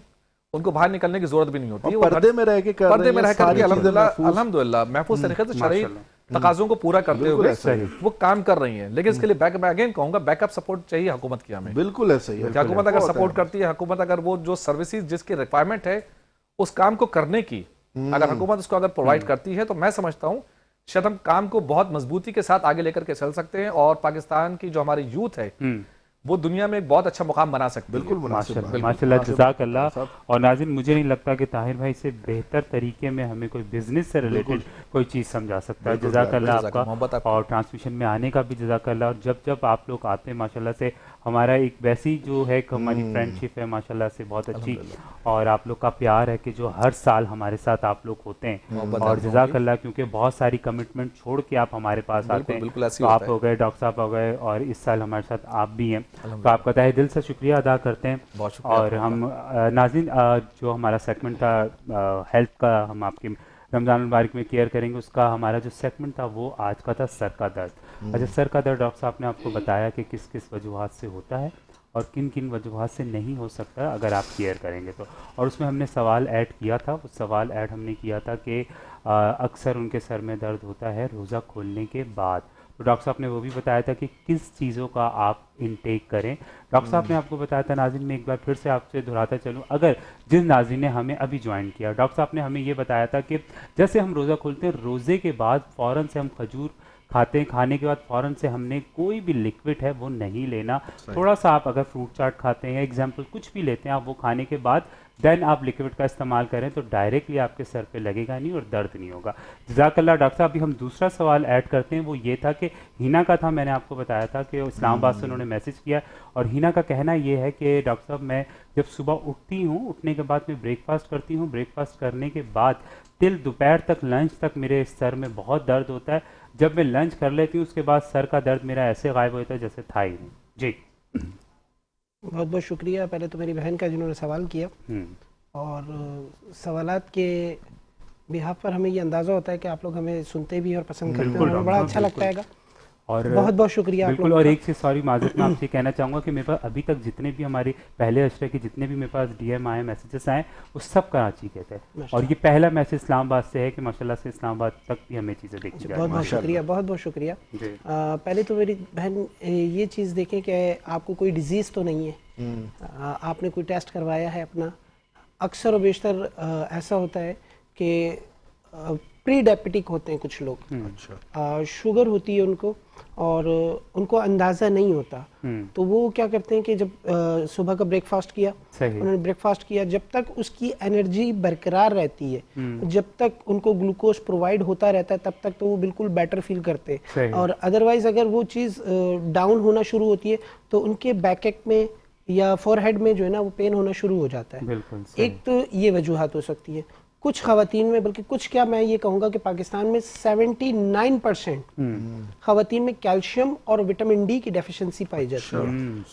ان کو باہر نکلنے کی ضرورت بھی نہیں ہوتی. پردے میں رہ کے الحمدللہ محفوظ طریقے سے شرعی تقاضوں کو پورا کرتے ہوئے وہ کام کر رہی ہیں. لیکن اس کے لیے میں اگین کہوں گا بیک اپ سپورٹ چاہیے حکومت کی. ہمیں بالکل ایسا ہی ہے. حکومت اگر سپورٹ کرتی ہے, حکومت اگر وہ جو سروسز جس کی ریکوائرمنٹ ہے اس کام کو کرنے کی, اگر حکومت اس کو اگر پرووائڈ کرتی ہے, تو میں سمجھتا ہوں شاید ہم کام کو بہت مضبوطی کے ساتھ آگے لے کر کے چل سکتے ہیں, اور پاکستان کی جو ہماری یوتھ ہے وہ دنیا میں ایک بہت اچھا مقام بنا سکتے ہیں. بالکل ماشاءاللہ, جزاک اللہ. اور ناظرین مجھے نہیں لگتا کہ طاہر بھائی سے بہتر طریقے میں ہمیں کوئی بزنس سے ریلیٹڈ کوئی چیز سمجھا سکتا ہے. جزاک اللہ آپ کا, اور ٹرانسمیشن میں آنے کا بھی جزاک اللہ. اور جب آپ لوگ آتے ہیں ماشاءاللہ سے ہمارا ایک ویسی جو ہے ہماری فرینڈشپ ہے ماشاءاللہ سے بہت اچھی, اور آپ لوگ کا پیار ہے کہ جو ہر سال ہمارے ساتھ آپ لوگ ہوتے ہیں, اور جزاک اللہ, کیونکہ بہت ساری کمٹمنٹ چھوڑ کے آپ ہمارے پاس آتے ہیں. تو آپ ہو گئے, ڈاکٹر صاحب ہو گئے, اور اس سال ہمارے ساتھ آپ بھی ہیں, تو آپ کا تہہ دل سے شکریہ ادا کرتے ہیں. اور ہم ناظرین جو ہمارا سیگمنٹ تھا ہیلتھ کا, ہم آپ کے رمضان المبارک میں کیئر کریں گے, اس کا ہمارا جو سیگمنٹ تھا وہ آج کا تھا سر کا درد. اچھا, سر کا درد ڈاکٹر صاحب نے آپ کو بتایا کہ کس کس وجوہات سے ہوتا ہے اور کن کن وجوہات سے نہیں ہو سکتا اگر آپ کیئر کریں گے تو. اور اس میں ہم نے سوال ایڈ کیا تھا, وہ سوال ایڈ ہم نے کیا تھا کہ اکثر ان کے سر میں درد ہوتا ہے روزہ کھولنے کے بعد, تو ڈاکٹر صاحب نے وہ بھی بتایا تھا کہ کس چیزوں کا آپ انٹیک کریں. ڈاکٹر صاحب نے آپ کو بتایا تھا. ناظرین میں ایک بار پھر سے آپ سے دہراتا چلوں, اگر جن ناظرین نے ہمیں ابھی جوائن کیا, ڈاکٹر صاحب نے ہمیں یہ بتایا تھا کہ جیسے ہم روزہ کھولتے ہیں, روزے کے بعد فوراً سے ہم کھجور کھاتے ہیں, کھانے کے بعد فوراً سے ہم نے کوئی بھی لکوڈ ہے وہ نہیں لینا. تھوڑا سا آپ اگر فروٹ چاٹ کھاتے ہیں یا ایگزامپل کچھ بھی لیتے ہیں آپ, وہ کھانے کے بعد دین آپ لکوڈ کا استعمال کریں تو ڈائریکٹلی آپ کے سر پہ لگے گا نہیں اور درد نہیں ہوگا. جزاک اللہ. ڈاکٹر صاحب ابھی ہم دوسرا سوال ایڈ کرتے ہیں, وہ یہ تھا کہ ہینا کا تھا. میں نے آپ کو بتایا تھا کہ اسلام آباد سے انہوں نے میسج کیا, اور ہینا کا کہنا یہ ہے کہ ڈاکٹر صاحب میں جب صبح اٹھتی ہوں, اٹھنے کے بعد میں بریک فاسٹ کرتی ہوں, بریک فاسٹ کرنے کے بعد ٹل دوپہر تک لنچ تک میرے سر میں بہت درد ہوتا ہے. جب میں لنچ کر لیتی ہوں اس کے بعد سر کا درد میرا ایسے غائب ہوتا ہے جیسے تھا ہی نہیں. جی بہت بہت شکریہ پہلے تو میری بہن کا جنہوں نے سوال کیا, اور سوالات کے بہاف پر ہمیں یہ اندازہ ہوتا ہے کہ آپ لوگ ہمیں سنتے بھی اور پسند کرتے ہیں, اور بڑا اچھا لگتا ہے گا. اور بہت بہت شکریہ. بالکل. اور ایک چیز سوری معذرت میں آپ سے کہنا چاہوں گا کہ میرے پاس ابھی تک جتنے بھی ہمارے پہلے اشرے کے جتنے بھی میرے پاس ڈی ایم آئے, میسیجز آئے, وہ سب کراچی کے تھے, اور یہ پہلا میسیج اسلام آباد سے ہے کہ ماشاء اللہ سے اسلام آباد تک بھی ہمیں چیزیں دیکھی جائیں. بہت بہت شکریہ, بہت بہت شکریہ. پہلے تو میری بہن یہ چیز دیکھیں کہ آپ کو کوئی ڈیزیز تو نہیں ہے, آپ نے کوئی ٹیسٹ کروایا ہے اپنا. اکثر و بیشتر ایسا ہوتا ہے کہ پری ڈائبٹک ہوتے ہیں کچھ لوگ, شوگر ہوتی ہے ان کو اور ان کو اندازہ نہیں ہوتا, تو وہ کیا کرتے ہیں کہ جب صبح کا بریک فاسٹ کیا, انہوں نے بریک فاسٹ کیا, جب تک اس کی انرجی برقرار رہتی ہے, جب تک ان کو گلوکوز پرووائڈ ہوتا رہتا ہے تب تک تو وہ بالکل بیٹر فیل کرتے ہیں. اور ادروائز اگر وہ چیز ڈاؤن ہونا شروع ہوتی ہے تو ان کے بیک ایک میں یا فور ہیڈ میں جو ہے نا وہ پین ہونا شروع ہو جاتا ہے. ایک تو یہ وجوہات ہو سکتی ہے. کچھ خواتین میں, بلکہ کچھ کیا میں یہ کہوں گا کہ پاکستان میں 79% خواتین میں کیلشیم اور وٹامن ڈی کی ڈیفیشنسی پائی جاتی ہے.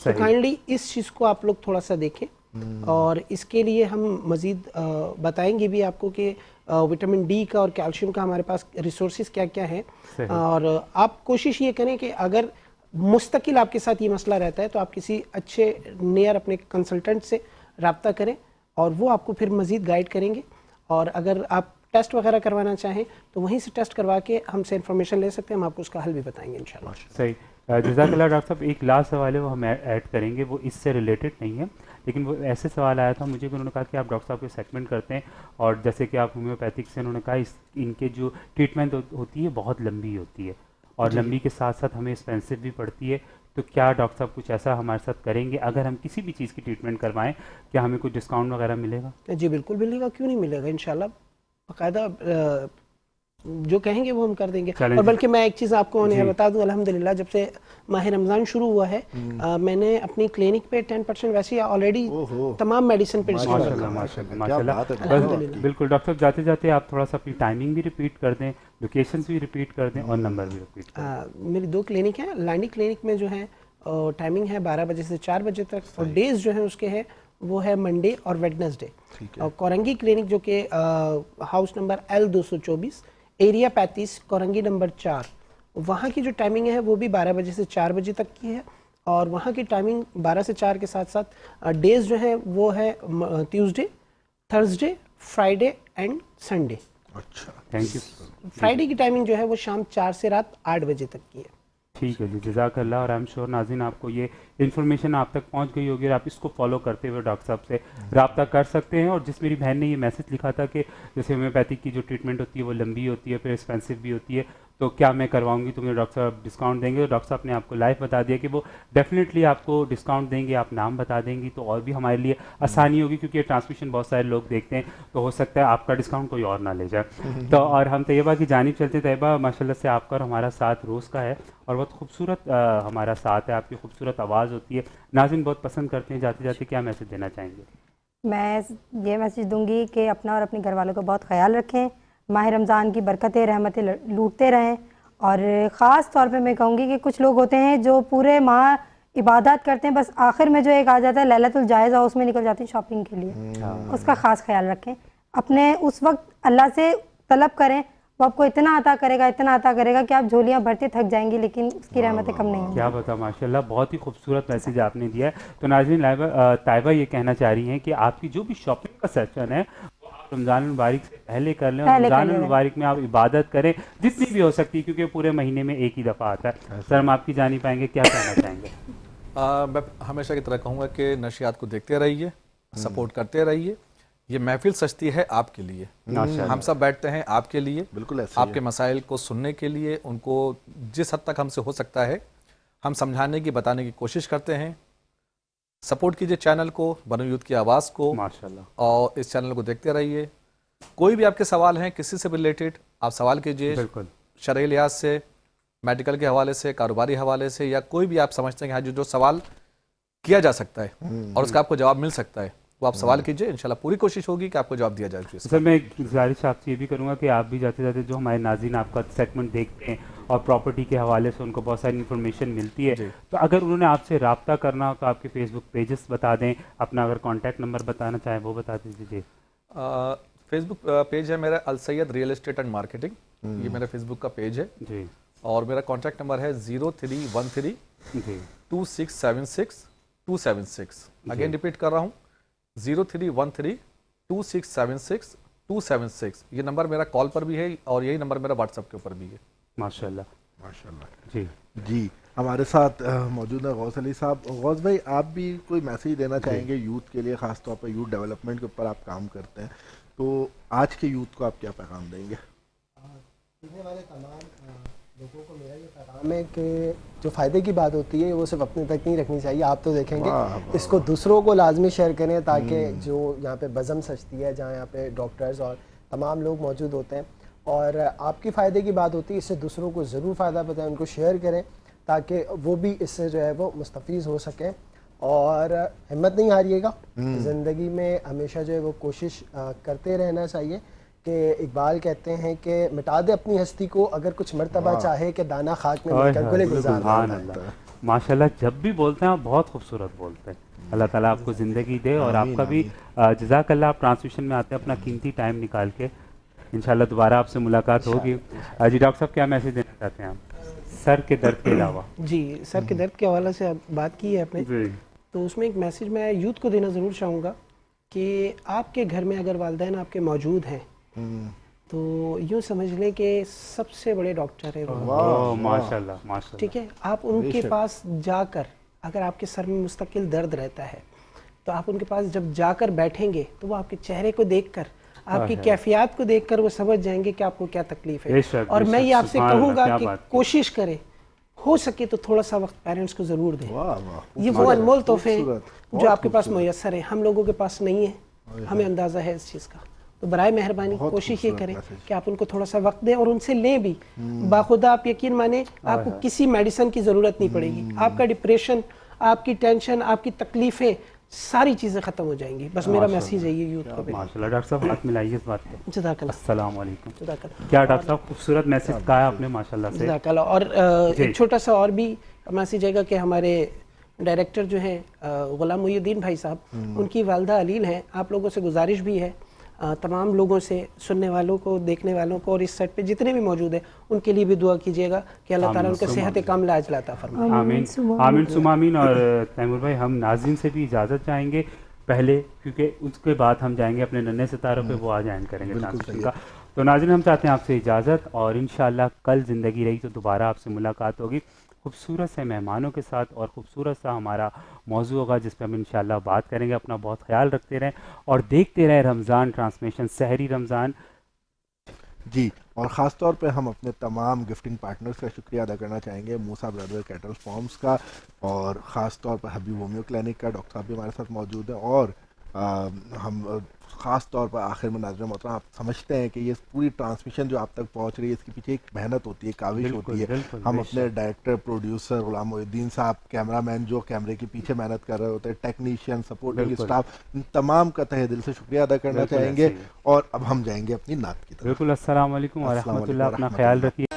تو کائنڈلی اس چیز کو آپ لوگ تھوڑا سا دیکھیں, اور اس کے لیے ہم مزید بتائیں گے بھی آپ کو کہ وٹامن ڈی کا اور کیلشیم کا ہمارے پاس ریسورسز کیا کیا ہیں. اور آپ کوشش یہ کریں کہ اگر مستقل آپ کے ساتھ یہ مسئلہ رہتا ہے تو آپ کسی اچھے نیئر اپنے کنسلٹنٹ سے رابطہ کریں, اور وہ آپ کو پھر مزید گائیڈ کریں گے. اور اگر آپ ٹیسٹ وغیرہ کروانا چاہیں تو وہیں سے ٹیسٹ کروا کے ہم سے انفارمیشن لے سکتے ہیں, ہم آپ کو اس کا حل بھی بتائیں گے انشاءاللہ. صحیح. جزاک اللہ. ڈاکٹر صاحب ایک لاسٹ سوال ہے وہ ہم ایڈ کریں گے, وہ اس سے ریلیٹڈ نہیں ہے, لیکن وہ ایسے سوال آیا تھا مجھے کہ انہوں نے کہا کہ آپ ڈاکٹر صاحب کے سیگمنٹ کرتے ہیں, اور جیسے کہ آپ ہومیوپیتھک سے, انہوں نے کہا ان کے جو ٹریٹمنٹ ہوتی ہے بہت لمبی ہوتی ہے, اور لمبی کے ساتھ ساتھ ہمیں ایکسپینسو بھی پڑتی ہے. تو کیا ڈاکٹر صاحب کچھ ایسا ہمارے ساتھ کریں گے اگر ہم کسی بھی چیز کی ٹریٹمنٹ کروائیں, کیا ہمیں کوئی ڈسکاؤنٹ وغیرہ ملے گا؟ جی بالکل ملے گا, کیوں نہیں ملے گا. انشاءاللہ باقاعدہ جو کہیں گے وہ ہم کر دیں گے. اور بلکہ میں ایک چیز آپ کو بتا دوں, الحمدللہ جب سے ماہ رمضان شروع ہوا ہے میں نے اپنی کلینک پہ 10% ویسے آلریڈی تمام میڈیسن پہ ڈسکاؤنٹ رکھا. ماشاءاللہ. بالکل ڈاکٹر صاحب جاتے جاتے آپ تھوڑا سا اپنی ٹائمنگ بھی ریپیٹ کر دیں, لوکیشنز بھی ریپیٹ کر دیں, اور نمبر بھی ریپیٹ کر دیں. میری 2 کلینک ہیں. لانڈی کلینک میں جو ہے ٹائمنگ ہے 12 بجے سے 4 بجے تک, اور ڈیز جو ہیں اس کے ہے وہ ہے منڈے اور ویڈنسڈے. اور کورنگی کلینک جو کہ house number L224 area 35 Korangi number 4, وہاں کی جو ٹائمنگ ہے وہ بھی 12 بجے سے 4 بجے تک کی ہے, اور وہاں کی ٹائمنگ 12 سے 4 کے ساتھ ساتھ ڈیز جو ہیں وہ ہے Tuesday, Thursday, Friday and Sunday. اچھا, تھینک یو. فرائیڈے کی ٹائمنگ جو ہے وہ شام 4 سے رات 8 بجے تک کی ہے. ٹھیک ہے جی, جزاک اللہ. اور آئی ایم شیور ناظرین آپ کو یہ انفارمیشن آپ تک پہنچ گئی ہوگی, اور آپ اس کو فالو کرتے ہوئے ڈاکٹر صاحب سے رابطہ کر سکتے ہیں. اور جس میری بہن نے یہ میسج لکھا تھا کہ جیسے ہومیوپیتھک کی جو ٹریٹمنٹ ہوتی ہے وہ لمبی ہوتی ہے, پھر ایکسپینسو بھی ہوتی ہے, تو کیا میں کرواؤں گی تو مجھے ڈاکٹر صاحب ڈسکاؤنٹ دیں گے؟ تو ڈاکٹر صاحب نے آپ کو لائیو بتا دیا کہ وہ ڈیفینیٹلی آپ کو ڈسکاؤنٹ دیں گے. آپ نام بتا دیں گی تو اور بھی ہمارے لیے آسانی ہوگی, کیونکہ یہ ٹرانسمیشن بہت سارے لوگ دیکھتے ہیں, تو ہو سکتا ہے آپ کا ڈسکاؤنٹ کوئی اور نہ لے جائے. تو اور ہم طیبہ کی جانب چلتے ہیں. طیبہ ماشاء اللہ سے آپ کا اور ہمارا ساتھ روز کا ہے, اور بہت خوبصورت ہمارا ساتھ ہے, آپ کی خوبصورت آواز ہوتی ہے, ناظرین بہت پسند کرتے ہیں. جاتے جاتے کیا میسج دینا چاہیں گے؟ میں یہ میسج دوں گی کہ اپنا اور اپنے گھر والوں کا بہت خیال رکھیں, ماہ رمضان کی برکتیں رحمتیں لوٹتے رہیں. اور خاص طور پہ میں کہوں گی کہ کچھ لوگ ہوتے ہیں جو پورے ماہ عبادات کرتے ہیں, بس آخر میں جو ایک آ جاتا ہے لیلۃ الجائزہ, اس میں نکل جاتے ہیں شاپنگ کے لیے. اس کا خاص خیال رکھیں. اپنے اس وقت اللہ سے طلب کریں, وہ آپ کو اتنا عطا کرے گا, اتنا عطا کرے گا کہ آپ جھولیاں بھرتے تھک جائیں گی, لیکن اس کی رحمتیں کم نہیں ہیں. کیا بتا, ماشاء اللہ بہت ہی خوبصورت میسیج آپ نے دیا ہے. تو ناظرین طیبہ یہ کہنا چاہ رہی ہیں کہ آپ کی جو بھی شاپنگ کا سیشن ہے وہ آپ رمضان المبارک سے پہلے کر لیں، اور رمضان المبارک میں آپ عبادت کریں جتنی بھی ہو سکتی، کیونکہ پورے مہینے میں ایک ہی دفعہ آتا ہے. سر ہم آپ کی جانی پائیں گے، کیا کہنا چاہیں گے؟ میں ہمیشہ کی طرح کہوں گا کہ نشریات کو دیکھتے رہیے، سپورٹ کرتے رہیے. یہ محفل سجتی ہے آپ کے لیے، ہم سب بیٹھتے ہیں آپ کے لیے، بالکل آپ کے مسائل کو سننے کے لیے، ان کو جس حد تک ہم سے ہو سکتا ہے ہم سمجھانے کی بتانے کی کوشش کرتے ہیں. سپورٹ کیجئے چینل کو، بنو یوتھ کی آواز کو، ماشاءاللہ، اور اس چینل کو دیکھتے رہیے. کوئی بھی آپ کے سوال ہیں کسی سے بھی ریلیٹڈ آپ سوال کیجئے، شرعی لحاظ سے، میڈیکل کے حوالے سے، کاروباری حوالے سے، یا کوئی بھی آپ سمجھتے ہیں کہ جو سوال کیا جا سکتا ہے اور اس کا آپ کو جواب مل سکتا ہے، وہ آپ سوال کیجئے، انشاءاللہ پوری کوشش ہوگی کہ آپ کو جواب دیا جائے. سر میں ایک گزارش آپ سے یہ بھی کروں گا کہ آپ بھی جاتے جاتے جو ہمارے ناظرین آپ کا سیگمنٹ دیکھتے ہیں اور پراپرٹی کے حوالے سے ان کو بہت ساری انفارمیشن ملتی ہے، تو اگر انہوں نے آپ سے رابطہ کرنا ہو تو آپ کے فیس بک پیجز بتا دیں، اپنا اگر کانٹیکٹ نمبر بتانا چاہیں وہ بتا دیجیے. فیس بک پیج ہے میرا السید ریئل اسٹیٹ اینڈ مارکیٹنگ، یہ میرا فیس بک کا پیج ہے جی، اور میرا کانٹیکٹ نمبر ہے 0313 2676 276. اگین ریپیٹ کر رہا ہوں 0313 2676 276. یہ نمبر میرا کال پر بھی ہے اور یہی نمبر میرا واٹس ایپ کے اوپر بھی ہے. ماشاءاللہ ماشاءاللہ. جی جی ہمارے ساتھ موجود ہیں غوث علی صاحب. غوث بھائی آپ بھی کوئی میسیج دینا چاہیں گے یوتھ کے لیے، خاص طور پر یوتھ ڈیولپمنٹ کے اوپر آپ کام کرتے ہیں، تو آج کے یوتھ کو آپ کیا پیغام دیں گے؟ سیکھنے والے تمام لوگوں کو میرا یہ پیغام ہے کہ جو فائدے کی بات ہوتی ہے وہ صرف اپنے تک نہیں رکھنی چاہیے. آپ تو دیکھیں گے اس کو دوسروں کو لازمی شیئر کریں، تاکہ جو یہاں پہ بزم سجتی ہے، جہاں یہاں پہ ڈاکٹرز اور تمام لوگ موجود ہوتے ہیں، اور آپ کی فائدے کی بات ہوتی ہے، اس سے دوسروں کو ضرور فائدہ بتائیں، ان کو شیئر کریں تاکہ وہ بھی اس سے جو ہے وہ مستفیض ہو سکیں. اور ہمت نہیں ہاریے گا، زندگی میں ہمیشہ جو ہے وہ کوشش کرتے رہنا چاہیے. کہ اقبال کہتے ہیں کہ مٹا دے اپنی ہستی کو اگر کچھ مرتبہ چاہے کہ دانا خاک میں مل کر گلے گلزار. ماشاءاللہ جب بھی بولتے ہیں آپ بہت خوبصورت بولتے ہیں. اللہ تعالیٰ آپ کو زندگی دے، اور آپ کا بھی جزاک اللہ. آپ ٹرانسمیشن میں آتے ہیں اپنا قیمتی ٹائم نکال کے، انشاءاللہ دوبارہ آپ سے ملاقات ہوگی. جی ڈاکٹر صاحب کیا میسیج دینا چاہتے ہیں آپ سر کے درد کے علاوہ؟ جی سر کے درد کے حوالے سے بات کی ہے آپ نے، تو اس میں ایک میسیج میں یوتھ کو دینا ضرور چاہوں گا کہ آپ کے گھر میں اگر والدین آپ کے موجود ہیں تو یوں سمجھ لیں کہ سب سے بڑے ڈاکٹر ہیں وہ. ماشاءاللہ ماشاءاللہ. ٹھیک ہے، آپ ان کے پاس جا کر اگر آپ کے سر میں مستقل درد رہتا ہے تو آپ ان کے پاس جب جا کر بیٹھیں گے تو وہ آپ کے چہرے کو دیکھ کر، آپ کی کیفیات کو دیکھ کر وہ سمجھ جائیں گے کہ آپ کو کیا تکلیف ہے. اور میں یہ آپ سے کہوں گا کہ کوشش کریں، ہو سکے تو تھوڑا سا وقت پیرنٹس کو ضرور دیں. یہ وہ انمول تحفے ہیں جو آپ کے پاس میسر ہیں، ہم لوگوں کے پاس نہیں ہے، ہمیں اندازہ ہے اس چیز کا. تو برائے مہربانی کوشش یہ کریں کہ آپ ان کو تھوڑا سا وقت دیں اور ان سے لیں بھی. باخدا آپ یقین مانیں آپ کو کسی میڈیسن کی ضرورت نہیں پڑے گی. آپ کا ڈپریشن، آپ کی ٹینشن، آپ کی تکلیفیں، ساری چیزیں ختم ہو جائیں گی. بس میرا میسیج ہے یہ یوتھ کو. ماشاءاللہ. ڈاکٹر صاحب ہاتھ ملائیے اس بات پہ. جزاک اللہ. السلام علیکم. جزاک اللہ. کیا ڈاکٹر صاحب خوبصورت میسیج کہا ہے آپ نے ماشاءاللہ سے. جزاک اللہ. اور ایک چھوٹا سا اور بھی میسیج ہے گا کہ ہمارے ڈائریکٹر جو ہیں غلام محی الدین بھائی صاحب، ان کی والدہ علیل ہیں. آپ لوگوں سے گزارش بھی ہے، تمام لوگوں سے، سننے والوں کو، دیکھنے والوں کو، اور اس سائٹ پہ جتنے بھی موجود ہیں ان کے لیے بھی دعا کیجیے گا کہ اللہ تعالیٰ ان کو صحت کاملہ عاجلہ عطا فرمائے. آمین آمین ثم آمین. اور تیمور بھائی ہم ناظرین سے بھی اجازت چاہیں گے پہلے، کیونکہ اس کے بعد ہم جائیں گے اپنے ننے ستاروں پہ، وہ آج جوائن کریں گے ٹرانسمیشن کا. تو ناظرین ہم چاہتے ہیں آپ سے اجازت، اور انشاءاللہ کل زندگی رہی تو دوبارہ آپ سے ملاقات ہوگی خوبصورت سے مہمانوں کے ساتھ، اور خوبصورت سا ہمارا موضوع ہوگا جس پہ ہم انشاءاللہ بات کریں گے. اپنا بہت خیال رکھتے رہیں اور دیکھتے رہیں رمضان ٹرانسمیشن، سحری رمضان. جی اور خاص طور پہ ہم اپنے تمام گفٹنگ پارٹنرز کا شکریہ ادا کرنا چاہیں گے، موسیٰ برادر کیٹل فارمز کا، اور خاص طور پر حبیب ہومیو کلینک کا. ڈاکٹر صاحب بھی ہمارے ساتھ موجود ہیں. اور ہم خاص طور پر آخر میں ناظرین محترم آپ سمجھتے ہیں کہ یہ پوری ٹرانسمیشن جو آپ تک پہنچ رہی ہے اس کے پیچھے ایک محنت ہوتی ہے، کاوش ہوتی ہے. ہم اپنے ڈائریکٹر، پروڈیوسر غلام محی الدین صاحب، کیمرہ مین جو کیمرے کے پیچھے محنت کر رہے ہوتے ہیں، ٹیکنیشین، سپورٹنگ اسٹاف، ان تمام کا تہہ دل سے شکریہ ادا کرنا چاہیں گے. اور اب ہم جائیں گے اپنی نعت کی طرف. بالکل. السلام علیکم ورحمۃ اللہ. اپنا خیال رکھیے.